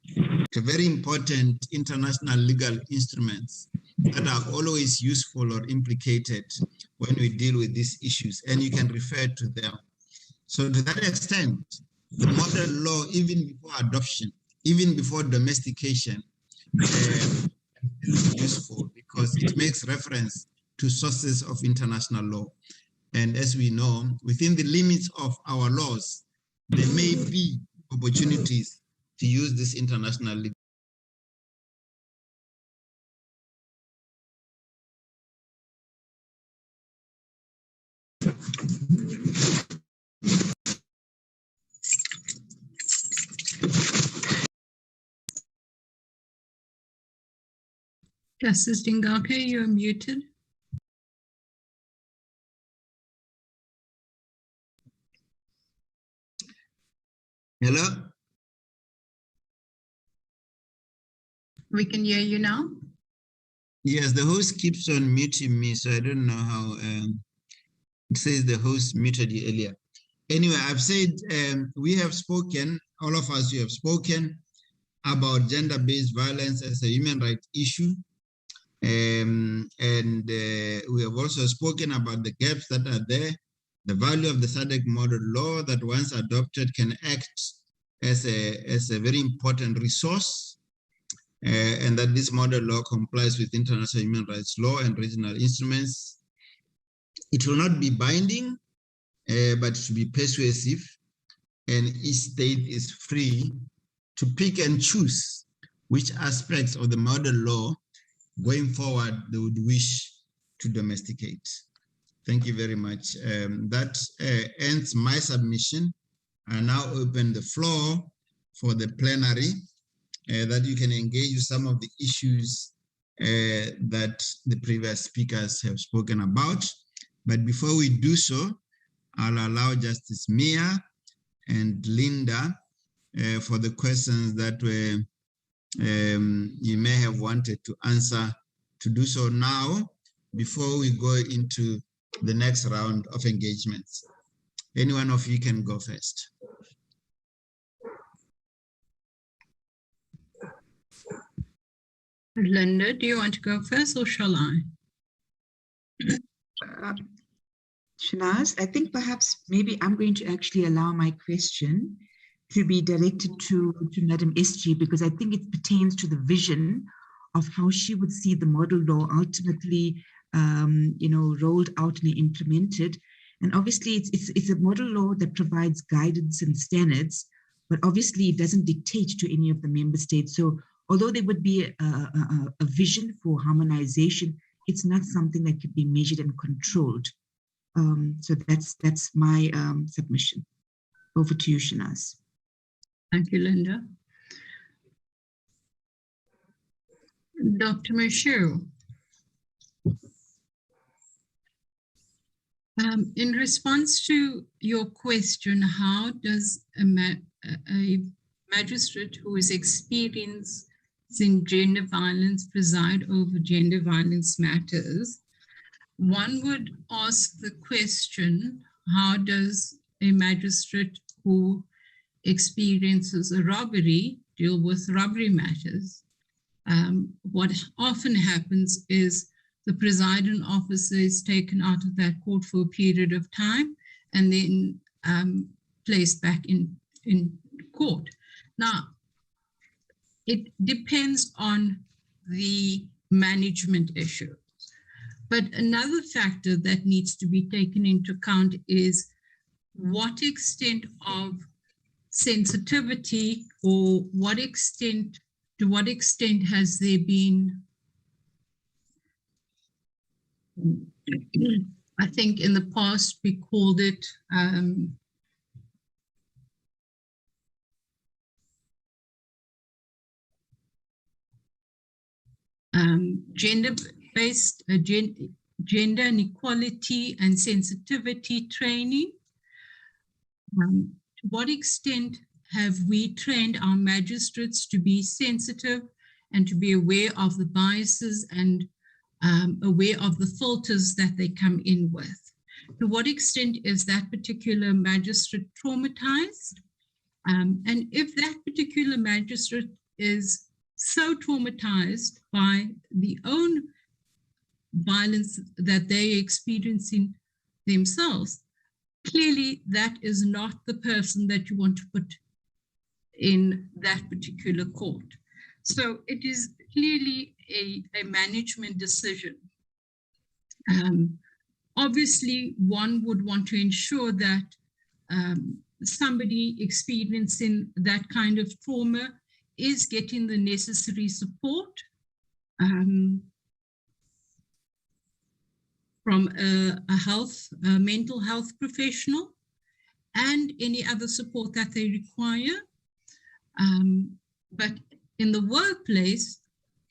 to very important international legal instruments that are always useful or implicated when we deal with these issues, and you can refer to them. So to that extent, the modern law, even before adoption, even before domestication, is useful because it makes reference to sources of international law. And as we know, within the limits of our laws, there may be opportunities to use this international legal. Justice Dingake, you're muted. Hello? We can hear you now. Yes, the host keeps on muting me, so I don't know how it says the host muted you earlier. Anyway, I've said we have spoken, all of us, you have spoken about gender-based violence as a human rights issue. And we have also spoken about the gaps that are there, the value of the SADC model law that once adopted can act as a very important resource, and that this model law complies with international human rights law and regional instruments. It will not be binding, but it should be persuasive, and each state is free to pick and choose which aspects of the model law going forward they would wish to domesticate. Thank you very much. That ends my submission. I now open the floor for the plenary that you can engage with some of the issues that the previous speakers have spoken about. But before we do so, I'll allow Justice Mia and Linda for the questions that were you may have wanted to answer, to do so now before we go into the next round of engagements. Any one of you can go first. Linda, do you want to go first or shall I? Shanaz, I think perhaps maybe I'm going to actually allow my question to be directed to Madam SG, because I think it pertains to the vision of how she would see the model law ultimately, rolled out and implemented. And obviously, it's a model law that provides guidance and standards, but obviously it doesn't dictate to any of the member states. So although there would be a vision for harmonization, it's not something that could be measured and controlled. So that's my submission. Over to you, Shanaz. Thank you, Linda. Dr. Mashu. In response to your question, how does a magistrate who is experienced in gender violence preside over gender violence matters? One would ask the question, how does a magistrate who experiences a robbery deal with robbery matters? What often happens is the presiding officer is taken out of that court for a period of time and then placed back in court. Now, it depends on the management issue. But another factor that needs to be taken into account is what extent of sensitivity or to what extent has there been, I think in the past we called it gender-based gender inequality and sensitivity training. To what extent have we trained our magistrates to be sensitive and to be aware of the biases and aware of the filters that they come in with? To what extent is that particular magistrate traumatized? And if that particular magistrate is so traumatized by the own violence that they're experiencing themselves, clearly that is not the person that you want to put in that particular court. So it is clearly a management decision. Obviously, one would want to ensure that somebody experiencing that kind of trauma is getting the necessary support from a mental health professional and any other support that they require. But in the workplace,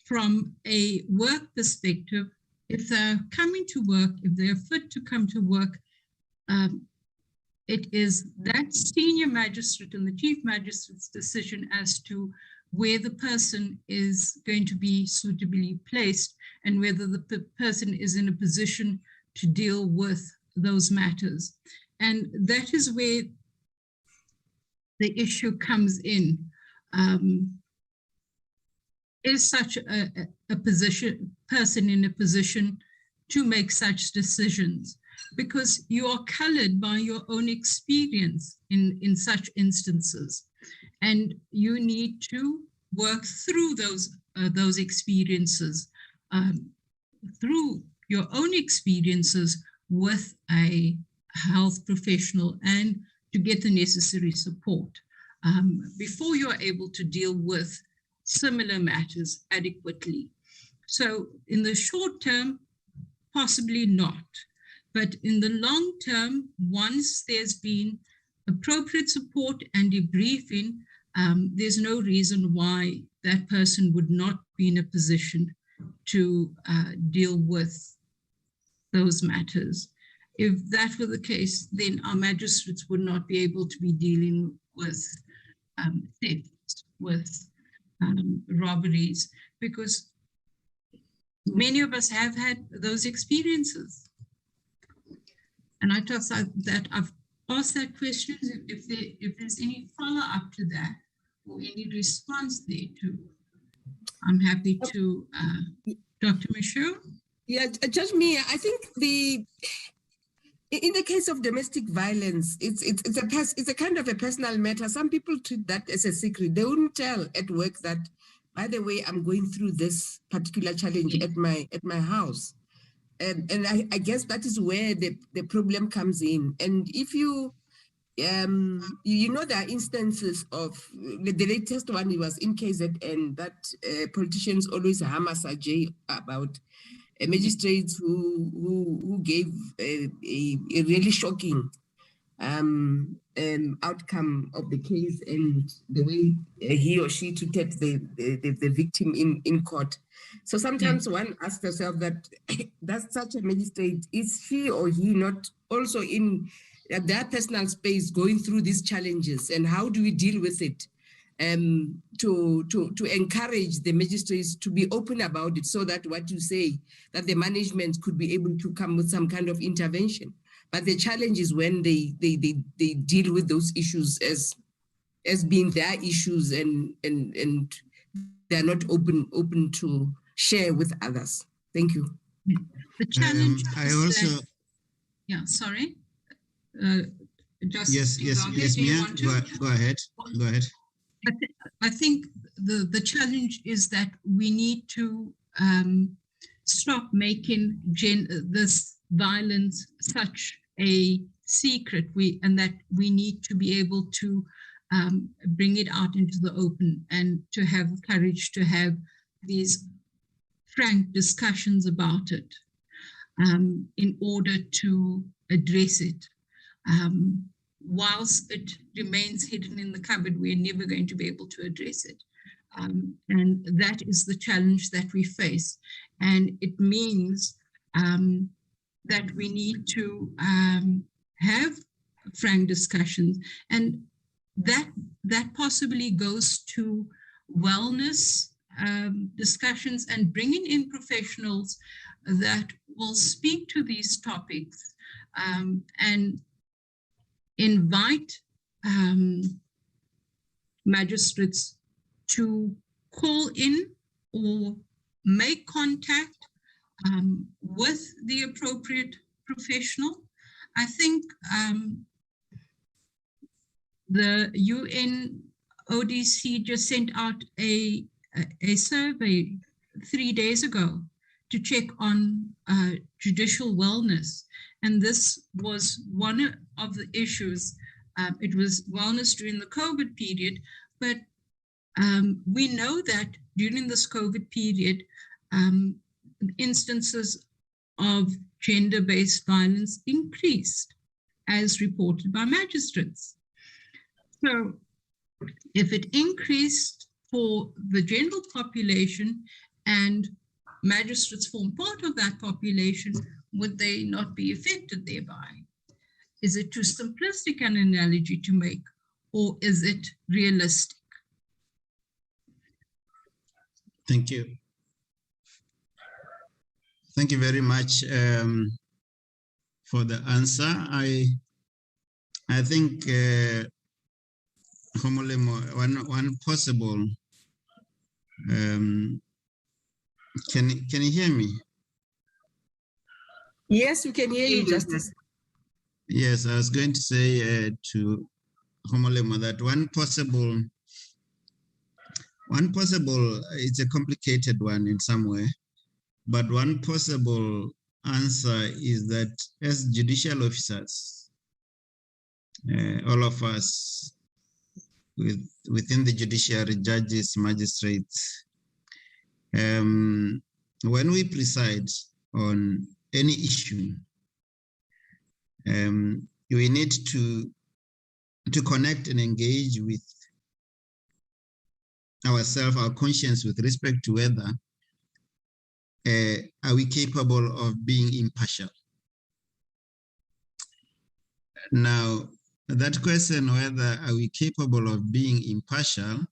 from a work perspective, if they're coming to work, if they're fit to come to work, it is that senior magistrate and the chief magistrate's decision as to where the person is going to be suitably placed and whether the person is in a position to deal with those matters. And that is where the issue comes in. Is such a person in a position to make such decisions? Because you are colored by your own experience in such instances. And you need to work through those experiences, through your own experiences with a health professional and to get the necessary support before you are able to deal with similar matters adequately. So in the short term, possibly not. But in the long term, once there's been appropriate support and debriefing, there's no reason why that person would not be in a position to deal with those matters. If that were the case, then our magistrates would not be able to be dealing with theft, with robberies, because many of us have had those experiences. And I trust that I've asked that question. If there's any follow-up to that or any response there too, I'm happy to, Dr. Michaud? Yeah, Judge Mia, I think in the case of domestic violence, it's a kind of a personal matter. Some people treat that as a secret. They wouldn't tell at work that, by the way, I'm going through this particular challenge at my house. And I guess that is where the problem comes in. And if you know, there are instances of, the latest one was in KZN, that politicians always hammer Sajay about magistrates who gave a really shocking outcome of the case and the way he or she treated the victim in court. So sometimes one asks herself that such a magistrate, is she or he not also in their personal space going through these challenges, and how do we deal with it? To encourage the magistrates to be open about it, so that what you say, that the management could be able to come with some kind of intervention. But the challenge is when they deal with those issues as being their issues and they're not open to share with others. Thank you. The challenge I also that, yeah, sorry. Yes, Mia, go ahead. I think the challenge is that we need to stop making this violence such a secret, and that we need to be able to bring it out into the open and to have courage to have these frank discussions about it in order to address it. Whilst it remains hidden in the cupboard, we're never going to be able to address it. And that is the challenge that we face. And it means that we need to have frank discussions. And that possibly goes to wellness discussions and bringing in professionals that will speak to these topics and invite magistrates to call in or make contact with the appropriate professional. I think the UN ODC just sent out a survey 3 days ago to check on judicial wellness. And this was one of the issues. It was wellness during the COVID period, but we know that during this COVID period, instances of gender-based violence increased as reported by magistrates. So if it increased for the general population and magistrates form part of that population, would they not be affected thereby? Is it too simplistic an analogy to make, or is it realistic? Thank you. Thank you very much for the answer. I think one possible. Can you hear me? Yes, we can hear you, Justice. Yes, I was going to say to Homolemo that one possible, it's a complicated one in some way, but one possible answer is that as judicial officers, all of us within the judiciary, judges, magistrates, when we preside on any issue, we need to connect and engage with ourselves, our conscience, with respect to whether are we capable of being impartial. Now, that question, whether are we capable of being impartial,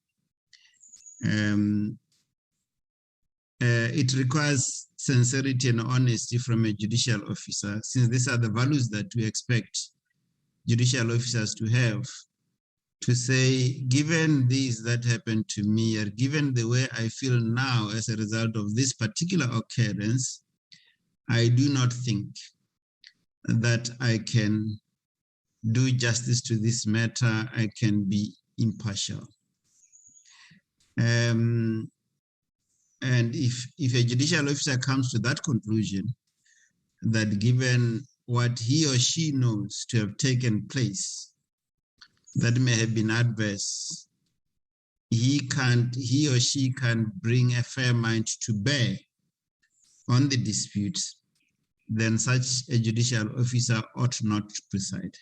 it requires sincerity and honesty from a judicial officer, since these are the values that we expect judicial officers to have, to say, given this that happened to me, or given the way I feel now as a result of this particular occurrence, I do not think that I can do justice to this matter, I can be impartial. And if a judicial officer comes to that conclusion, that given what he or she knows to have taken place, that may have been adverse, he or she can't bring a fair mind to bear on the dispute, then such a judicial officer ought not to preside.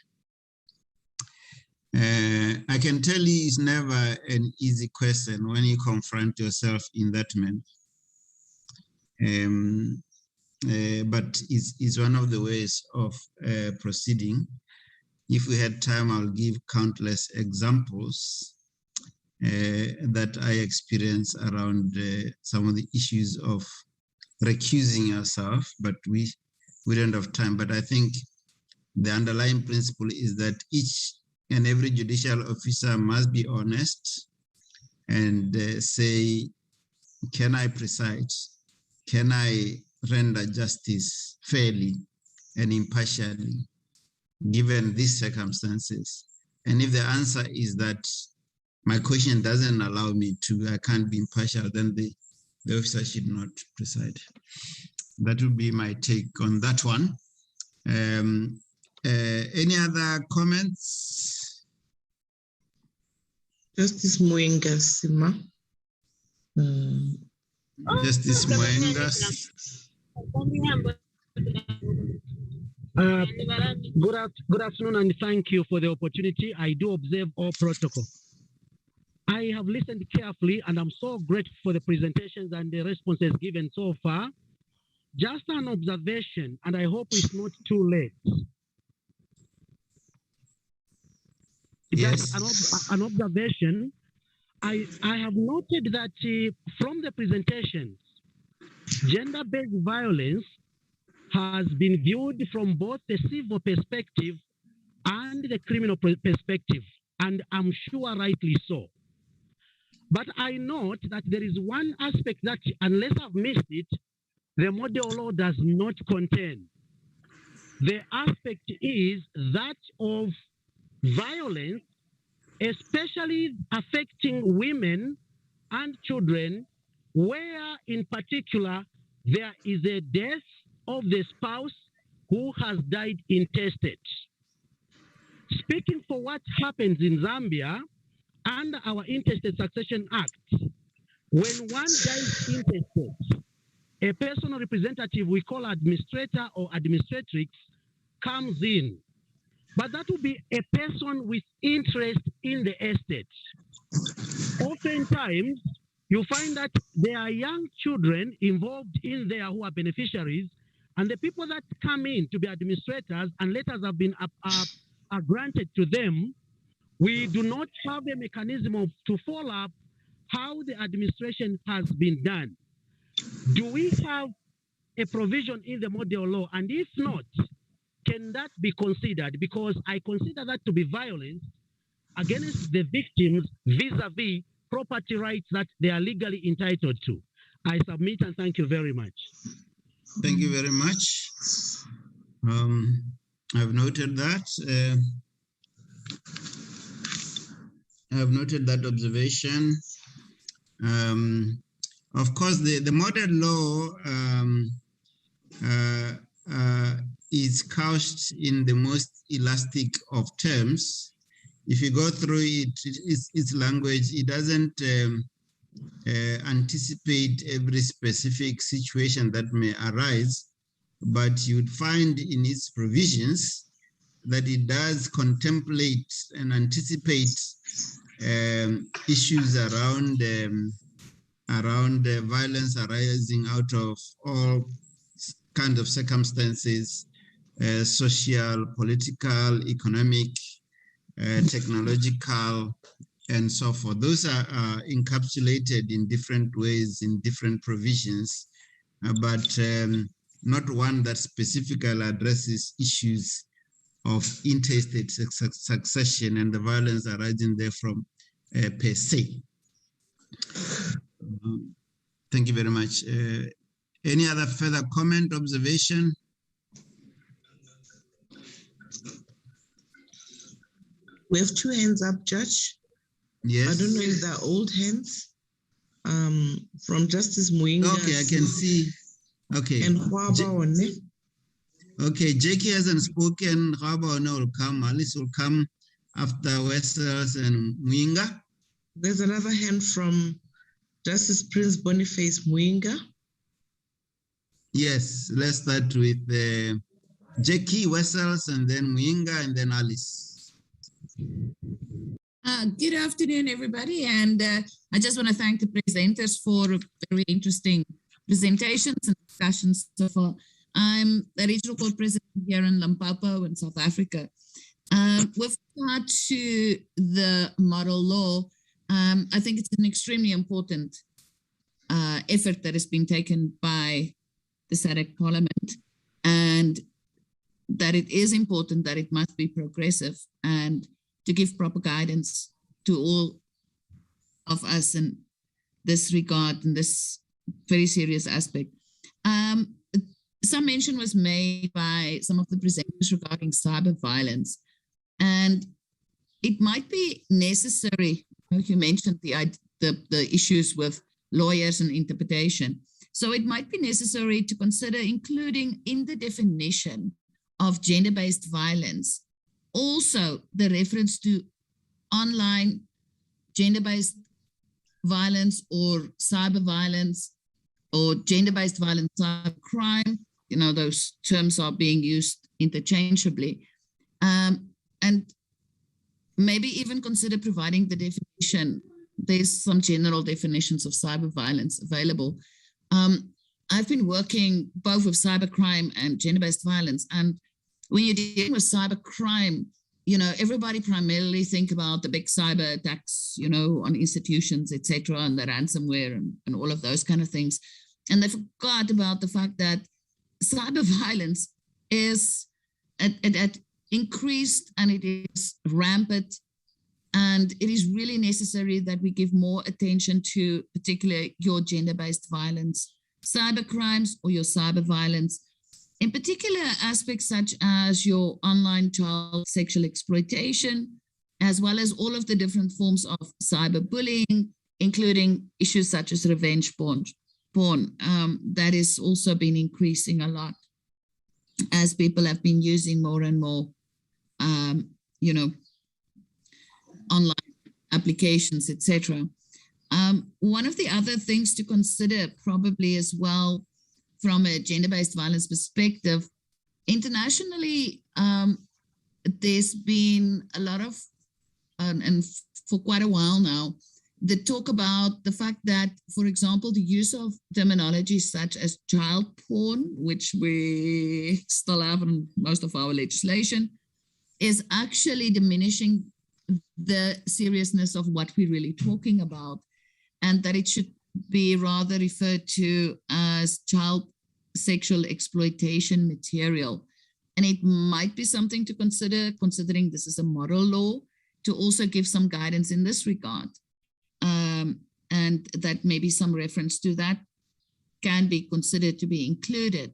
I can tell you it's never an easy question when you confront yourself in that manner. But it's one of the ways of proceeding. If we had time, I'll give countless examples that I experience around some of the issues of recusing yourself, but we don't have time. But I think the underlying principle is that each and every judicial officer must be honest and say, can I preside? Can I render justice fairly and impartially, given these circumstances? And if the answer is that my question doesn't allow me to, I can't be impartial, then the officer should not preside. That would be my take on that one. Any other comments? Justice Mwenga Sima. Justice Mwenga. Good afternoon, and thank you for the opportunity. I do observe all protocol. I have listened carefully and I'm so grateful for the presentations and the responses given so far. Just an observation, and I hope it's not too late. Yes. Just an observation. I have noted that from the presentations, gender-based violence has been viewed from both the civil perspective and the criminal perspective, and I'm sure rightly so. But I note that there is one aspect that, unless I've missed it, the model law does not contain. The aspect is that of violence, especially affecting women and children, where in particular there is a death of the spouse who has died intestate. Speaking for what happens in Zambia under our Intestate Succession Act, when one dies intestate, a personal representative, we call administrator or administratrix, comes in. But that will be a person with interest in the estate. Oftentimes, you find that there are young children involved in there who are beneficiaries, and the people that come in to be administrators and letters have been are granted to them, we do not have a mechanism to follow up how the administration has been done. Do we have a provision in the model law? And if not, can that be considered? Because I consider that to be violence against the victims vis-a-vis property rights that they are legally entitled to. I submit and thank you very much. Thank you very much. I've noted that. I've noted that observation. Of course, the model law is couched in the most elastic of terms. If you go through its language, it doesn't anticipate every specific situation that may arise, but you'd find in its provisions that it does contemplate and anticipate issues around violence arising out of all kinds of circumstances, social, political, economic, technological, and so forth. Those are encapsulated in different ways in different provisions, but not one that specifically addresses issues of intestate succession and the violence arising therefrom per se. Thank you very much. Any other further comment, observation? We have two hands up, Judge. Yes. I don't know if they're old hands. From Justice Muinga. Okay, I can see. Okay. And Waba. Okay, Jackie hasn't spoken. Waba will come. Alice will come after Wessels and Muinga. There's another hand from Justice Prince Boniface Muinga. Yes, let's start with Jackie, Wessels, and then Muinga, and then Alice. Good afternoon, everybody. And I just want to thank the presenters for very interesting presentations and discussions so far. I'm the Regional Court President here in Limpopo in South Africa. With regard to the model law, I think it's an extremely important effort that has been taken by the SADC Parliament, and that it is important that it must be progressive and to give proper guidance to all of us in this regard, in this very serious aspect. Some mention was made by some of the presenters regarding cyber violence, and it might be necessary. You mentioned the issues with lawyers and interpretation. So it might be necessary to consider including in the definition of gender-based violence also the reference to online gender-based violence or cyber violence or gender-based violence, cyber crime. You know, those terms are being used interchangeably. And maybe even consider providing the definition there's some general definitions of cyber violence available. I've been working both with cybercrime and gender-based violence. And when you're dealing with cybercrime, you know, everybody primarily think about the big cyber attacks, you know, on institutions, etc., and the ransomware and all of those kind of things. And they forgot about the fact that cyber violence is at increased and it is rampant. And it is really necessary that we give more attention to particularly your gender-based violence, cyber crimes, or your cyber violence. In particular, aspects such as your online child sexual exploitation, as well as all of the different forms of cyberbullying, including issues such as revenge porn. That has also been increasing a lot as people have been using more and more, you know, online applications, etc. One of the other things to consider probably as well from a gender-based violence perspective, internationally, there's been a lot of, and for quite a while now, the talk about the fact that, for example, the use of terminology such as child porn, which we still have in most of our legislation, is actually diminishing the seriousness of what we're really talking about, and that it should be rather referred to as child sexual exploitation material. And it might be something to consider, considering this is a model law, to also give some guidance in this regard. And that maybe some reference to that can be considered to be included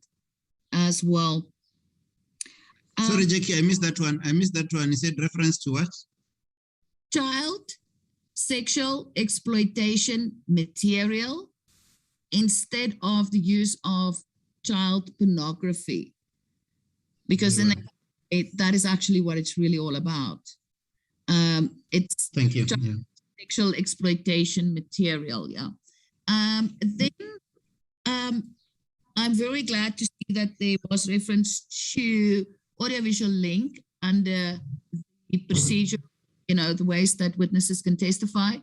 as well. Sorry, Jackie, I missed that one. You said reference to what? Child sexual exploitation material instead of the use of child pornography, because in that is actually what it's really all about. It's thank you. Sexual exploitation material, yeah. Then I'm very glad to see that there was reference to audiovisual link under the procedure, you know, the ways that witnesses can testify.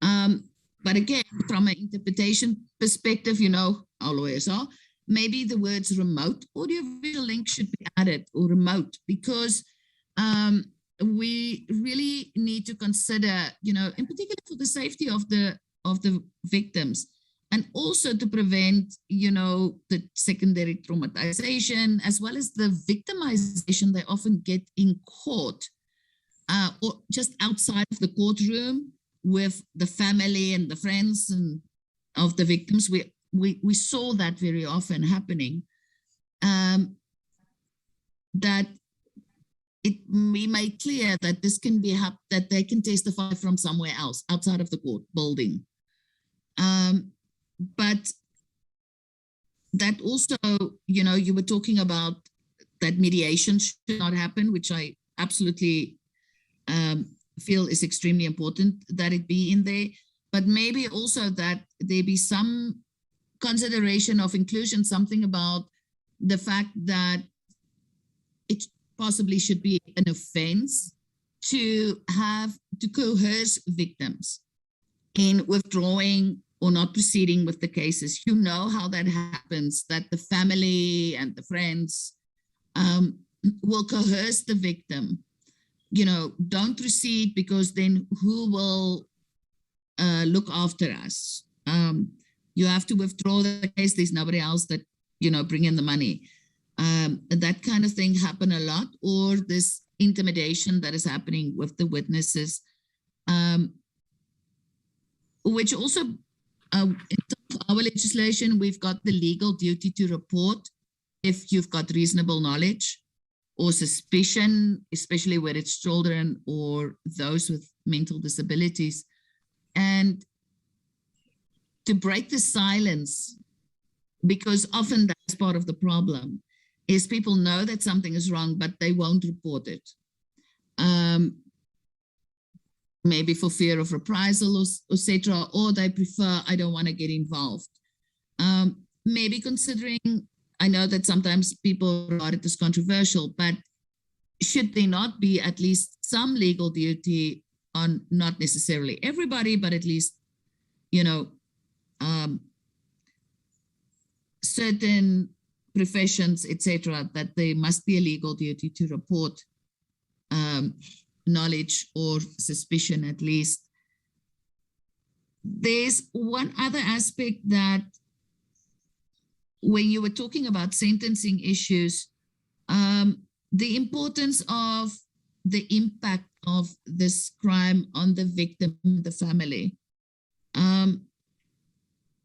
But again, from an interpretation perspective, you know, our lawyers are, maybe the words remote audiovisual link should be added, or remote, because we really need to consider, you know, in particular for the safety of the victims, and also to prevent, you know, the secondary traumatization, as well as the victimization they often get in court, or just outside of the courtroom with the family and the friends and of the victims. We saw that very often happening. That we made clear that this can be that they can testify from somewhere else outside of the court building. But that also, you know, you were talking about that mediation should not happen, which I absolutely feel is extremely important that it be in there. But maybe also that there be some consideration of inclusion, something about the fact that it possibly should be an offense to coerce victims in withdrawing or not proceeding with the cases. You know how that happens, that the family and the friends will coerce the victim. You know, don't proceed, because then who will look after us? You have to withdraw the case. There's nobody else that, you know, bring in the money. That kind of thing happen a lot, or this intimidation that is happening with the witnesses, which also, in our legislation, we've got the legal duty to report if you've got reasonable knowledge or suspicion, especially where it's children or those with mental disabilities. And to break the silence, because often that's part of the problem, is people know that something is wrong, but they won't report it. Maybe for fear of reprisal, etc., or they prefer, I don't want to get involved. Maybe considering, I know that sometimes people regard it as controversial, but should there not be at least some legal duty on not necessarily everybody, but at least, certain professions, etc., that there must be a legal duty to report knowledge or suspicion at least. There's one other aspect that when you were talking about sentencing issues, the importance of the impact of this crime on the victim, the family, and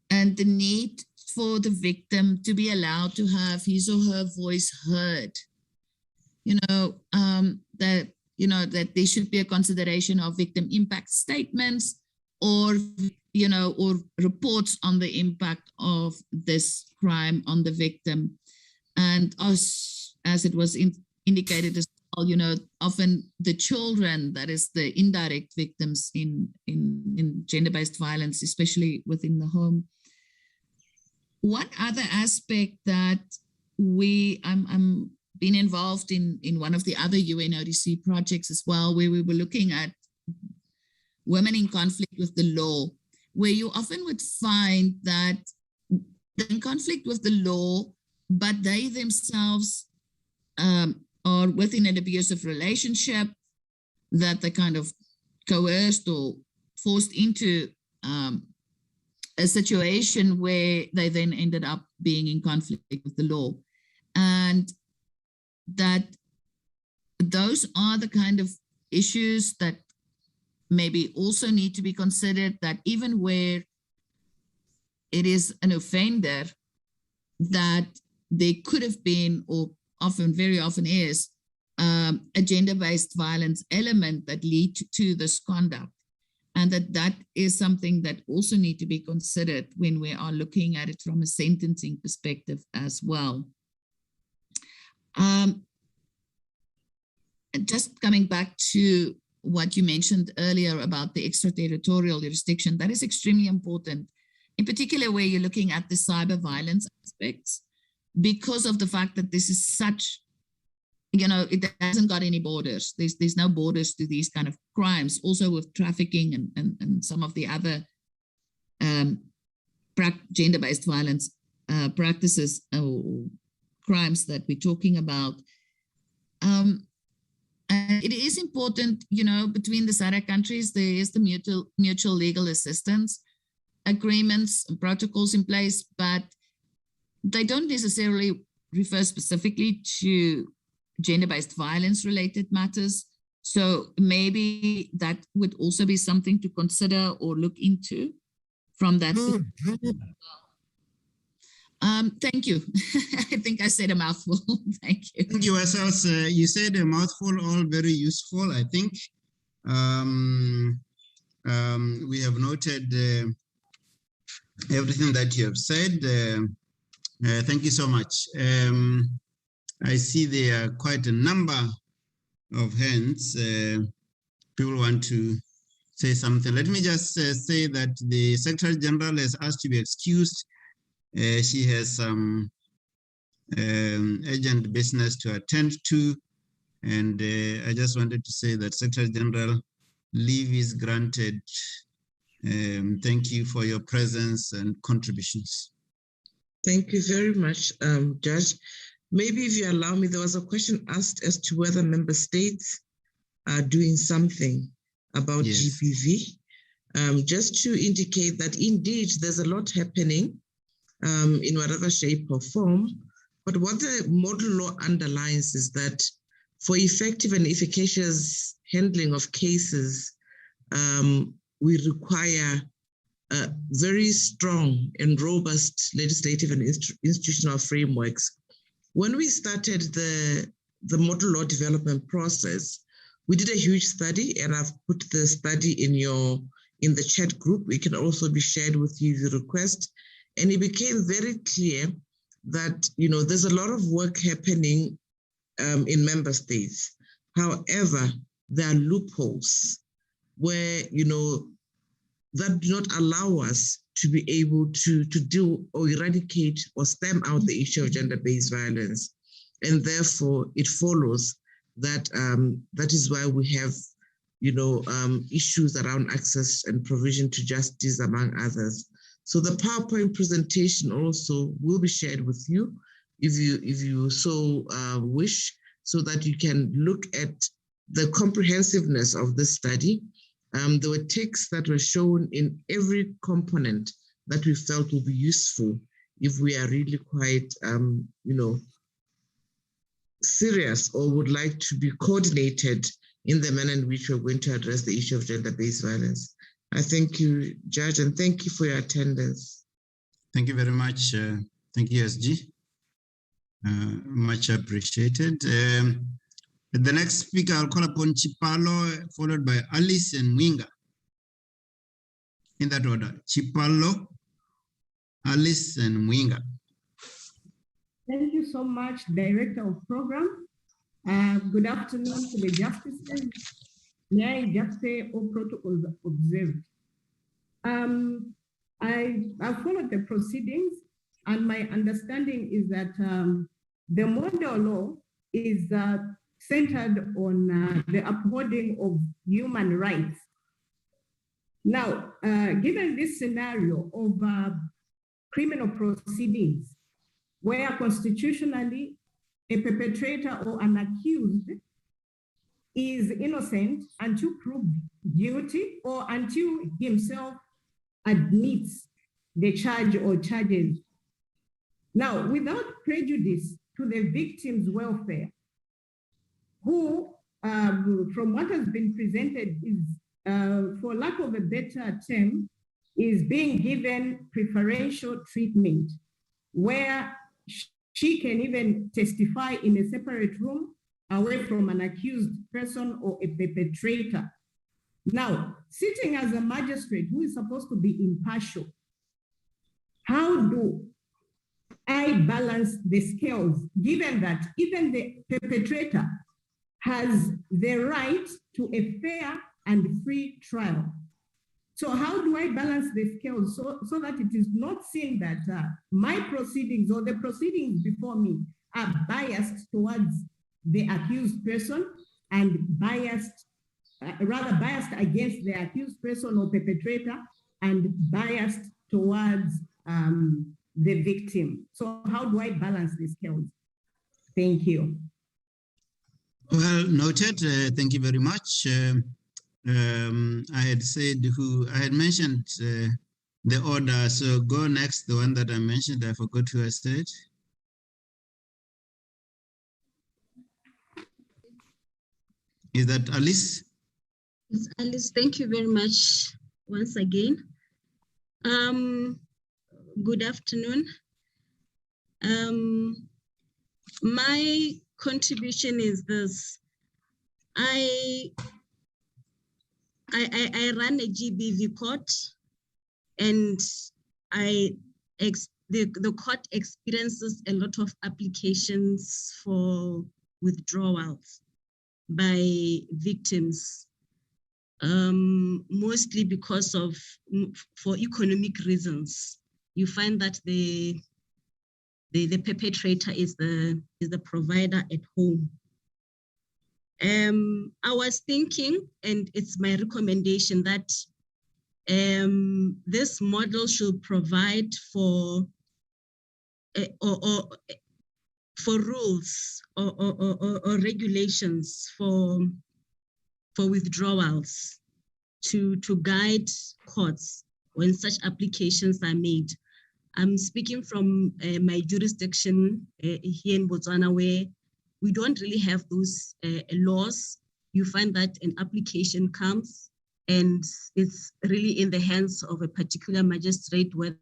the need for the victim to be allowed to have his or her voice heard. That there should be a consideration of victim impact statements or reports on the impact of this crime on the victim. And as it was indicated as well, often the children, that is the indirect victims in gender-based violence, especially within the home. One other aspect that I'm been involved in one of the other UNODC projects as well, where we were looking at women in conflict with the law, where you often would find that they're in conflict with the law, but they themselves are within an abusive relationship, that they kind of coerced or forced into a situation where they then ended up being in conflict with the law. And that those are the kind of issues that maybe also need to be considered, that even where it is an offender, that there could have been, or very often is, a gender-based violence element that lead to this conduct. And that is something that also need to be considered when we are looking at it from a sentencing perspective as well. Just coming back to what you mentioned earlier about the extraterritorial jurisdiction, that is extremely important, in particular where you're looking at the cyber violence aspects, because of the fact that this is such, it hasn't got any borders. There's no borders to these kind of crimes, also with trafficking and some of the other gender-based violence practices or crimes that we're talking about. And it is important, between the SADC countries, there is the mutual legal assistance agreements and protocols in place, but they don't necessarily refer specifically to gender-based violence related matters. So maybe that would also be something to consider or look into from that perspective. Thank you. I think I said a mouthful. Thank you. Thank you, Asals. You said a mouthful, all very useful, I think. We have noted everything that you have said. Thank you so much. I see there are quite a number of hands. People want to say something. Let me just say that the Secretary General has asked to be excused. She has some urgent business to attend to, and I just wanted to say that Secretary General, leave is granted. Thank you for your presence and contributions. Thank you very much, Judge. Maybe if you allow me, there was a question asked as to whether member states are doing something about GBV. Just to indicate that indeed there's a lot happening in whatever shape or form. But what the model law underlines is that for effective and efficacious handling of cases, we require very strong and robust legislative and institutional frameworks. When we started the model law development process, we did a huge study, and I've put the study in the chat group. It can also be shared with you if you request. And it became very clear that, there's a lot of work happening in member states. However, there are loopholes where, that do not allow us to be able to deal or eradicate or stem out the issue of gender-based violence. And therefore, it follows that that is why we have issues around access and provision to justice, among others. So the PowerPoint presentation also will be shared with you if you so wish, so that you can look at the comprehensiveness of this study. There were texts that were shown in every component that we felt will be useful if we are really quite, serious or would like to be coordinated in the manner in which we're going to address the issue of gender-based violence. I thank you, Judge, and thank you for your attendance. Thank you very much. Thank you, SG. Much apprecited. The next speaker, I'll call upon Chipalo, followed by Alice and Mwinga. In that order, Chipalo, Alice and Mwinga. Thank you so much, Director of Program. Good afternoon to the justices. May I just say all protocols observed. I followed the proceedings, and my understanding is that the model law is centered on the upholding of human rights. Now, given this scenario of criminal proceedings, where constitutionally a perpetrator or an accused is innocent until proved guilty or until himself admits the charge or charges. Now, without prejudice to the victim's welfare, who, from what has been presented, is, for lack of a better term, is being given preferential treatment, where she can even testify in a separate room away from an accused person or a perpetrator. Now, sitting as a magistrate who is supposed to be impartial, how do I balance the scales, given that even the perpetrator has the right to a fair and free trial? So how do I balance the scales so that it is not seen that my proceedings or the proceedings before me are biased towards the accused person and biased against the accused person or perpetrator and biased towards the victim? So how do I balance the scales? Thank you. Well noted. Thank you very much. I had mentioned the order, so go next, the one that I mentioned. I forgot who I said. Is that Alice? It's Alice. Thank you very much once again. Good afternoon. My contribution is this. I run a GBV court, and the court experiences a lot of applications for withdrawals by victims, mostly because of for economic reasons. You find that the perpetrator is the provider at home. I was thinking, and it's my recommendation, that this model should provide for rules or regulations for withdrawals to guide courts when such applications are made. I'm speaking from my jurisdiction here in Botswana, where we don't really have those laws. You find that an application comes and it's really in the hands of a particular magistrate whether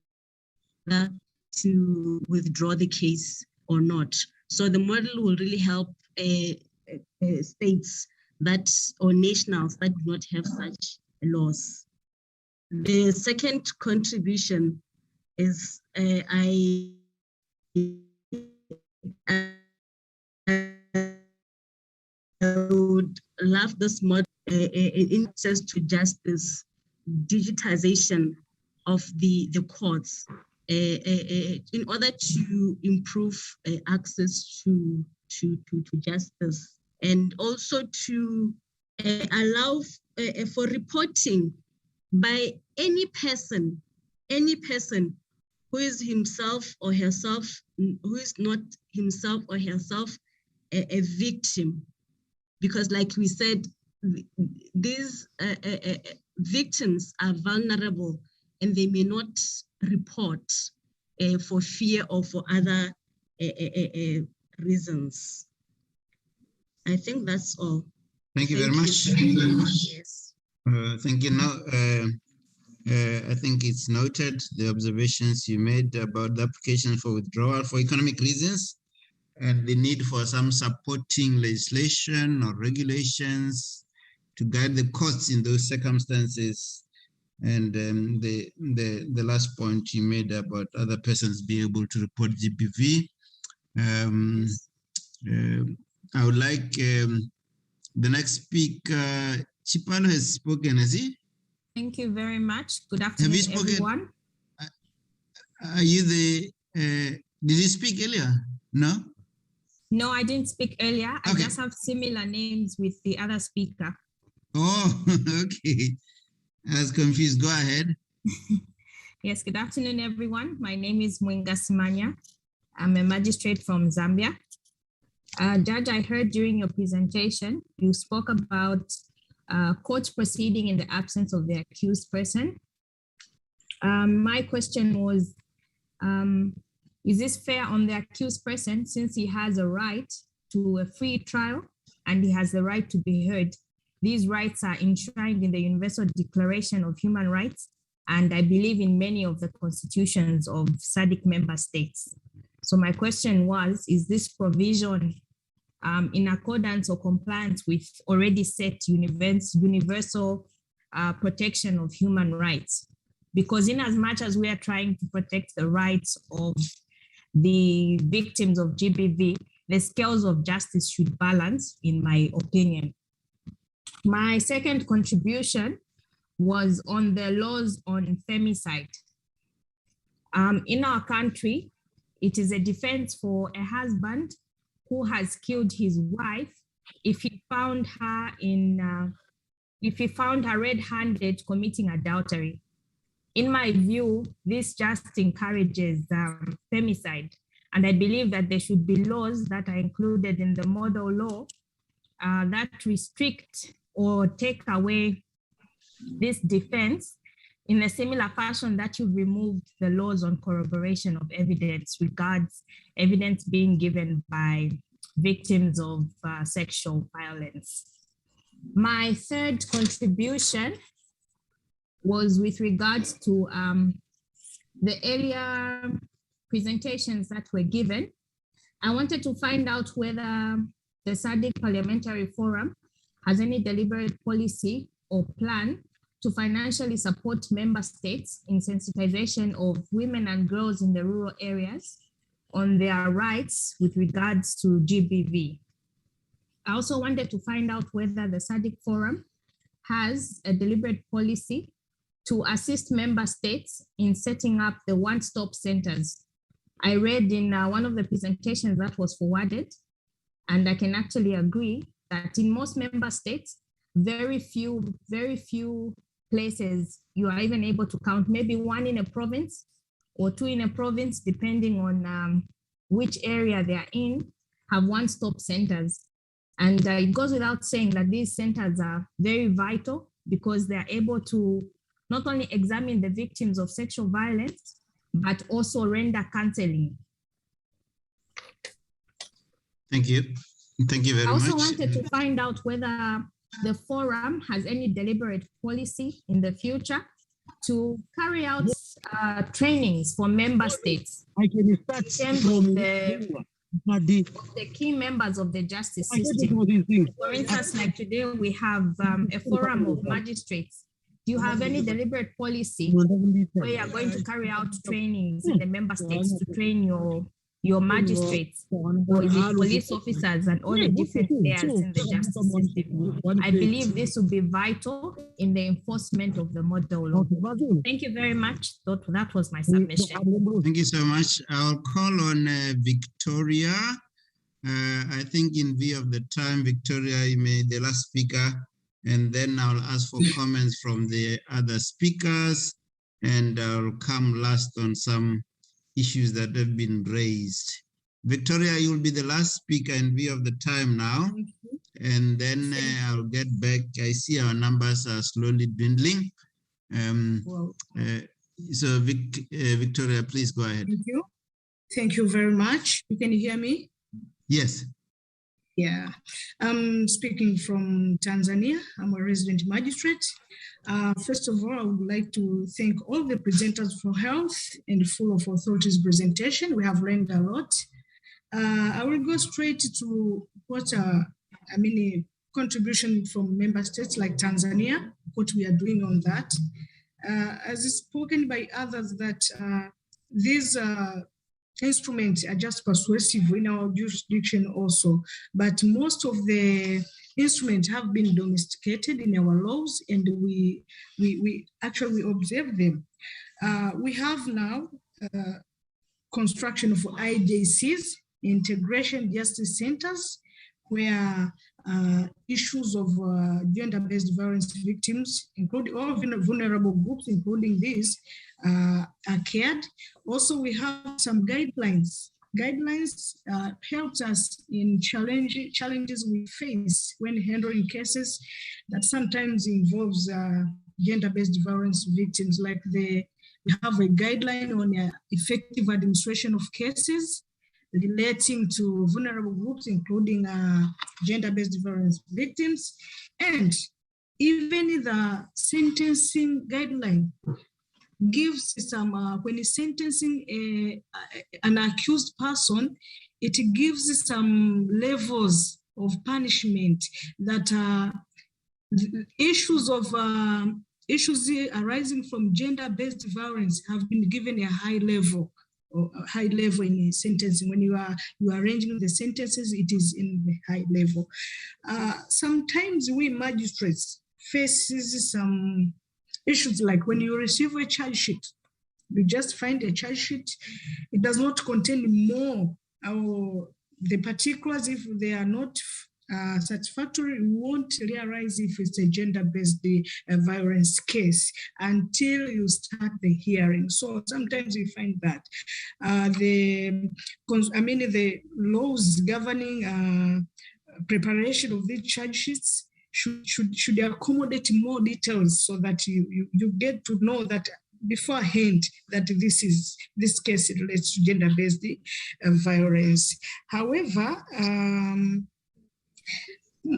to withdraw the case or not. So the model will really help states that or nationals that do not have such laws. The second contribution is I would love this model in access to justice, digitization of the courts in order to improve access to justice, and also to allow for reporting by any person who is himself or herself, who is not himself or herself a victim. Because like we said, these victims are vulnerable and they may not report for fear or for other reasons. I think that's all. Thank you very much. Yes. Thank you. Now, I think it's noted the observations you made about the application for withdrawal for economic reasons and the need for some supporting legislation or regulations to guide the courts in those circumstances. And the last point you made about other persons being able to report GBV. I would like the next speaker, Chipalo has spoken, has he? Thank you very much. Good afternoon, everyone. Are you the, did you speak earlier? No? No, I didn't speak earlier. I Okay. just have similar names with the other speaker. Oh, okay. I was confused. Go ahead. Yes, good afternoon, everyone. My name is Mwinga Simanya. I'm a magistrate from Zambia. Judge, I heard during your presentation, you spoke about court proceeding in the absence of the accused person. My question was, is this fair on the accused person since he has a right to a free trial and he has the right to be heard? These rights are enshrined in the Universal Declaration of Human Rights, and I believe in many of the constitutions of SADC member states. So my question was, is this provision in accordance or compliance with already set universal protection of human rights? Because in as much as we are trying to protect the rights of the victims of GBV, the scales of justice should balance, in my opinion. My second contribution was on the laws on femicide. In our country, it is a defense for a husband who has killed his wife if he found her red-handed committing adultery. In my view, this just encourages femicide. And I believe that there should be laws that are included in the model law that restrict or take away this defense in a similar fashion that you removed the laws on corroboration of evidence regards evidence being given by victims of sexual violence. My third contribution was with regards to the earlier presentations that were given. I wanted to find out whether the SADC Parliamentary Forum has any deliberate policy or plan to financially support member states in sensitization of women and girls in the rural areas on their rights with regards to GBV. I also wanted to find out whether the SADC Forum has a deliberate policy to assist member states in setting up the one-stop centers. I read in one of the presentations that was forwarded, and I can actually agree that in most member states, very few places you are even able to count, maybe one in a province or two in a province, depending on which area they are in, have one-stop centers. And it goes without saying that these centers are very vital because they are able to not only examine the victims of sexual violence, but also render counseling. Thank you. Thank you very much. I also wanted to find out whether the forum has any deliberate policy in the future to carry out trainings for member states. I can start in terms of the key members of the justice system. For instance, like today we have a forum of magistrates. Do you have any deliberate policy where you are going to carry out trainings in the member states to train your magistrates, or is it police officers and all the different layers in the justice system? I believe this will be vital in the enforcement of the model law. Thank you very much. That was my submission. Thank you so much. I'll call on Victoria. I think in view of the time, Victoria, you may the last speaker. and then I'll ask for comments from the other speakers, and I'll come last on some issues that have been raised. Victoria, you'll be the last speaker in view of the time now, and then I'll get back. I see our numbers are slowly dwindling. So Victoria, please go ahead. Thank you. Thank you very much. You can hear me? Yes. Yeah, I'm speaking from Tanzania. I'm a resident magistrate. First of all, I would like to thank all the presenters for health and full of authorities presentation. We have learned a lot. I will go straight to what, a contribution from member states like Tanzania, what we are doing on that. As is spoken by others that these instruments are just persuasive in our jurisdiction also, but most of the instruments have been domesticated in our laws, and we actually observe them. We have now construction of IJCs, integration justice centers, where issues of gender-based violence victims, including all vulnerable groups, including these, are cared. Also, we have some guidelines. Guidelines helps us in challenges we face when handling cases that sometimes involves gender-based violence victims, like we have a guideline on effective administration of cases relating to vulnerable groups, including gender-based violence victims, and even the sentencing guideline gives some, when it's sentencing an accused person, it gives some levels of punishment that issues arising from gender-based violence have been given a high level in sentencing. When you are arranging the sentences, it is in the high level. Sometimes we magistrates faces some issues, like when you receive a charge sheet, you just find a charge sheet, it does not contain more, or the particulars, if they are not satisfactory, we won't realize if it's a gender-based violence case until you start the hearing. So sometimes we find that the laws governing preparation of these charge sheets should accommodate more details, so that you get to know that beforehand that this case relates to gender-based violence. However,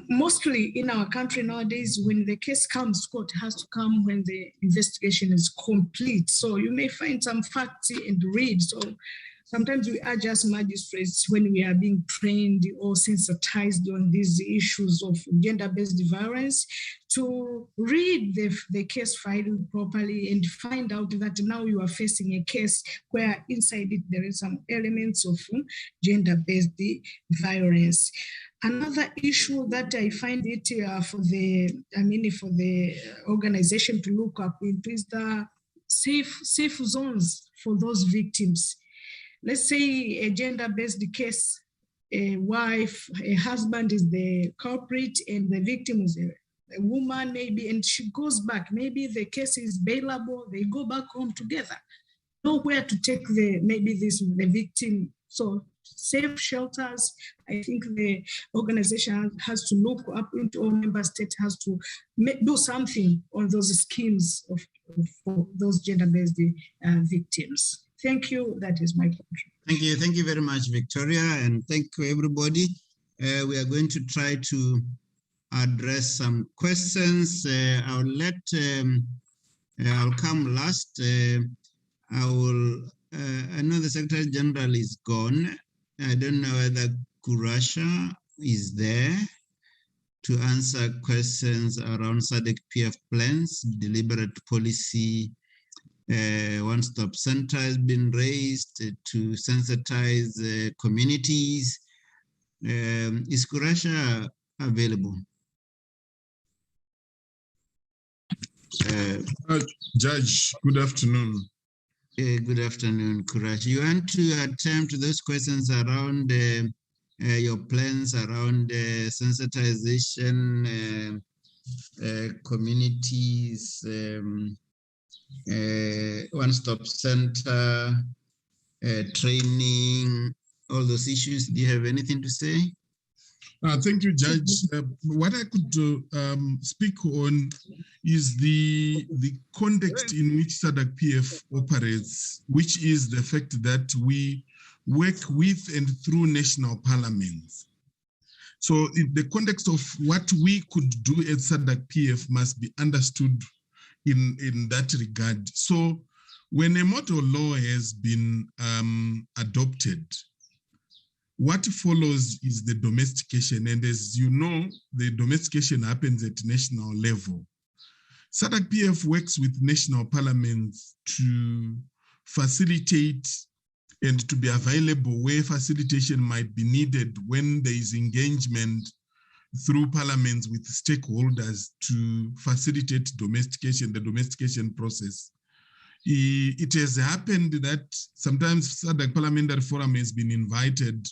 mostly in our country nowadays, when the case comes, court has to come when the investigation is complete. So you may find some facts and read. So sometimes we are just magistrates when we are being trained or sensitized on these issues of gender-based violence to read the case file properly and find out that now you are facing a case where inside it there is some elements of gender-based violence. Another issue that I find it for the organization to look up into is the safe zones for those victims. Let's say a gender-based case, a wife, a husband is the culprit and the victim is a woman maybe, and she goes back. Maybe the case is bailable, they go back home together. Nowhere to take the victim. So safe shelters, I think the organization has to look up into, all member states has to do something on those schemes for those gender-based victims. Thank you. That is my contribution. Thank you very much, Victoria, and thank you, everybody. We are going to try to address some questions. I'll come last. I know the Secretary General is gone. I don't know whether Kurasha is there to answer questions around SADC PF plans, deliberate policy. One-stop center has been raised to sensitize communities. Is Kurasha available? Judge, good afternoon. Good afternoon, Kurasha. You want to attempt those questions around your plans around sensitization communities, one-stop center, training, all those issues. Do you have anything to say? Thank you, Judge. What I could speak on is the context in which SADC PF operates, which is the fact that we work with and through national parliaments. So the context of what we could do at SADC PF must be understood in that regard. So when a model law has been adopted, what follows is the domestication. And as you know, the domestication happens at national level. SADC PF works with national parliaments to facilitate and to be available where facilitation might be needed when there is engagement through parliaments with stakeholders to facilitate domestication, the domestication process. It has happened that sometimes SADC Parliamentary Forum has been invited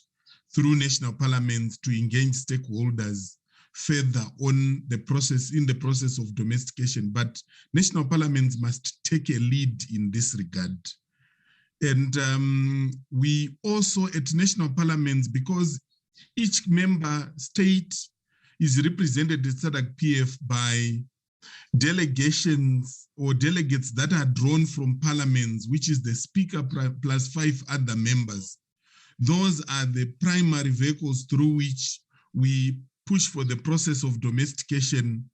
through national parliaments to engage stakeholders further on the process, in the process of domestication, but national parliaments must take a lead in this regard. And we also at national parliaments, because each member state is represented at SADC PF by delegations or delegates that are drawn from parliaments, which is the speaker plus 5 other members. Those are the primary vehicles through which we push for the process of domestication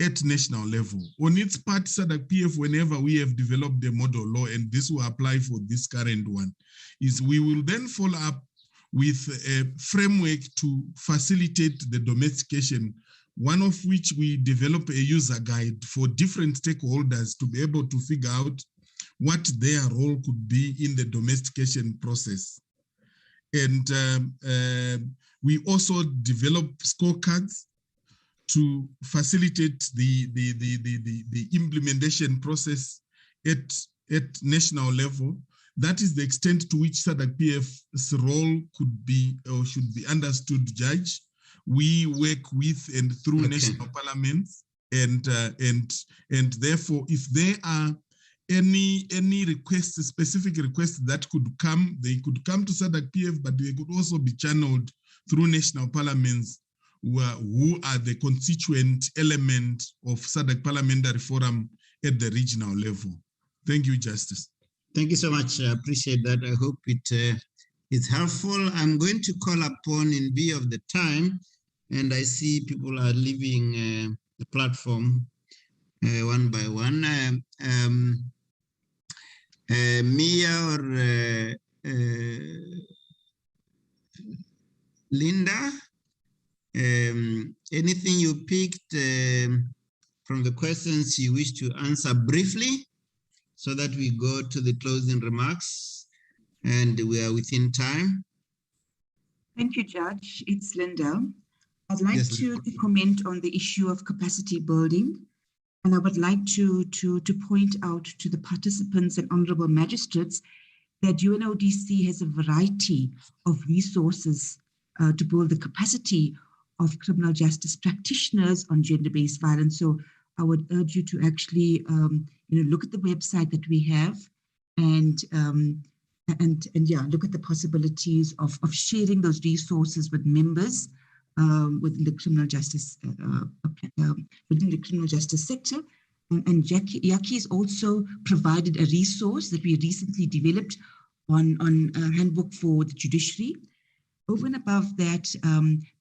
at national level. On its part, SADC PF, whenever we have developed a model law, and this will apply for this current one, is we will then follow up with a framework to facilitate the domestication, one of which we develop a user guide for different stakeholders to be able to figure out what their role could be in the domestication process. And we also develop scorecards to facilitate the implementation process at national level. That is the extent to which SADC PF's role could be or should be understood, Judge. We work with and through national parliaments, and therefore, if there are any requests, specific requests that could come, they could come to SADC PF, but they could also be channeled through national parliaments, who are the constituent element of SADC Parliamentary Forum at the regional level. Thank you, Justice. Thank you so much. I appreciate that. I hope it is helpful. I'm going to call upon, in view of the time, and I see people are leaving the platform one by one. Mia or Linda, anything you picked from the questions you wish to answer briefly, so that we go to the closing remarks and we are within time? Thank you, Judge. It's Linda. I'd like to comment on the issue of capacity building. And I would like to point out to the participants and honorable magistrates that UNODC has a variety of resources to build the capacity of criminal justice practitioners on gender-based violence. So I would urge you to actually look at the website that we have and look at the possibilities of sharing those resources with members within the criminal justice sector. And Yaki has also provided a resource that we recently developed on a handbook for the judiciary. Over and above that,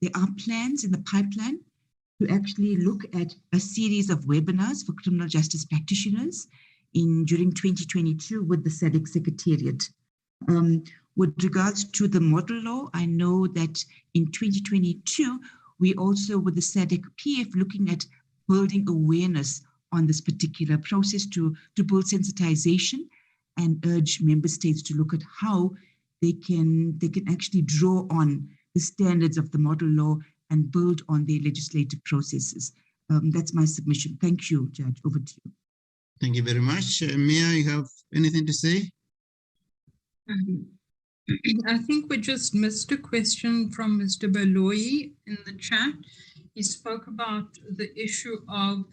there are plans in the pipeline to actually look at a series of webinars for criminal justice practitioners during 2022 with the SADC Secretariat. With regards to the model law, I know that in 2022, we also with the SADC PF looking at building awareness on this particular process to build sensitization and urge member states to look at how they can actually draw on the standards of the model law and build on their legislative processes. That's my submission. Thank you, Judge. Over to you. Thank you very much. Mia, you have anything to say? I think we just missed a question from Mr. Baloyi in the chat. he spoke about the issue of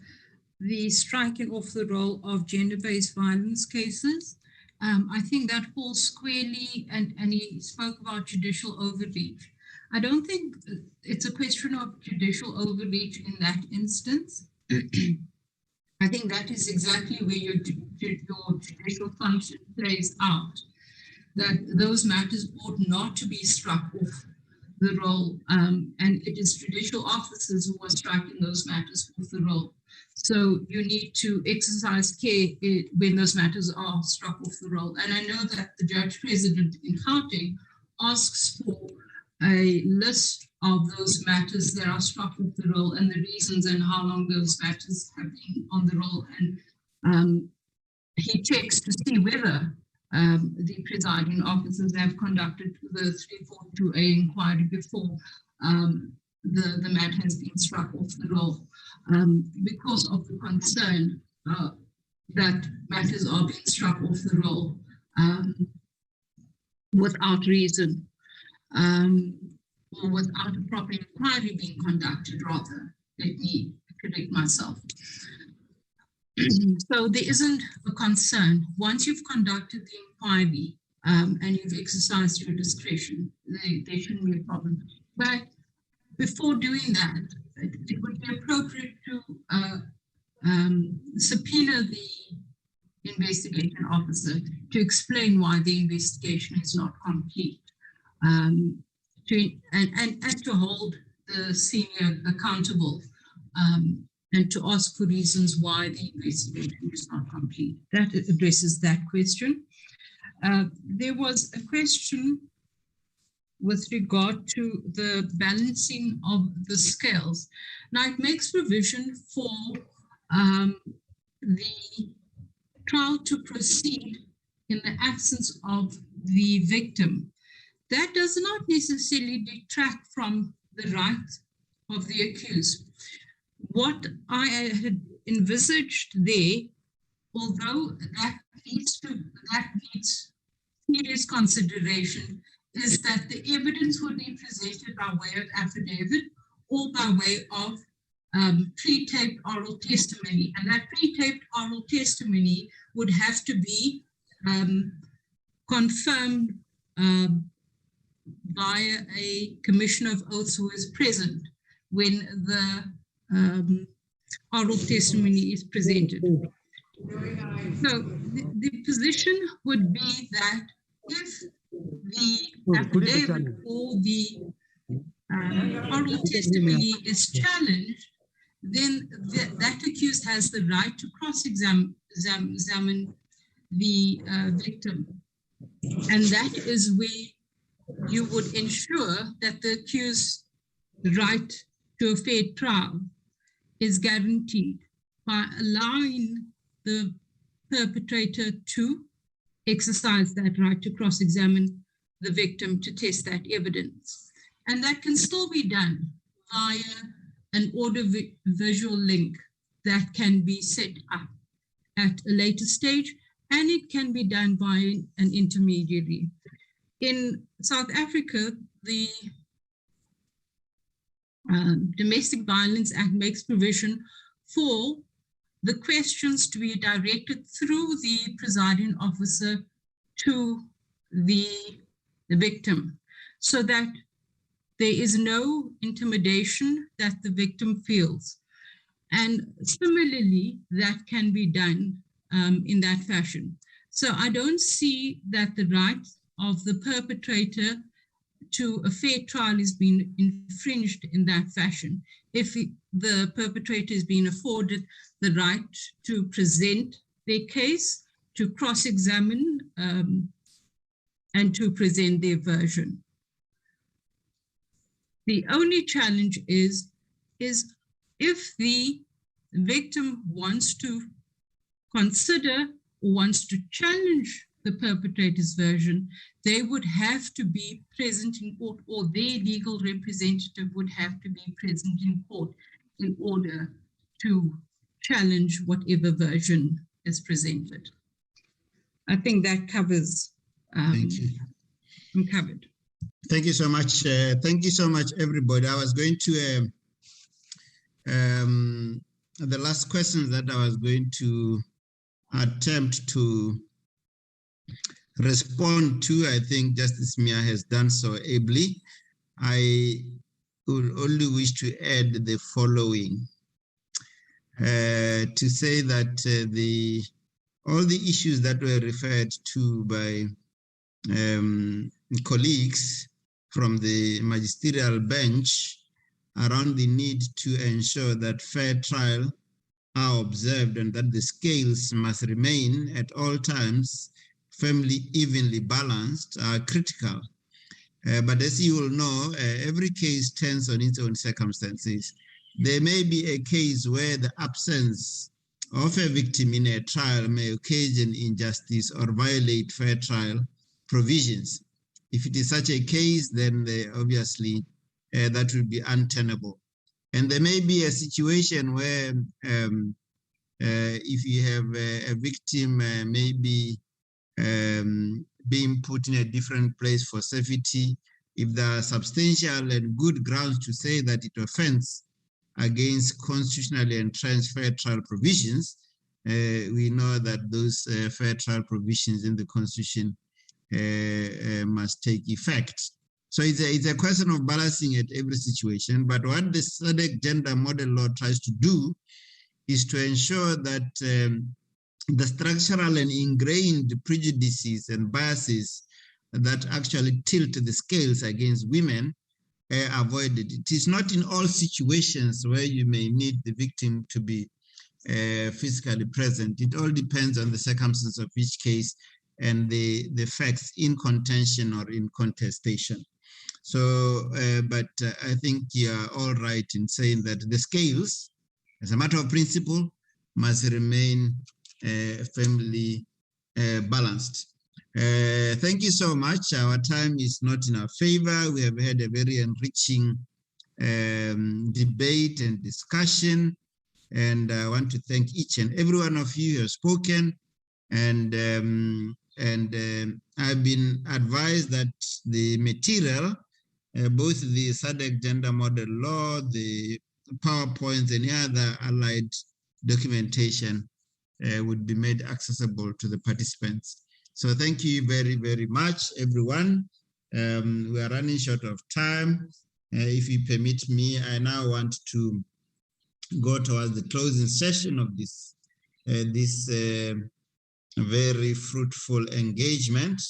the striking off the roll of gender-based violence cases. I think that falls squarely, and he spoke about judicial overreach. I don't think it's a question of judicial overreach in that instance. I think that is exactly where your judicial function plays out, that those matters ought not to be struck off the roll, and it is judicial officers who are striking those matters off the roll. So you need to exercise care when those matters are struck off the roll. And I know that the judge president in Gauteng asks for a list of those matters that are struck off the roll and the reasons and how long those matters have been on the roll. And he checks to see whether the presiding officers have conducted the 342A inquiry before the matter has been struck off the roll, because of the concern that matters are being struck off the roll without reason, or without a proper inquiry being conducted, rather. Let me correct myself. So there isn't a concern. Once you've conducted the inquiry and you've exercised your discretion, there shouldn't be a problem. But before doing that, it would be appropriate to subpoena the investigation officer to explain why the investigation is not complete, and to hold the senior accountable, and to ask for reasons why the investigation is not complete. That addresses that question. There was a question with regard to the balancing of the scales. Now, it makes provision for the trial to proceed in the absence of the victim. That does not necessarily detract from the right of the accused. What I had envisaged there, although that needs serious consideration, is that the evidence would be presented by way of affidavit or by way of pre-taped oral testimony. And that pre-taped oral testimony would have to be confirmed via a commissioner of oaths who is present when the oral testimony is presented. So the position would be that if the affidavit or the oral testimony is challenged, then that accused has the right to cross-examine the victim. And that is where you would ensure that the accused's right to a fair trial is guaranteed by allowing the perpetrator to exercise that right to cross-examine the victim to test that evidence. And that can still be done via an audio-visual link that can be set up at a later stage, and it can be done by an intermediary. In South Africa, the Domestic Violence Act makes provision for the questions to be directed through the presiding officer to the victim, so that there is no intimidation that the victim feels. And similarly, that can be done in that fashion. So I don't see that the right of the perpetrator to a fair trial is being infringed in that fashion. If the perpetrator is being afforded the right to present their case, to cross-examine, and to present their version. The only challenge is if the victim wants to consider or wants to challenge the perpetrator's version, they would have to be present in court, or their legal representative would have to be present in court in order to challenge whatever version is presented. I think that covers. Thank you. I'm covered. Thank you so much. Thank you so much, everybody. I was going to The last question that I was going to attempt to respond to, I think Justice Mia has done so ably. I would only wish to add the following, to say that all the issues that were referred to by colleagues from the magisterial bench around the need to ensure that fair trial are observed and that the scales must remain at all times firmly evenly balanced are critical. But as you will know, every case turns on its own circumstances. There may be a case where the absence of a victim in a trial may occasion injustice or violate fair trial provisions. If it is such a case, then obviously that will be untenable. And there may be a situation where if you have a victim maybe being put in a different place for safety, if there are substantial and good grounds to say that it offends against constitutionally entrenched fair trial provisions, we know that those fair trial provisions in the Constitution must take effect. So it's a question of balancing at every situation. But what the SADC gender model law tries to do is to ensure that the structural and ingrained prejudices and biases that actually tilt the scales against women are avoided. It is not in all situations where you may need the victim to be physically present. It all depends on the circumstances of each case and the facts in contention or in contestation. So, but I think you're all right in saying that the scales, as a matter of principle, must remain firmly balanced. Thank you so much. Our time is not in our favor. We have had a very enriching debate and discussion. And I want to thank each and every one of you who have spoken. And I've been advised that the material, both the SADC gender model law, the PowerPoints, and any other allied documentation would be made accessible to the participants. So thank you very, very much, everyone. We are running short of time. If you permit me, I now want to go towards the closing session of this very fruitful engagement.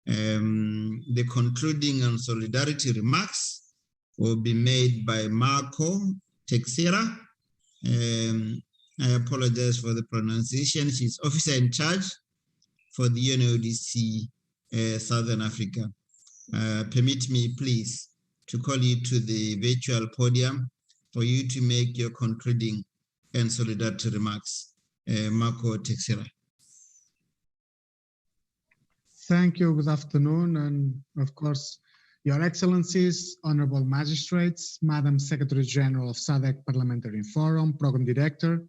The concluding and solidarity remarks will be made by Marco Teixeira. I apologize for the pronunciation. She's officer in charge for the UNODC Southern Africa. Permit me, please, to call you to the virtual podium for you to make your concluding and solidarity remarks. Marco Teixeira. Thank you. Good afternoon. And of course, Your Excellencies, Honorable Magistrates, Madam Secretary General of SADC Parliamentary Forum, Program Director,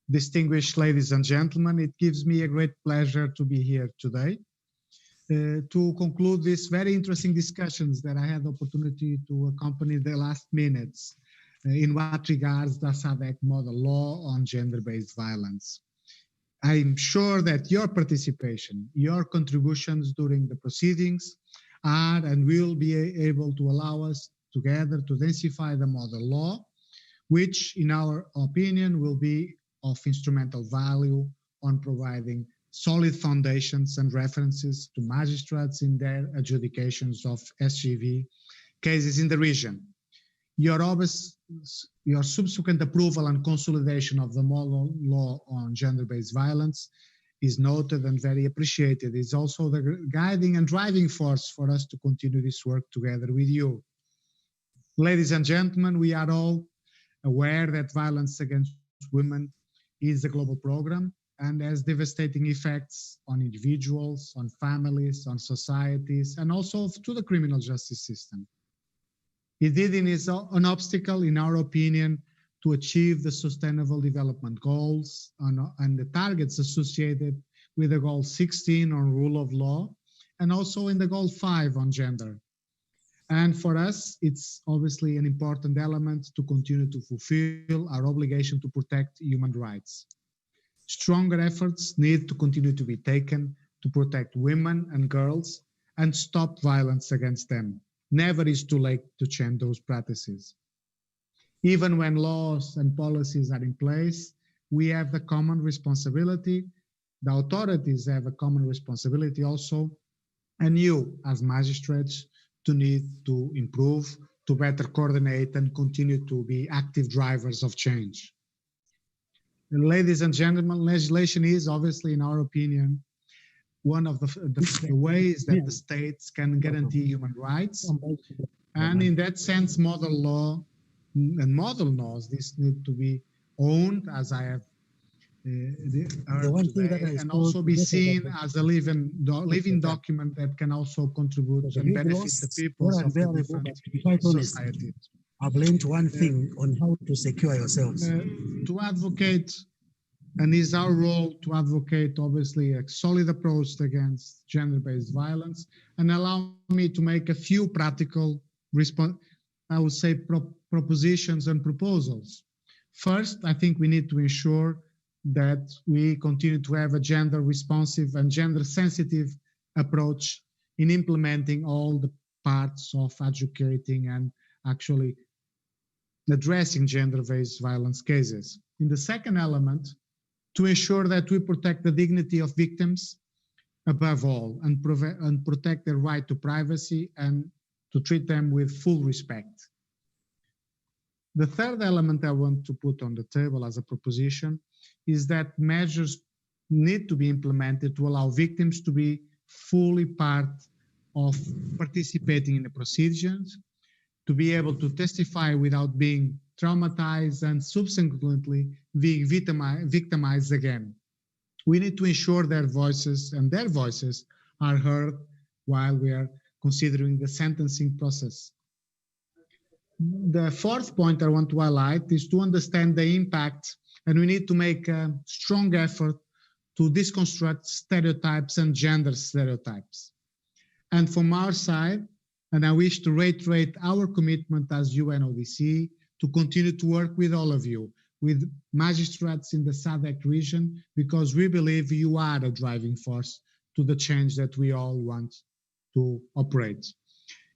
distinguished ladies and gentlemen, it gives me a great pleasure to be here today to conclude these very interesting discussions that I had the opportunity to accompany the last minutes in what regards the SADC model law on gender-based violence. I'm sure that your participation, your contributions during the proceedings are and will be able to allow us together to densify the model law, which in our opinion will be of instrumental value on providing solid foundations and references to magistrates in their adjudications of SGV cases in the region. Your subsequent approval and consolidation of the model law on gender-based violence is noted and very appreciated. It's also the guiding and driving force for us to continue this work together with you. Ladies and gentlemen, we are all aware that violence against women is a global program and has devastating effects on individuals, on families, on societies, and also to the criminal justice system. Indeed, it is an obstacle, in our opinion, to achieve the Sustainable Development Goals and the targets associated with the Goal 16 on rule of law, and also in the Goal 5 on gender. And for us, it's obviously an important element to continue to fulfill our obligation to protect human rights. Stronger efforts need to continue to be taken to protect women and girls and stop violence against them. Never is too late to change those practices. Even when laws and policies are in place, we have the common responsibility, the authorities have a common responsibility also, and you as magistrates to need to improve, to better coordinate and continue to be active drivers of change. And ladies and gentlemen, legislation is obviously, in our opinion, one of the ways that the states can guarantee human rights. And in that sense, model law and model laws, this need to be owned, as I have heard today, and also be seen as a living document that can also contribute and benefit the people of the different societies. I've learned one thing on how to secure yourselves. To advocate, and it's our role to advocate, obviously, a solid approach against gender-based violence, and allow me to make a few practical, I would say, propositions and proposals. First, I think we need to ensure that we continue to have a gender-responsive and gender-sensitive approach in implementing all the parts of educating and actually addressing gender-based violence cases. In the second element, to ensure that we protect the dignity of victims above all and protect their right to privacy and to treat them with full respect. The third element I want to put on the table as a proposition is that measures need to be implemented to allow victims to be fully part of participating in the procedures, to be able to testify without being traumatized and subsequently being victimized again. We need to ensure their voices are heard while we are considering the sentencing process. The fourth point I want to highlight is to understand the impact, and we need to make a strong effort to deconstruct stereotypes and gender stereotypes. And from our side, and I wish to reiterate our commitment as UNODC to continue to work with all of you, with magistrates in the SADC region, because we believe you are a driving force to the change that we all want to operate.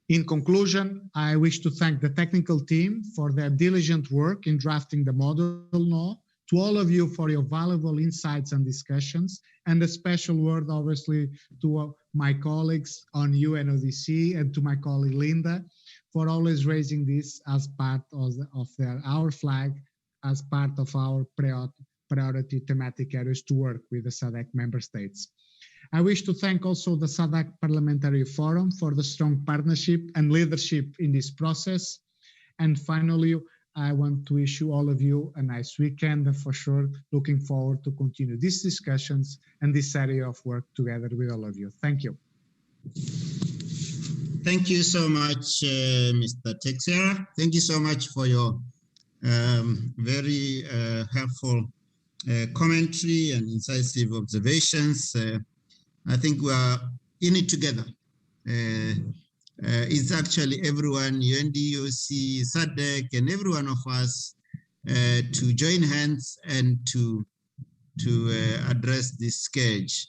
In conclusion, I wish to thank the technical team for their diligent work in drafting the model law, to all of you for your valuable insights and discussions, and a special word, obviously, to my colleagues on UNODC and to my colleague Linda for always raising this as part of our flag, as part of our priority thematic areas to work with the SADC member states. I wish to thank also the SADC Parliamentary Forum for the strong partnership and leadership in this process. And finally, I want to wish you all of you a nice weekend, and for sure, looking forward to continue these discussions and this area of work together with all of you. Thank you. Thank you so much, Mr. Texera. Thank you so much for your very helpful commentary and incisive observations. I think we are in it together. It's actually everyone, UNDOC, SADC, and every one of us to join hands and to address this scourge.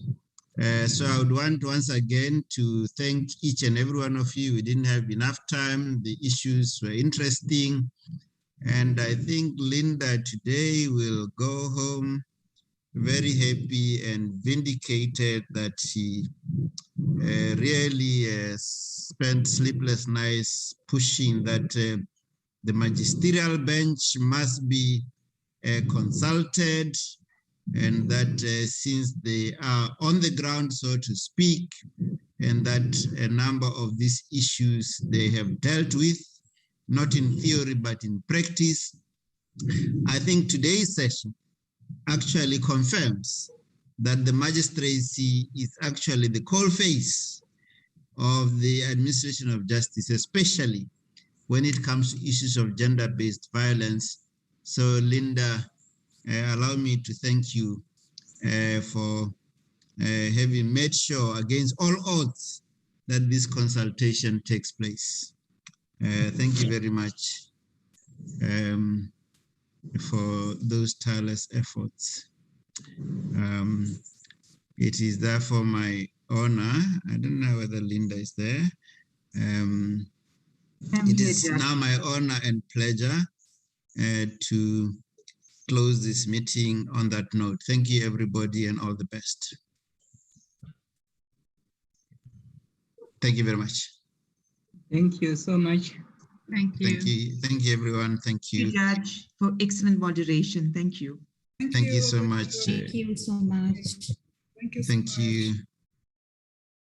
So I would want once again to thank each and every one of you. We didn't have enough time. The issues were interesting. And I think Linda today will go home very happy and vindicated that she really spent sleepless nights pushing that the magisterial bench must be consulted, and that since they are on the ground, so to speak, and that a number of these issues they have dealt with, not in theory, but in practice. I think today's session actually confirms that the magistracy is actually the coalface of the administration of justice, especially when it comes to issues of gender-based violence. So Linda, allow me to thank you for having made sure against all odds that this consultation takes place. Thank you very much for those tireless efforts. It is therefore my honor, I don't know whether Linda is there. It is now my honor and pleasure to close this meeting on that note. Thank you, everybody, and all the best. Thank you very much. Thank you so much. Thank you. Thank you. Thank you, everyone. Thank you. Judge, for excellent moderation. Thank you. Thank you so much. Thank you so much. Thank you. Thank you.